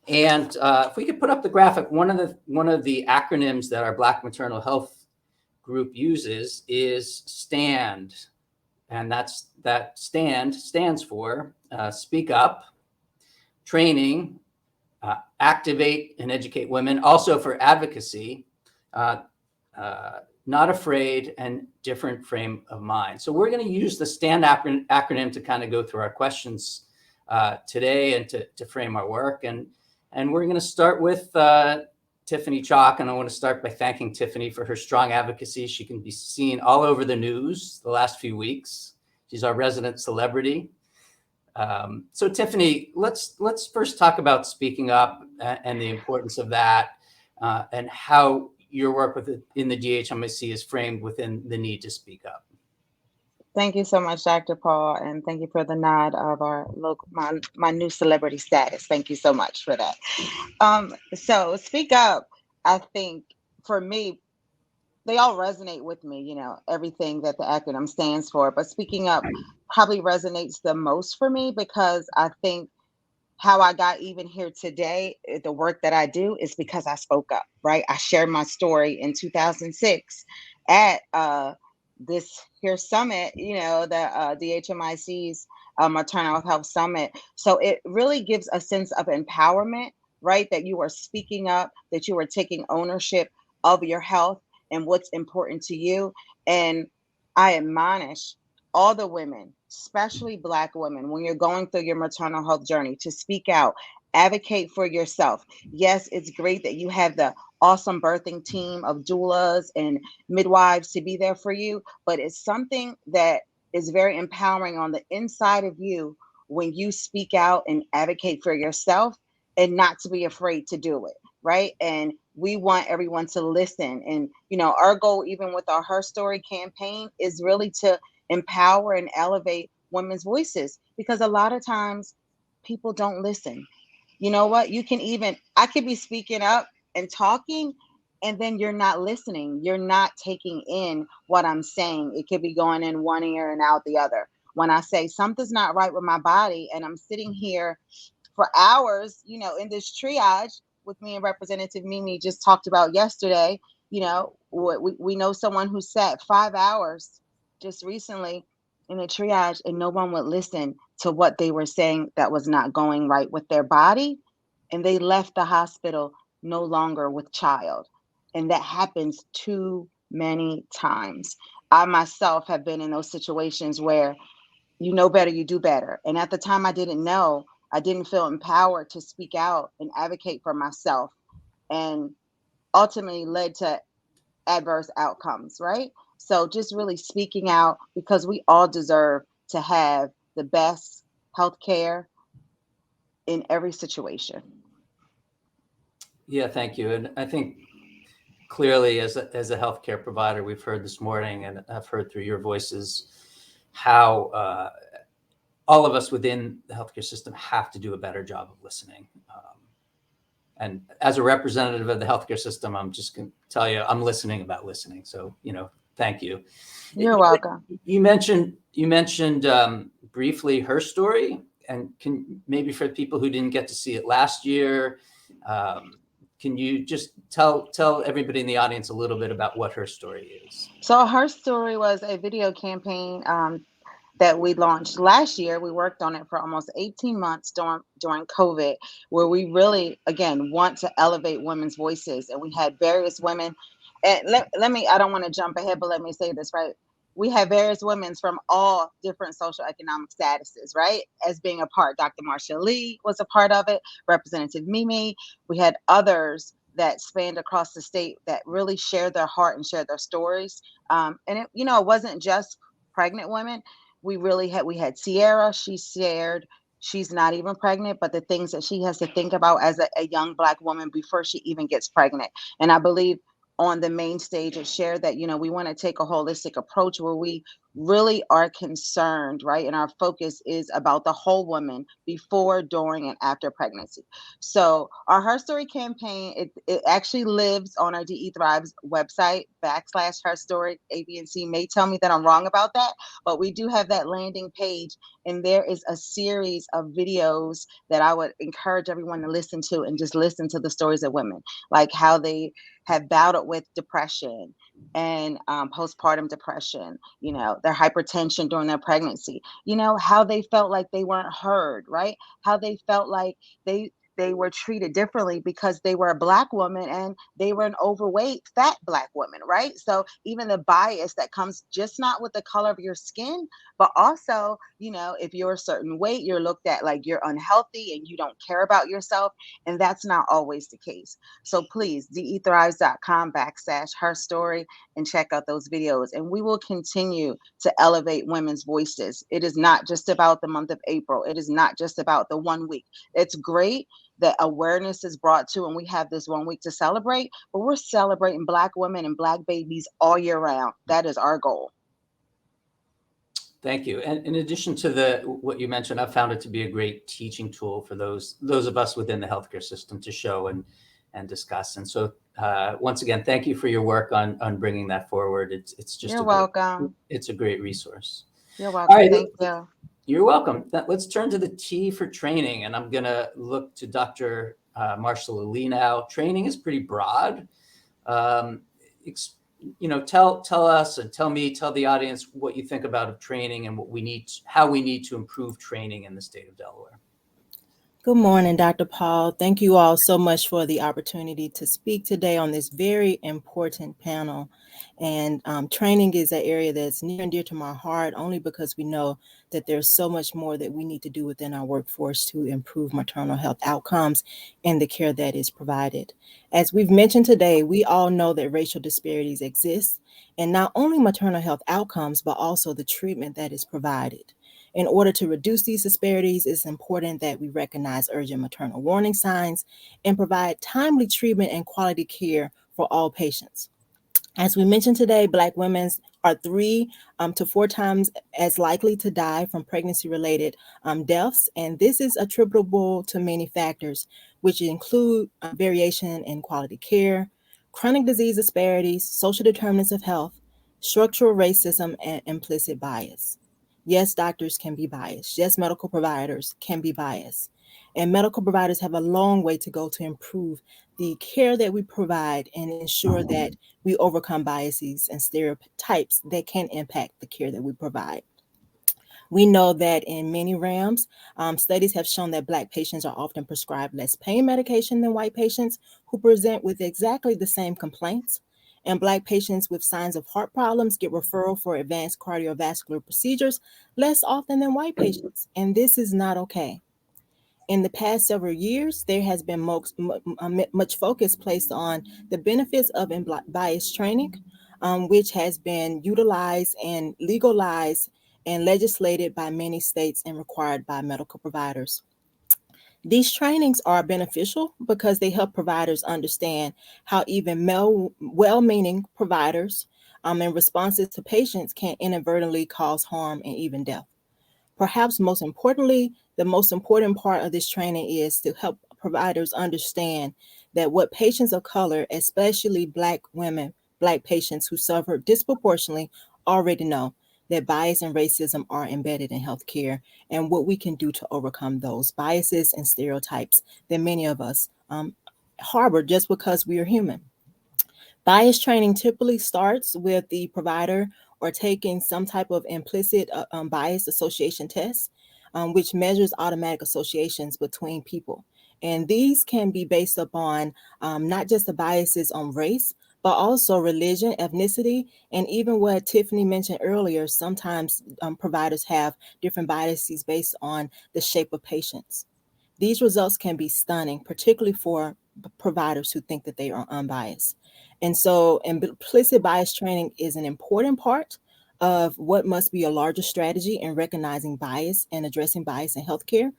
And if we could put up the graphic, one of the acronyms that our Black Maternal Health group uses is STAND. And that STAND stands for Speak Up, Training, Activate and Educate Women, also for Advocacy, Not Afraid, and Different Frame of Mind. So we're going to use the STAND acronym to kind of go through our questions today and to frame our work. And we're going to start with Tiffany Chalk, and I want to start by thanking Tiffany for her strong advocacy. She can be seen all over the news the last few weeks. She's our resident celebrity. So Tiffany, let's first talk about speaking up and the importance of that, and how your work in the DHMIC is framed within the need to speak up. Thank you so much, Dr. Paul, and thank you for the nod of our local, my new celebrity status. Thank you so much for that. So speak up, I think for me, they all resonate with me, you know, everything that the acronym stands for, but speaking up probably resonates the most for me, because I think how I got even here today, the work that I do, is because I spoke up, right? I shared my story in 2006 at this here summit, you know, the DHMIC's Maternal Health Summit. So it really gives a sense of empowerment, right? That you are speaking up, that you are taking ownership of your health and what's important to you. And I admonish all the women, especially Black women, when you're going through your maternal health journey, to speak out, advocate for yourself. Yes, it's great that you have the awesome birthing team of doulas and midwives to be there for you, but it's something that is very empowering on the inside of you when you speak out and advocate for yourself, and not to be afraid to do it, right? And we want everyone to listen. And, you know, our goal, even with our Her Story campaign, is really to empower and elevate women's voices, because a lot of times people don't listen. You know what? I could be speaking up and talking, and then you're not listening. You're not taking in what I'm saying. It could be going in one ear and out the other. When I say something's not right with my body, and I'm sitting here for hours, you know, in this triage with me and Representative Mimi just talked about yesterday, you know, we know someone who sat 5 hours just recently in a triage, and no one would listen to what they were saying that was not going right with their body. And they left the hospital no longer with child. And that happens too many times. I myself have been in those situations where you know better, you do better. And at the time I didn't know, I didn't feel empowered to speak out and advocate for myself, and ultimately led to adverse outcomes, right? So just really speaking out, because we all deserve to have the best healthcare in every situation. Yeah, thank you. And I think clearly as a healthcare provider, we've heard this morning, and I've heard through your voices, how all of us within the healthcare system have to do a better job of listening. And as a representative of the healthcare system, I'm just going to tell you, I'm listening about listening. So, you know, thank you. You're welcome. You mentioned briefly Her Story, and can maybe for people who didn't get to see it last year, can you just tell everybody in the audience a little bit about what Her Story is? So Her Story was a video campaign that we launched last year. We worked on it for almost 18 months during COVID, where we really, again, want to elevate women's voices. And we had various women, and let me, I don't want to jump ahead, but let me say this, right? We had various women from all different socioeconomic statuses, right? As being a part. Dr. Marcia Lee was a part of it, Representative Mimi. We had others that spanned across the state that really shared their heart and shared their stories. And it, you know, it wasn't just pregnant women. We had Sierra. She shared, she's not even pregnant, but the things that she has to think about as a young Black woman before she even gets pregnant. And I believe on the main stage it shared that, you know, we want to take a holistic approach where we really are concerned, right? And our focus is about the whole woman before, during, and after pregnancy. So our Her Story campaign, it actually lives on our DE Thrives website, /Her Story. ABC may tell me that I'm wrong about that, but we do have that landing page, and there is a series of videos that I would encourage everyone to listen to, and just listen to the stories of women, like how they have battled with depression and postpartum depression, their hypertension during their pregnancy, how they felt like they weren't heard, right? How they felt like they were treated differently because they were a Black woman and they were an overweight, fat Black woman, right? So even the bias that comes just not with the color of your skin, but also, if you're a certain weight, you're looked at like you're unhealthy and you don't care about yourself. And that's not always the case. So please, dethrives.com /Her Story, and check out those videos. And we will continue to elevate women's voices. It is not just about the month of April. It is not just about the 1 week. It's great that awareness is brought to, and we have this 1 week to celebrate, but we're celebrating Black women and Black babies all year round. That is our goal. Thank you. And in addition to what you mentioned, I found it to be a great teaching tool for those of us within the healthcare system to show and discuss. And so once again, thank you for your work on bringing that forward. It's just You're welcome. It's a great resource. You're welcome. All right, thank you. You're welcome. Let's turn to the T for training, and I'm going to look to Dr. Marshall Ali now. Training is pretty broad. Tell us and tell the audience what you think about training and how we need to improve training in the state of Delaware. Good morning, Dr. Paul. Thank you all so much for the opportunity to speak today on this very important panel. And training is an area that's near and dear to my heart, only because we know that there's so much more that we need to do within our workforce to improve maternal health outcomes and the care that is provided. As we've mentioned today, we all know that racial disparities exist, and not only maternal health outcomes, but also the treatment that is provided. In order to reduce these disparities, it's important that we recognize urgent maternal warning signs and provide timely treatment and quality care for all patients. As we mentioned today, Black women are 3 to 4 times as likely to die from pregnancy-related deaths, and this is attributable to many factors, which include variation in quality care, chronic disease disparities, social determinants of health, structural racism, and implicit bias. Yes, doctors can be biased. Yes, medical providers can be biased. And medical providers have a long way to go to improve the care that we provide and ensure that we overcome biases and stereotypes that can impact the care that we provide. We know that in many realms, studies have shown that Black patients are often prescribed less pain medication than white patients who present with exactly the same complaints. And Black patients with signs of heart problems get referral for advanced cardiovascular procedures less often than white patients. And this is not okay. In the past several years, there has been much focus placed on the benefits of bias training, which has been utilized and legalized and legislated by many states and required by medical providers. These trainings are beneficial because they help providers understand how even well-meaning providers and responses to patients can inadvertently cause harm and even death. Perhaps most importantly, the most important part of this training is to help providers understand that what patients of color, especially Black women, Black patients who suffer disproportionately, already know that bias and racism are embedded in healthcare and what we can do to overcome those biases and stereotypes that many of us harbor just because we are human. Bias training typically starts with the provider or taking some type of implicit bias association test, which measures automatic associations between people. And these can be based upon not just the biases on race, but also religion, ethnicity, and even what Tiffany mentioned earlier, sometimes providers have different biases based on the shape of patients. These results can be stunning, particularly for providers who think that they are unbiased. And so implicit bias training is an important part of what must be a larger strategy in recognizing bias and addressing bias in healthcare.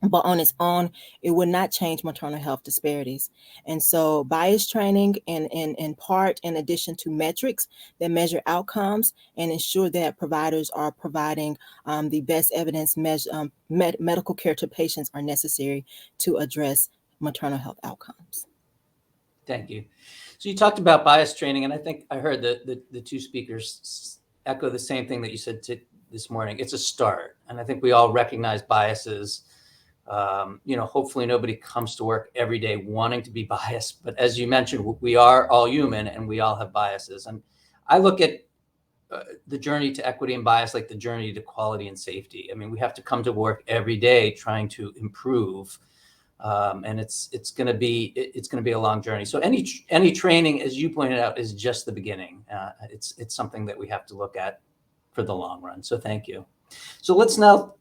but on its own, it would not change maternal health disparities. And so bias training in part, in addition to metrics that measure outcomes and ensure that providers are providing the best evidence medical care to patients, are necessary to address maternal health outcomes. Thank you. So you talked about bias training, and I think I heard the two speakers echo the same thing that you said this morning. It's a start, and I think we all recognize biases. Hopefully nobody comes to work every day wanting to be biased, but as you mentioned, we are all human and we all have biases. And I look at the journey to equity and bias like the journey to quality and safety. I mean, we have to come to work every day trying to improve, and it's going to be a long journey. So any training, as you pointed out, is just the beginning. It's something that we have to look at for the long run. So thank you. So let's now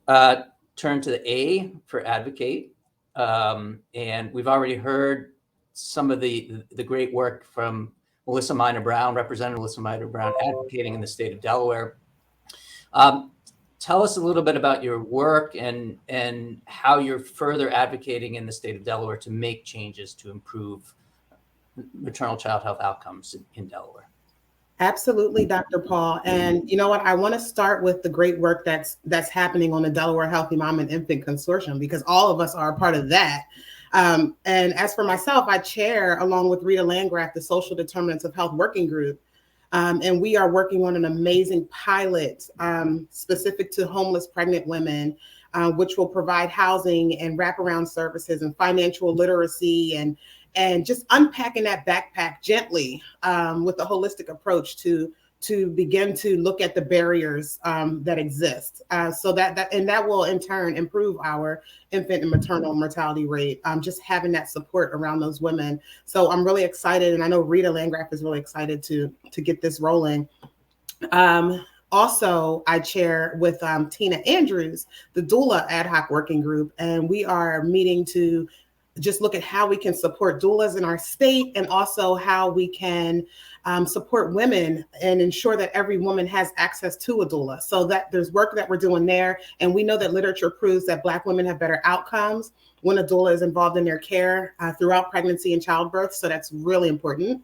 turn to the A for advocate. And we've already heard some of the great work from Melissa Minor-Brown, Representative Melissa Minor-Brown, advocating in the state of Delaware. Tell us a little bit about your work and how you're further advocating in the state of Delaware to make changes to improve maternal child health outcomes in Delaware. Absolutely, Dr. Paul. And you know what? I want to start with the great work that's happening on the Delaware Healthy Mom and Infant Consortium, because all of us are a part of that. And as for myself, I chair, along with Rita Landgraf, the Social Determinants of Health Working Group. And we are working on an amazing pilot specific to homeless pregnant women, which will provide housing and wraparound services and financial literacy and just unpacking that backpack gently with a holistic approach to begin to look at the barriers that exist, so that will in turn improve our infant and maternal mortality rate, just having that support around those women. So I'm really excited, and I know Rita Landgraf is really excited to get this rolling. Also, I chair with Tina Andrews, the doula ad hoc working group, and we are meeting to just look at how we can support doulas in our state, and also how we can support women and ensure that every woman has access to a doula. So that there's work that we're doing there. And we know that literature proves that Black women have better outcomes when a doula is involved in their care throughout pregnancy and childbirth. So that's really important.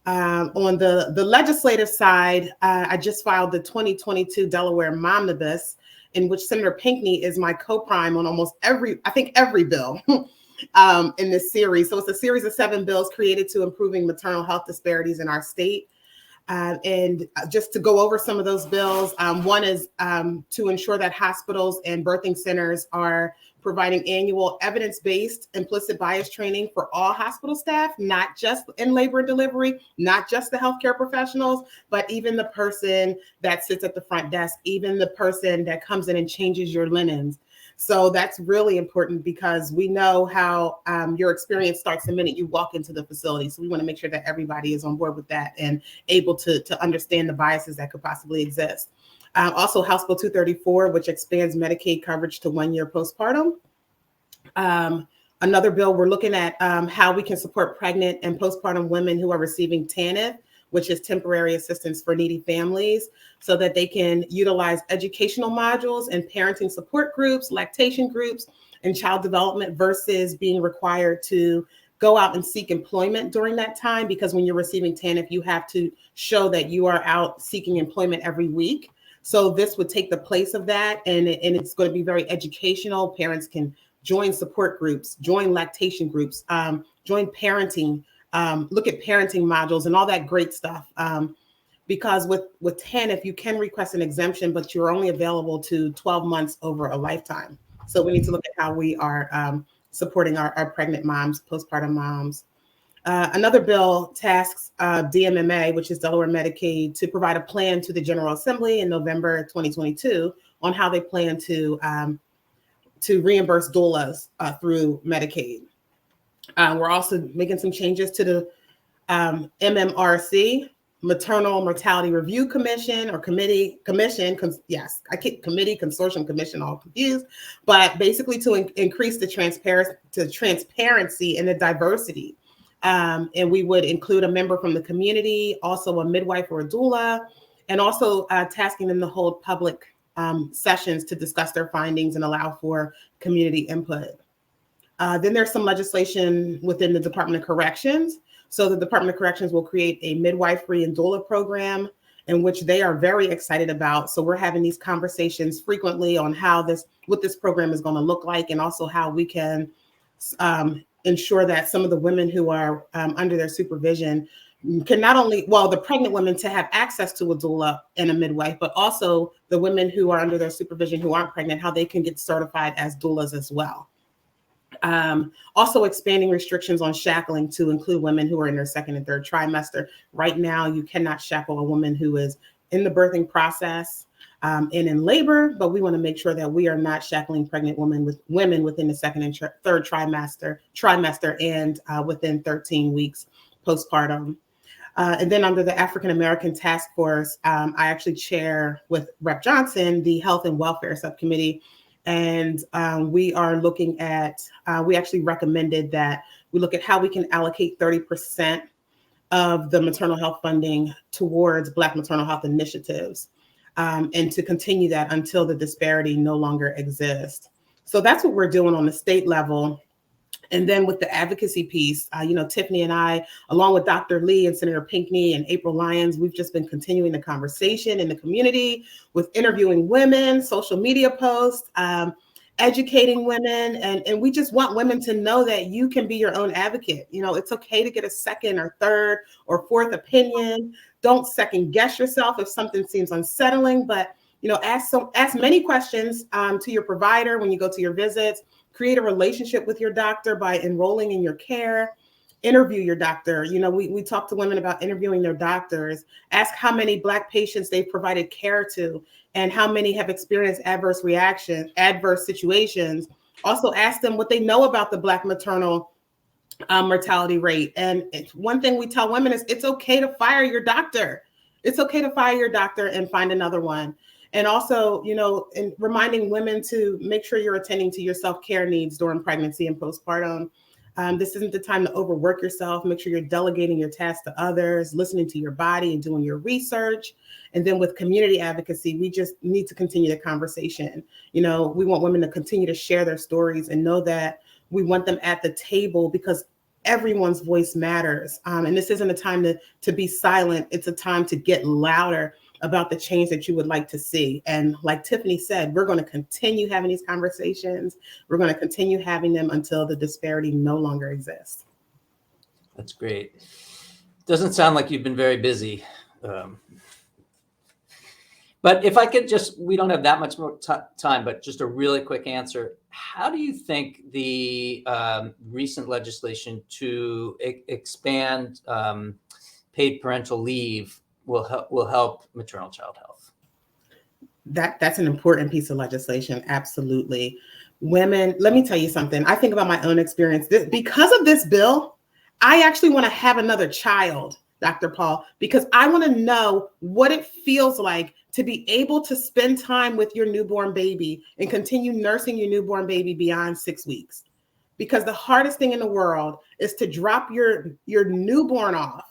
On the legislative side, I just filed the 2022 Delaware Momnibus, in which Senator Pinckney is my co-prime on almost every bill in this series. So it's a series of 7 bills created to improving maternal health disparities in our state. And just to go over some of those bills, one is to ensure that hospitals and birthing centers are providing annual evidence-based implicit bias training for all hospital staff, not just in labor and delivery, not just the healthcare professionals, but even the person that sits at the front desk, even the person that comes in and changes your linens. So that's really important, because we know how your experience starts the minute you walk into the facility. So we want to make sure that everybody is on board with that and able to understand the biases that could possibly exist. Also, House Bill 234, which expands Medicaid coverage to 1 year postpartum. Another bill, we're looking at how we can support pregnant and postpartum women who are receiving TANF, which is temporary assistance for needy families, so that they can utilize educational modules and parenting support groups, lactation groups, and child development, versus being required to go out and seek employment during that time. Because when you're receiving TANF, you have to show that you are out seeking employment every week. So this would take the place of that, and it's going to be very educational. Parents can join support groups, join lactation groups, join parenting, look at parenting modules and all that great stuff. Because with TANF, you can request an exemption, but you're only available to 12 months over a lifetime. So we need to look at how we are supporting our pregnant moms, postpartum moms. Another bill tasks DMMA, which is Delaware Medicaid, to provide a plan to the General Assembly in November 2022 on how they plan to reimburse doulas through Medicaid. We're also making some changes to the MMRC, Maternal Mortality Review Commission, or committee, consortium commission, all confused, but basically to increase the transparency and the diversity. And we would include a member from the community, also a midwife or a doula, and also tasking them to hold public sessions to discuss their findings and allow for community input. Then there's some legislation within the Department of Corrections. So the Department of Corrections will create a midwifery and doula program in which they are very excited about. So we're having these conversations frequently on what this program is going to look like, and also how we can ensure that some of the women who are under their supervision can not only, well, the pregnant women to have access to a doula and a midwife, but also the women who are under their supervision who aren't pregnant, how they can get certified as doulas as well. Also expanding restrictions on shackling to include women who are in their second and third trimester. Right now, you cannot shackle a woman who is in the birthing process and in labor, but we want to make sure that we are not shackling pregnant women within the second and third trimester and within 13 weeks postpartum. And then under the African American Task Force, I actually chair with Rep. Johnson the Health and Welfare Subcommittee. And we are looking at, we actually recommended that we look at how we can allocate 30% of the maternal health funding towards Black maternal health initiatives, and to continue that until the disparity no longer exists. So that's what we're doing on the state level. And then with the advocacy piece, Tiffany and I, along with Dr. Lee and Senator Pinckney and April Lyons, we've just been continuing the conversation in the community with interviewing women, social media posts, educating women. And we just want women to know that you can be your own advocate. It's okay to get a second or third or fourth opinion. Don't second guess yourself if something seems unsettling, but ask many questions to your provider when you go to your visits. Create a relationship with your doctor by enrolling in your care. Interview your doctor. We talk to women about interviewing their doctors. Ask how many Black patients they've provided care to and how many have experienced adverse situations. Also ask them what they know about the Black maternal mortality rate. And one thing we tell women is it's okay to fire your doctor. It's okay to fire your doctor and find another one. And also, in reminding women to make sure you're attending to your self-care needs during pregnancy and postpartum. This isn't the time to overwork yourself. Make sure you're delegating your tasks to others, listening to your body and doing your research. And then with community advocacy, we just need to continue the conversation. We want women to continue to share their stories and know that we want them at the table because everyone's voice matters. And this isn't a time to be silent. It's a time to get louder about the change that you would like to see. And like Tiffany said, we're going to continue having these conversations. We're going to continue having them until the disparity no longer exists. That's great. Doesn't sound like you've been very busy. But if I could we don't have that much more time, but just a really quick answer. How do you think the recent legislation to expand paid parental leave will help maternal child health? That's an important piece of legislation. Absolutely. Women, let me tell you something. I think about my own experience. Because of this bill, I actually want to have another child, Dr. Paul, because I want to know what it feels like to be able to spend time with your newborn baby and continue nursing your newborn baby beyond 6 weeks. Because the hardest thing in the world is to drop your newborn off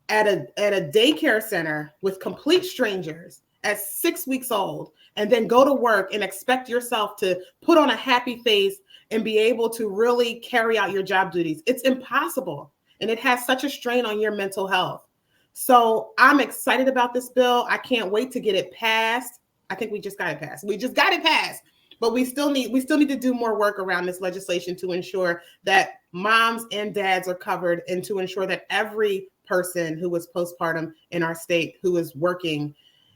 at a daycare center with complete strangers at 6 weeks old, and then go to work and expect yourself to put on a happy face and be able to really carry out your job duties. It's impossible. And it has such a strain on your mental health. So I'm excited about this bill. I can't wait to get it passed. I think we just got it passed. But we still need to do more work around this legislation to ensure that moms and dads are covered, and to ensure that every person who was postpartum in our state who is working,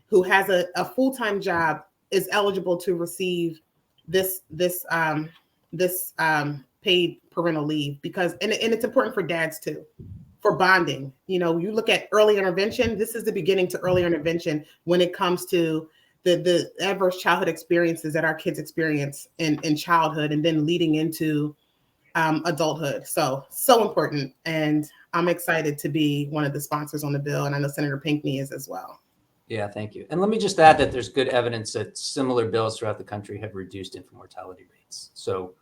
who has a full-time job, is eligible to receive this paid parental leave. Because and it's important for dads too, for bonding. You look at early intervention. This is the beginning to early intervention when it comes to the adverse childhood experiences that our kids experience in childhood, and then leading into adulthood. So important. And I'm excited to be one of the sponsors on the bill. And I know Senator Pinckney is as well. Yeah, thank you. And let me just add that there's good evidence that similar bills throughout the country have reduced infant mortality rates. So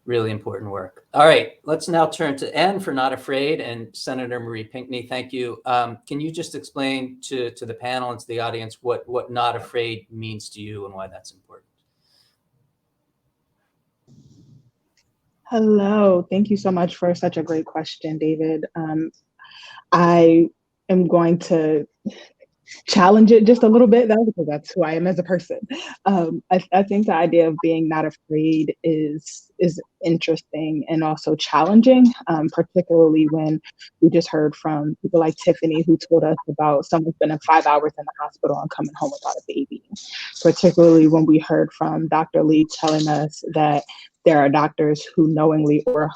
Really important work. All right, let's now turn to N for Not Afraid, and Senator Marie Pinckney, thank you. Can you just explain to the panel and to the audience what Not Afraid means to you and why that's important? Hello, thank you so much for such a great question, David. I am going to challenge it just a little bit though, because that's who I am as a person. I think the idea of being not afraid is interesting and also challenging, particularly when we just heard from people like Tiffany, who told us about someone spending 5 hours in the hospital and coming home without a baby. Particularly when we heard from Dr. Lee telling us that there are doctors who knowingly or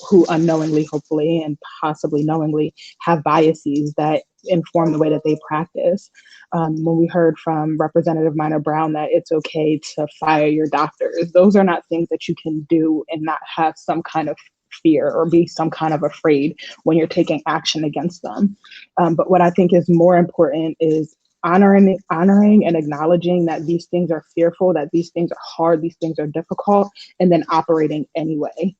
who unknowingly, hopefully, and possibly knowingly have biases that inform the way that they practice. When we heard from Representative Minor Brown that it's okay to fire your doctors, those are not things that you can do and not have some kind of fear or be some kind of afraid when you're taking action against them. But what I think is more important is honoring and acknowledging that these things are fearful, that these things are hard, these things are difficult, and then operating anyway,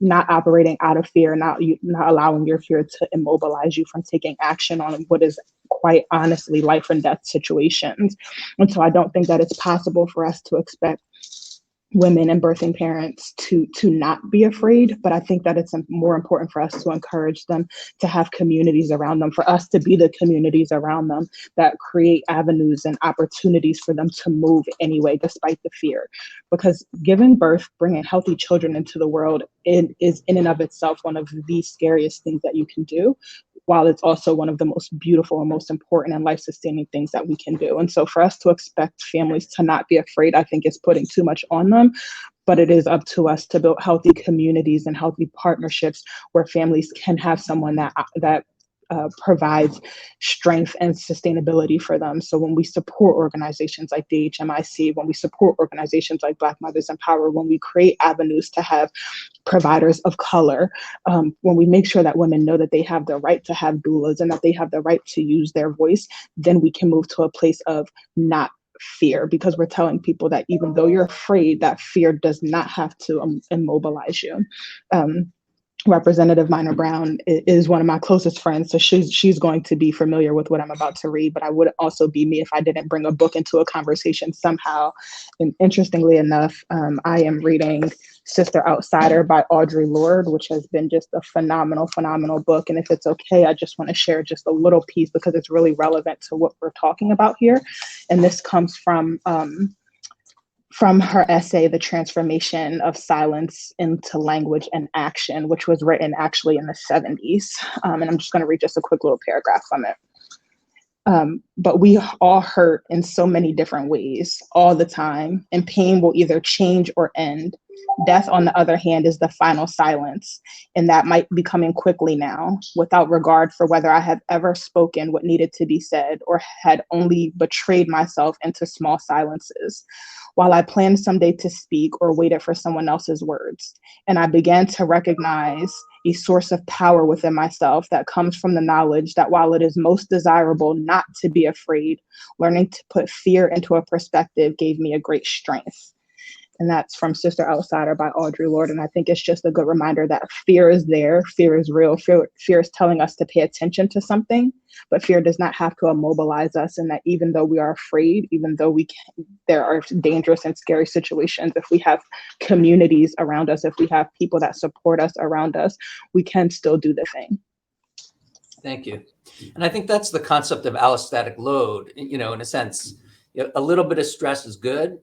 not operating out of fear, not allowing your fear to immobilize you from taking action on what is quite honestly life and death situations. And so I don't think that it's possible for us to expect women and birthing parents to not be afraid, but I think that it's more important for us to encourage them to have communities around them, for us to be the communities around them that create avenues and opportunities for them to move anyway, despite the fear. Because giving birth, bringing healthy children into the world, is in and of itself one of the scariest things that you can do, while it's also one of the most beautiful and most important and life-sustaining things that we can do. And so for us to expect families to not be afraid, I think is putting too much on them. But it is up to us to build healthy communities and healthy partnerships where families can have someone that provides strength and sustainability for them. So when we support organizations like DHMIC, when we support organizations like Black Mothers in Power, when we create avenues to have providers of color, when we make sure that women know that they have the right to have doulas and that they have the right to use their voice, then we can move to a place of not fear, because we're telling people that even though you're afraid, that fear does not have to immobilize you. Representative Minor Brown is one of my closest friends, so she's going to be familiar with what I'm about to read, but I wouldn't also be me if I didn't bring a book into a conversation somehow. And interestingly enough, I am reading Sister Outsider by Audre Lorde, which has been just a phenomenal book. And if it's okay, I just want to share just a little piece because it's really relevant to what we're talking about here. And this comes from her essay, The Transformation of Silence into Language and Action, which was written actually in the 70s. And I'm just going to read just a quick little paragraph from it. But we all hurt in so many different ways all the time, and pain will either change or end. Death, on the other hand, is the final silence, and that might be coming quickly now, without regard for whether I have ever spoken what needed to be said or had only betrayed myself into small silences, while I planned someday to speak or waited for someone else's words. And I began to recognize a source of power within myself that comes from the knowledge that while it is most desirable not to be afraid, learning to put fear into a perspective gave me a great strength. And that's from Sister Outsider by Audre Lorde. And I think it's just a good reminder that fear is there, fear is real, fear is telling us to pay attention to something, but fear does not have to immobilize us. And that even though we are afraid, even though there are dangerous and scary situations, if we have communities around us, if we have people that support us around us, we can still do the thing. Thank you. And I think that's the concept of allostatic load. In a sense, a little bit of stress is good.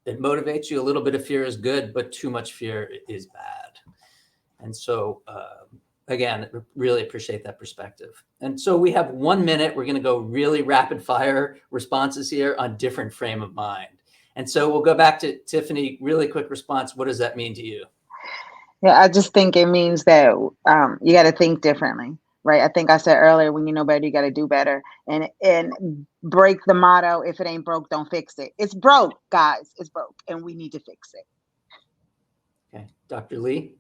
It motivates you. A little bit of fear is good, but too much fear is bad. And so, again, really appreciate that perspective. And so we have 1 minute. We're going to go really rapid fire responses here on different frame of mind. And so we'll go back to Tiffany. Really quick response. What does that mean to you? Yeah, I just think it means that you got to think differently. Right. I think I said earlier, when you know better, you got to do better, and break the motto. If it ain't broke, don't fix it. It's broke, guys. It's broke, and we need to fix it. Okay. Dr. Lee.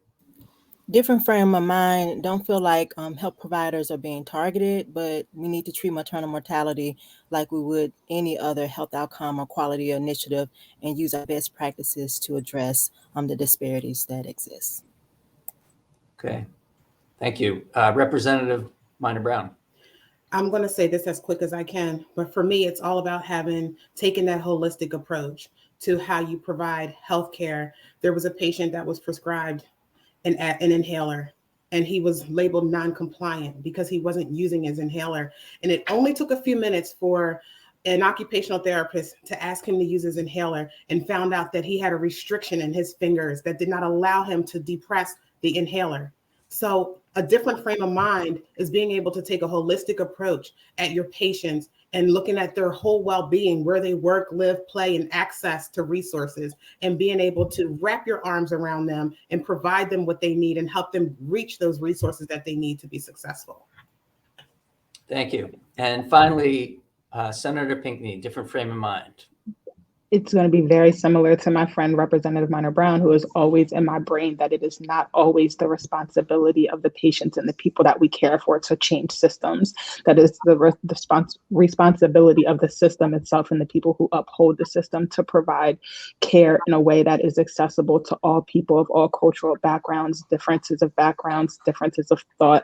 different frame of mind. Don't feel like health providers are being targeted, but we need to treat maternal mortality like we would any other health outcome or quality initiative and use our best practices to address the disparities that exist. Okay, thank you. Representative Minor Brown. I'm going to say this as quick as I can, but for me, it's all about taking that holistic approach to how you provide healthcare. There was a patient that was prescribed an inhaler, and he was labeled non-compliant because he wasn't using his inhaler. And it only took a few minutes for an occupational therapist to ask him to use his inhaler, and found out that he had a restriction in his fingers that did not allow him to depress the inhaler. So a different frame of mind is being able to take a holistic approach at your patients and looking at their whole well-being, where they work, live, play, and access to resources, and being able to wrap your arms around them and provide them what they need and help them reach those resources that they need to be successful. Thank you. And finally, Senator Pinckney, different frame of mind. It's going to be very similar to my friend Representative Minor Brown, who is always in my brain that it is not always the responsibility of the patients and the people that we care for to change systems. That is the responsibility of the system itself and the people who uphold the system to provide care in a way that is accessible to all people of all cultural backgrounds, differences of thought,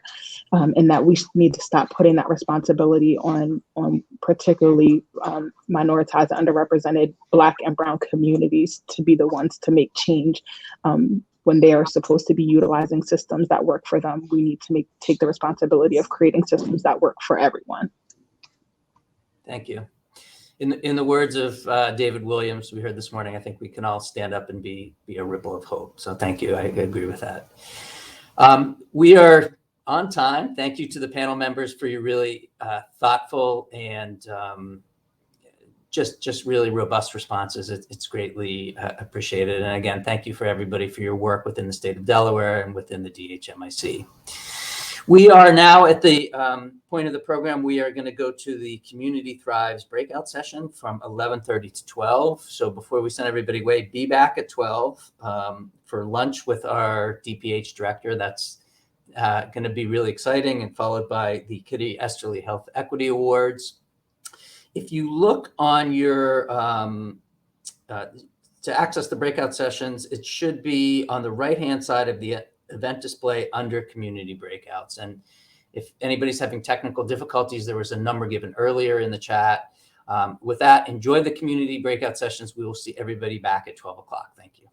and that we need to stop putting that responsibility on particularly minoritized and underrepresented Black and Brown communities to be the ones to make change when they are supposed to be utilizing systems that work for them. We need to take the responsibility of creating systems that work for everyone. Thank you. In the words of David Williams, we heard this morning, I think we can all stand up and be a ripple of hope. So thank you. I agree with that. We are on time. Thank you to the panel members for your really thoughtful and just really robust responses. It's greatly appreciated. And again, thank you for everybody for your work within the state of Delaware and within the DHMIC. We are now at the point of the program. We are going to go to the Community Thrives breakout session from 11:30 to 12. So before we send everybody away, be back at 12 for lunch with our DPH director. That's going to be really exciting, and followed by the Kitty Esterly Health Equity Awards. If you look on your, to access the breakout sessions, it should be on the right-hand side of the event display under community breakouts. And if anybody's having technical difficulties, there was a number given earlier in the chat. With that, enjoy the community breakout sessions. We will see everybody back at 12 o'clock. Thank you.